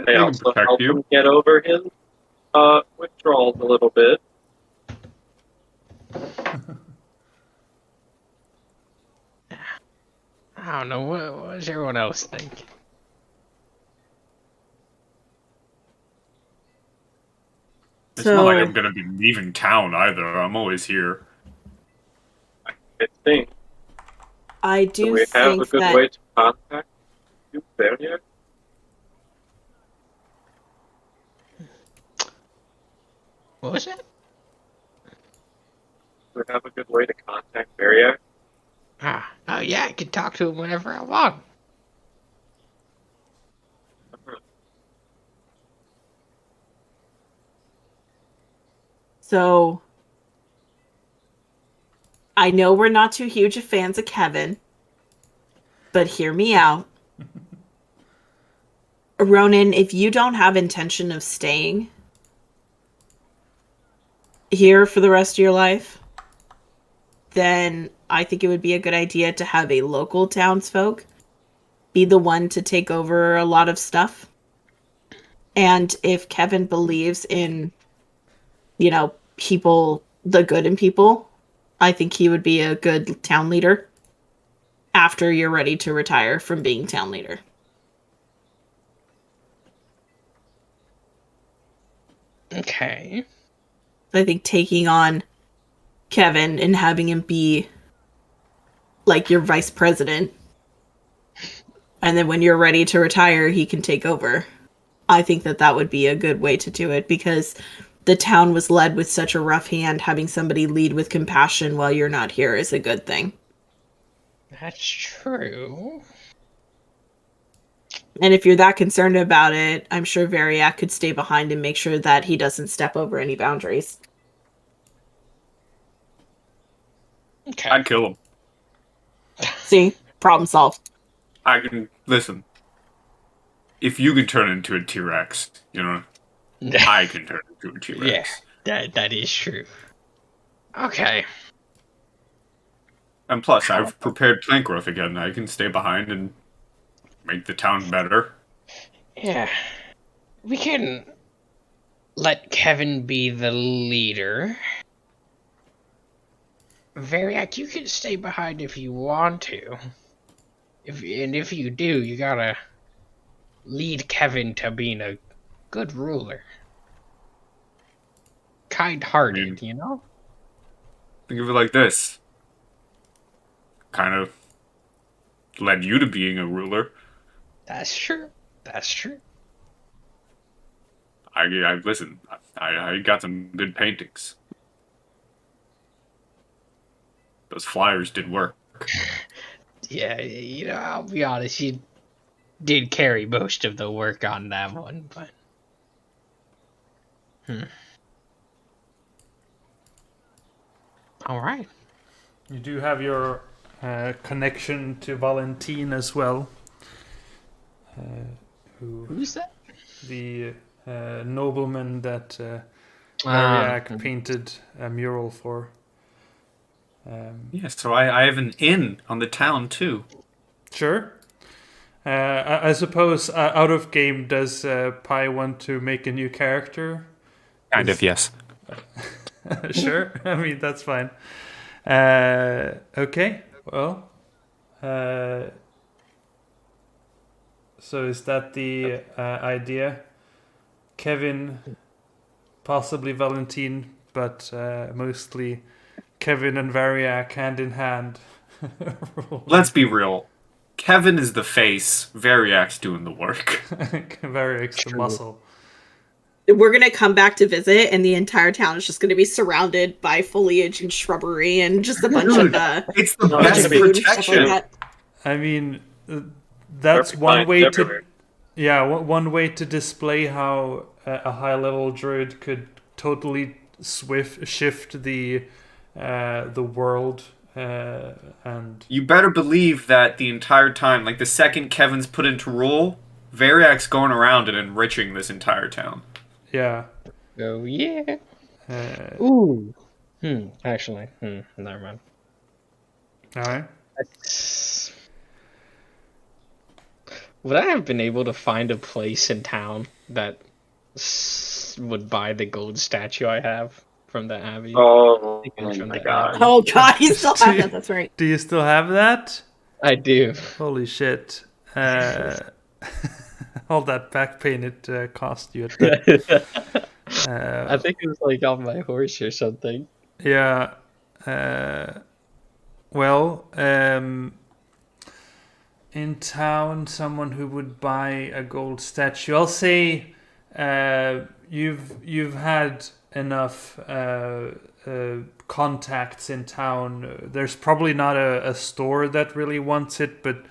They also help him get over his withdrawals a little bit. I don't know, what does everyone else think? It's not like I'm gonna be leaving town either. I'm always here. I think. I do we have a good that... way to contact you there yet? What was it? We have a good way to contact Barratak. Oh yeah, I can talk to him whenever I want. So, I know we're not too huge of fans of Kevin, but hear me out. Ronan, if you don't have intention of staying here for the rest of your life, then I think it would be a good idea to have a local townsfolk be the one to take over a lot of stuff. And if Kevin believes in, you know, people, the good in people, I think he would be a good town leader after you're ready to retire from being town leader. Okay. I think taking on Kevin and having him be like your vice president, and then when you're ready to retire, he can take over. I think that would be a good way to do it, because the town was led with such a rough hand. Having somebody lead with compassion while you're not here is a good thing. That's true. And if you're that concerned about it, I'm sure Variac could stay behind and make sure that he doesn't step over any boundaries. Okay. I'd kill him. See? Problem solved. I can... Listen. If you can turn into a T-Rex, you know, I can turn into a T-Rex. Yeah, that is true. Okay. And plus, I've prepared plant growth again. I can stay behind and make the town better. Yeah. We can let Kevin be the leader. Variac, you can stay behind if you want to. If you do, you gotta lead Kevin to being a good ruler. Kind-hearted, you know? Think of it like this. Kind of led you to being a ruler. That's true. That's true. I listen, I got some good paintings. Those flyers did work. Yeah, you know, I'll be honest, you did carry most of the work on that one, but... All right. You do have your connection to Valentine as well. Who's that? The nobleman that Barratak painted a mural for. Yeah, so I have an inn on the town too. Sure. I suppose out of game, does Pi want to make a new character? Kind of, yes. Sure. I mean, that's fine. Okay. Well. So is that the idea? Kevin, possibly Valentine, but mostly Kevin and Variac hand in hand. Let's be real. Kevin is the face. Variac's doing the work. Variac's the muscle. We're gonna come back to visit, and the entire town is just gonna be surrounded by foliage and shrubbery and just a bunch of it's the best food, protection. like that. I mean, that's Perfect one lines way everywhere. to. Yeah, one way to display how a high-level druid could totally shift the world. And You better believe that the entire time, like the second Kevin's put into role, Variac's going around and enriching this entire town. yeah. Oh yeah. Uh, Ooh. Actually. Never mind. all right. Would I have been able to find a place in town that would buy the gold statue I have from the Abbey? Oh From my the god. Abbey? Oh god, you still have that. That's right. Do you still have that? I do. Holy shit. All that back pain it cost you. At the, I think it was like on my horse or something. yeah. Well, in town, someone who would buy a gold statue. I'll say you've had enough contacts in town. There's probably not a store that really wants it, but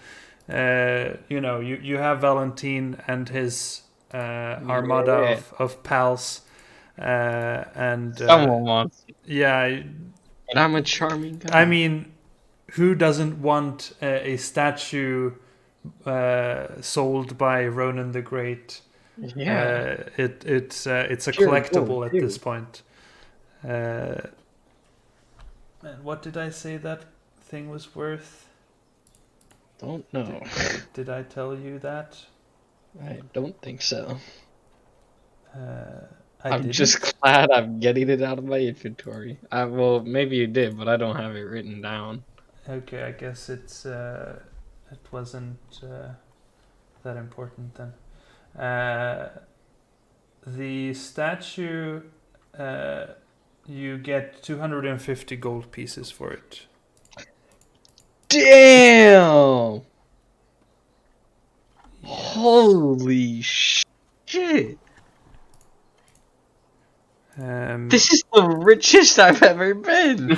you have Valentine and his armada of pals, and Someone wants it. yeah. But I'm a charming guy. I mean, who doesn't want a statue sold by Ronan the Great? Yeah. It's a Pure collectible gold, at too. this point. And what did I say that thing was worth? Don't know. Did I tell you that? I don't think so. I I'm didn't? just glad I'm getting it out of my inventory. Well, maybe you did, but I don't have it written down. Okay, I guess it wasn't that important then. The statue, you get 250 gold pieces for it. Damn! Holy shit! This is the richest I've ever been!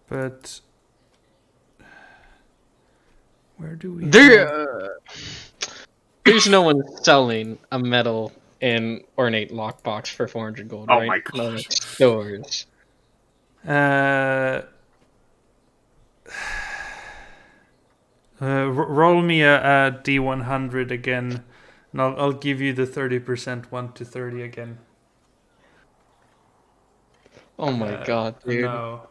But where do we? There's no one selling a metal and ornate lockbox for 400 gold, Oh right? my No gosh. stores. Roll me a D100 again, and I'll give you the 30% 1 to 30 again. Oh my god, dude. No,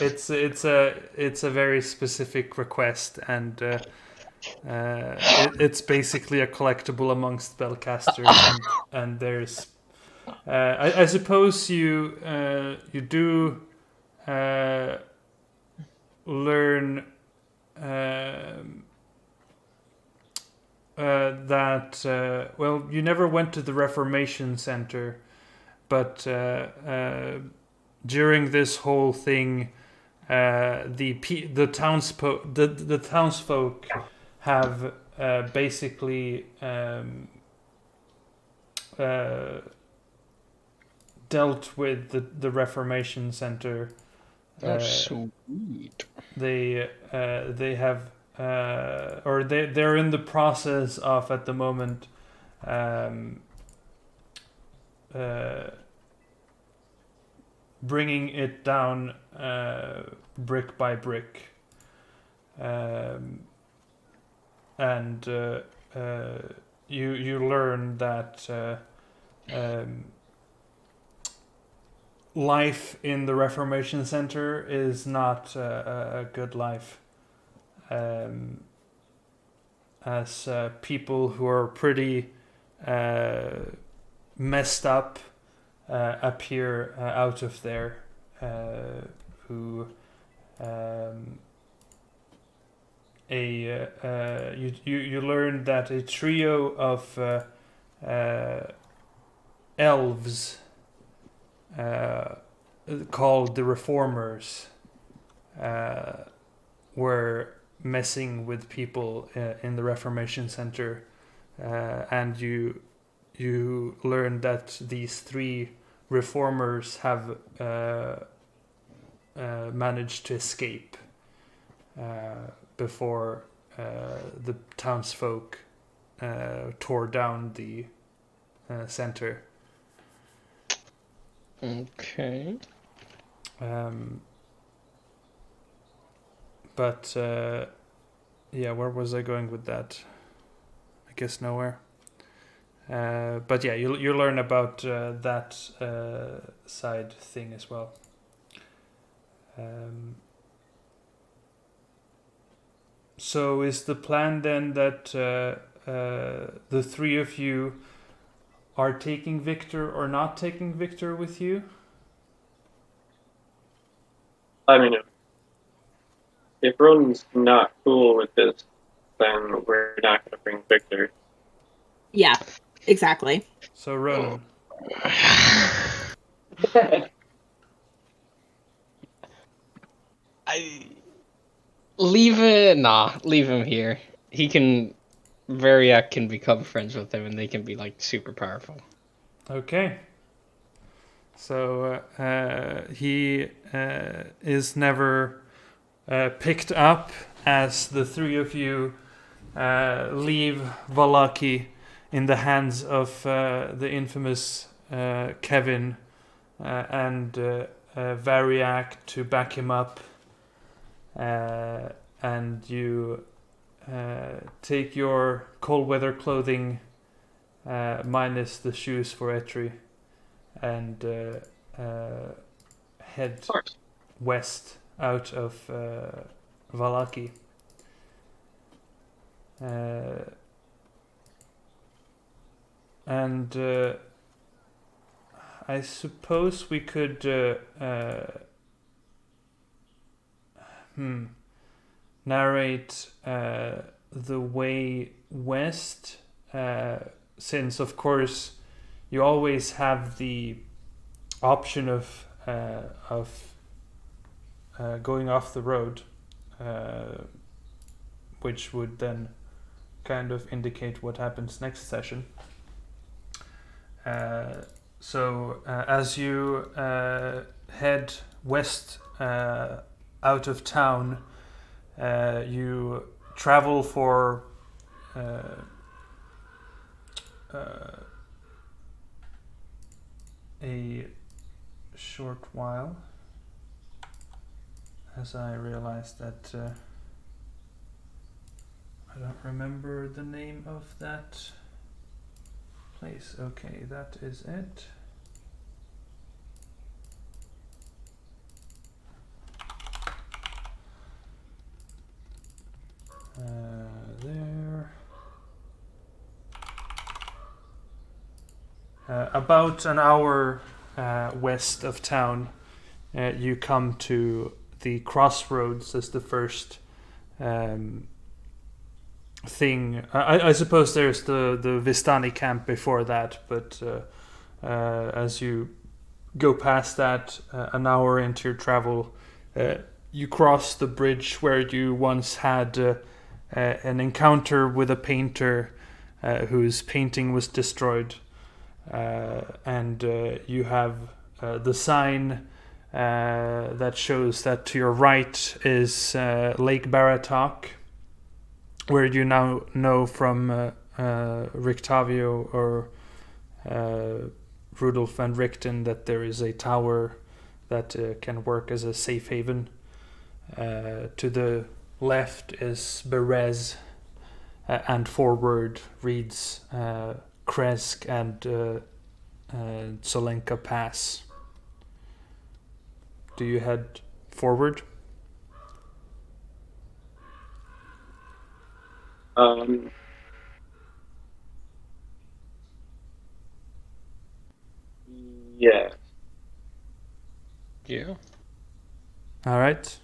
it's a very specific request, and it's basically a collectible amongst spellcasters, and there's I suppose you do learn that well, you never went to the Reformation Center, but during this whole thing, the townsfolk have basically dealt with the Reformation Center. That's sweet. They have or they're in the process of at the moment bringing it down brick by brick. And you learn that life in the Reformation Center is not a good life, as people who are pretty messed up appear out of there, who you learn that a trio of elves called the Reformers were messing with people in the Reformation Center, and you learn that these three reformers have managed to escape before the townsfolk tore down the center. Okay. But yeah, where was I going with that? I guess nowhere. But yeah, you learn about that side thing as well. So is the plan then that the three of you are taking Victor or not taking Victor with you? I mean, if Ronan's not cool with this, then we're not going to bring Victor. Yeah, exactly. So Ronan. Leave him here. Variac can become friends with him and they can be like super powerful. Okay. So he is never picked up as the three of you leave Valaki in the hands of the infamous Kevin and Variac to back him up. And you take your cold weather clothing minus the shoes for Etri and head west out of Valaki. And I suppose we could narrate the way west, since of course you always have the option of going off the road, which would then kind of indicate what happens next session. So as you head west out of town, you travel for a short while, as I realized that I don't remember the name of that place. Okay, that is it. There. About an hour west of town, you come to the Crossroads as the first thing. I suppose there's the Vistani camp before that, but as you go past that, an hour into your travel, you cross the bridge where you once had an encounter with a painter whose painting was destroyed, and you have the sign that shows that to your right is Lake Barratak, where you now know from Rictavio or Rudolf and Richten that there is a tower that can work as a safe haven. To the left is Berez, and forward reads Kresk and Solenka Pass. Do you head forward? Yeah. Yeah. All right.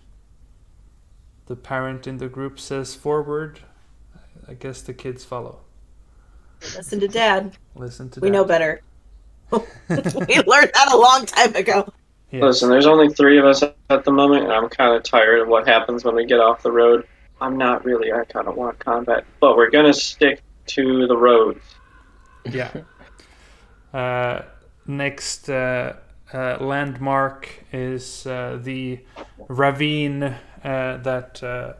The parent in the group says forward. I guess the kids follow. Listen to Dad. Listen to We Dad. know better. We learned that a long time ago. Yes. Listen, there's only 3 of us at the moment, and I'm kind of tired of what happens when we get off the road. I kind of want combat, but we're going to stick to the roads. Yeah. Next landmark is the ravine that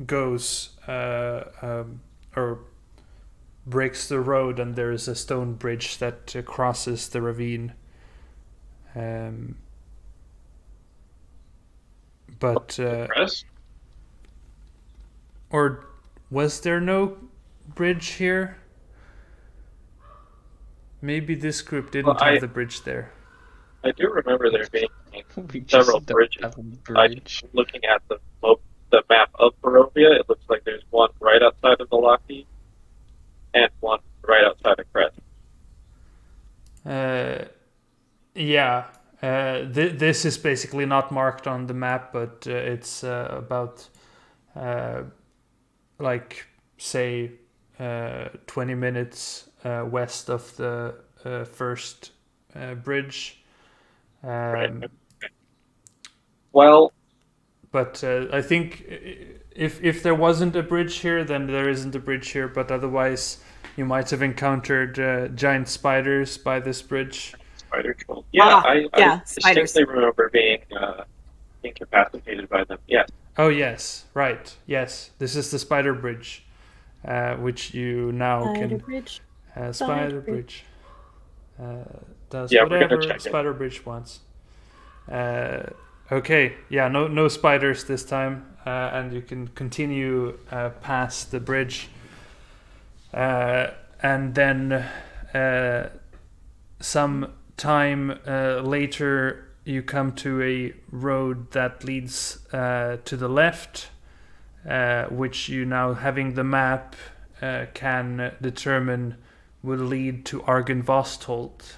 goes or breaks the road, and there is a stone bridge that crosses the ravine. Or was there no bridge here? Maybe this group didn't have the bridge there. I do remember there being We just several don't bridges. have a bridge. Looking at the map of Borovia, it looks like there's one right outside of the Lockheed and one right outside of Crest. Yeah. This is basically not marked on the map, but it's about, say, 20 minutes west of the first bridge. Right. Well, but I think if there wasn't a bridge here, then there isn't a bridge here. But otherwise, you might have encountered giant spiders by this bridge. Spider troll. Yeah, I spiders. distinctly remember being incapacitated by them. Yes. Oh yes, right. Yes, this is the spider bridge, which you now can. Bridge. Spider bridge. Does Yeah, we're gonna whatever check spider bridge wants. Okay, yeah, no spiders this time, and you can continue past the bridge, and then some time later you come to a road that leads to the left, which you now, having the map, can determine will lead to Argynvostholt,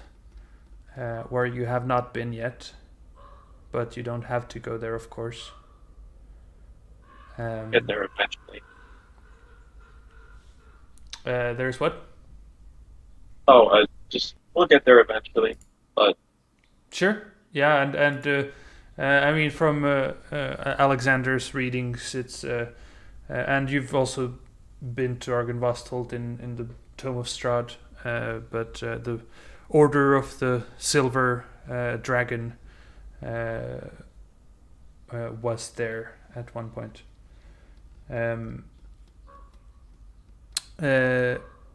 where you have not been yet, but you don't have to go there, of course. Get there eventually. There's what? Oh, we'll get there eventually, but sure. Yeah, and I mean, from Alexander's readings, it's and you've also been to Argynvostholt in the Tome of Strahd, but the Order of the Silver Dragon was there at one point.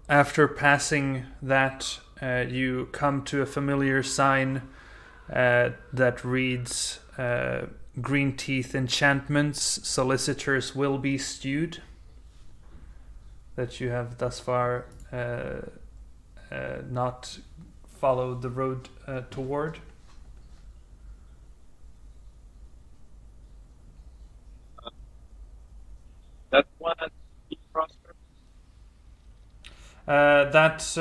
After passing that, you come to a familiar sign that reads Green Teeth Enchantments, Solicitors Will Be Stewed, that you have thus far not followed the road toward. that's one at the Crossroads. That's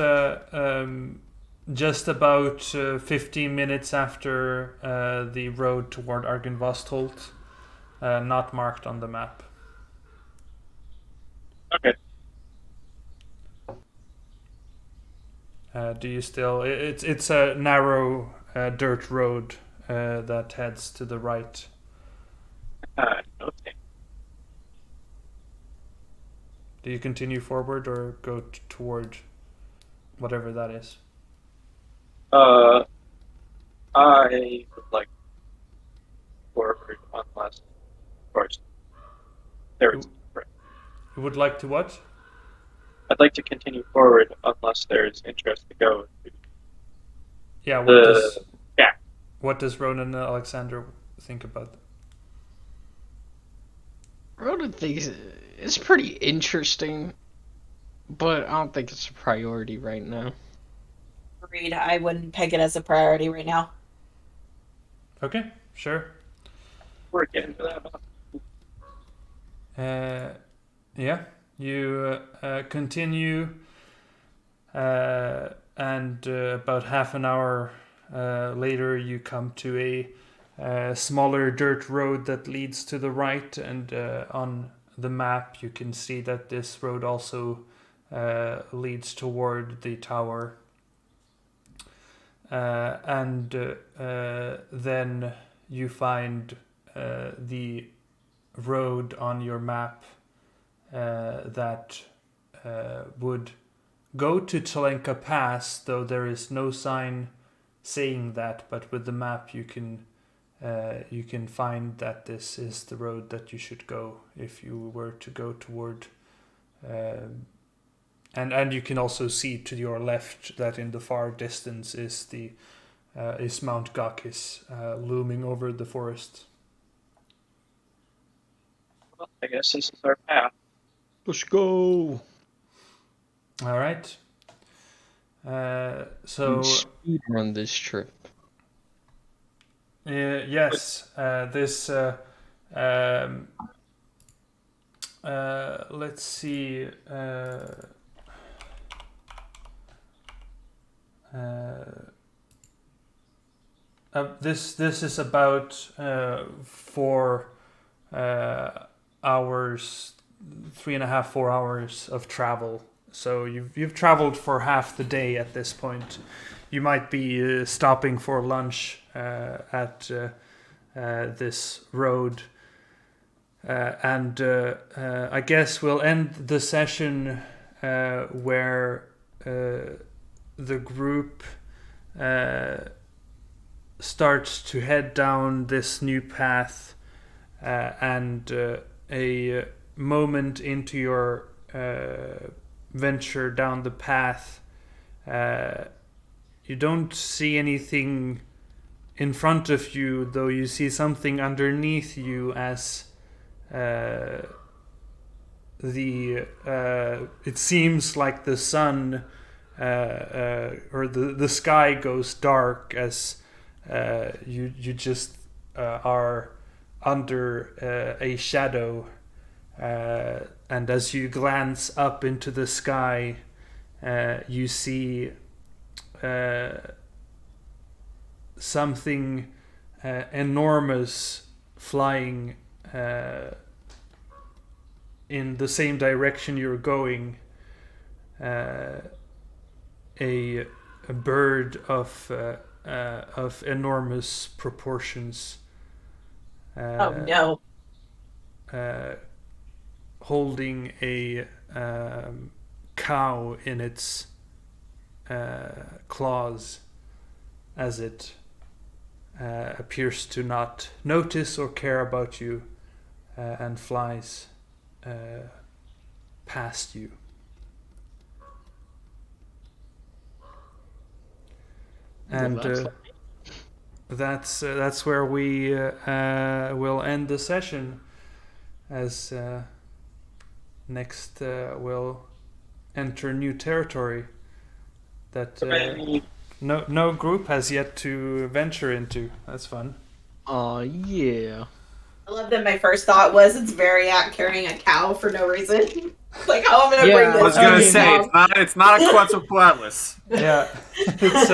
just about 15 minutes after the road toward Argynvostholt, not marked on the map. Okay. Do you still? It's a narrow dirt road that heads to the right. Okay. Do you continue forward or go toward whatever that is? I would like forward unless, of course, there is. You would like to what? I'd like to continue forward unless there is interest to go yeah, Yeah. what does Ronan and Alexander think about that? Ronan thinks it's pretty interesting, but I don't think it's a priority right now. Agreed. I wouldn't peg it as a priority right now. Okay, sure. We're getting to that. Yeah, you continue, and about half an hour later, you come to a smaller dirt road that leads to the right, and on the map you can see that this road also leads toward the tower. And then you find the road on your map that would go to Tselenka Pass, though there is no sign saying that, but with the map you can find that this is the road that you should go if you were to go toward and you can also see to your left that in the far distance is Mount Gakis looming over the forest. Well, I guess this is our path. Let's go. All right. So Speed run this trip. yes, this. Let's see. This is about 4 hours, 3.5, 4 hours of travel. So you've traveled for half the day at this point. You might be stopping for lunch at this road, and I guess we'll end the session where the group starts to head down this new path, and a moment into your venture down the path, you don't see anything in front of you, though you see something underneath you as it seems like the sun or the sky goes dark as you just are under a shadow, and as you glance up into the sky, you see something enormous flying in the same direction you're going. A bird of enormous proportions. Oh no! Holding a cow in its claws, as it appears to not notice or care about you, and flies past you. And that's where we will end the session, as next we'll enter new territory that no group has yet to venture into. That's fun. Yeah. I love that my first thought was it's Variac carrying a cow for no reason. Like, how I'm gonna bring this. I was gonna to say mom. it's not a Quetzalcoatlus. Yeah, it's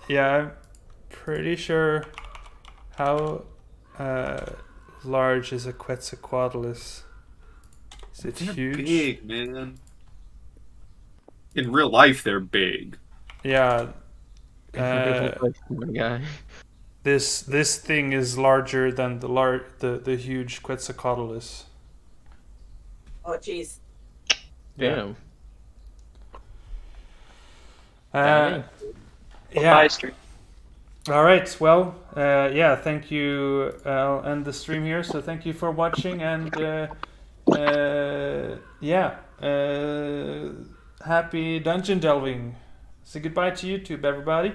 yeah, I'm pretty sure. How large is a Quetzalcoatlus? Is it They're huge? big, man. In real life, they're big. Yeah. Guy. This thing is larger than the huge Quetzalcoatlus. Oh, jeez. Damn. Yeah. Bye, Street. All right. Well, yeah. Thank you. I'll end the stream here. So thank you for watching, and yeah. Happy dungeon delving. Say goodbye to YouTube, everybody.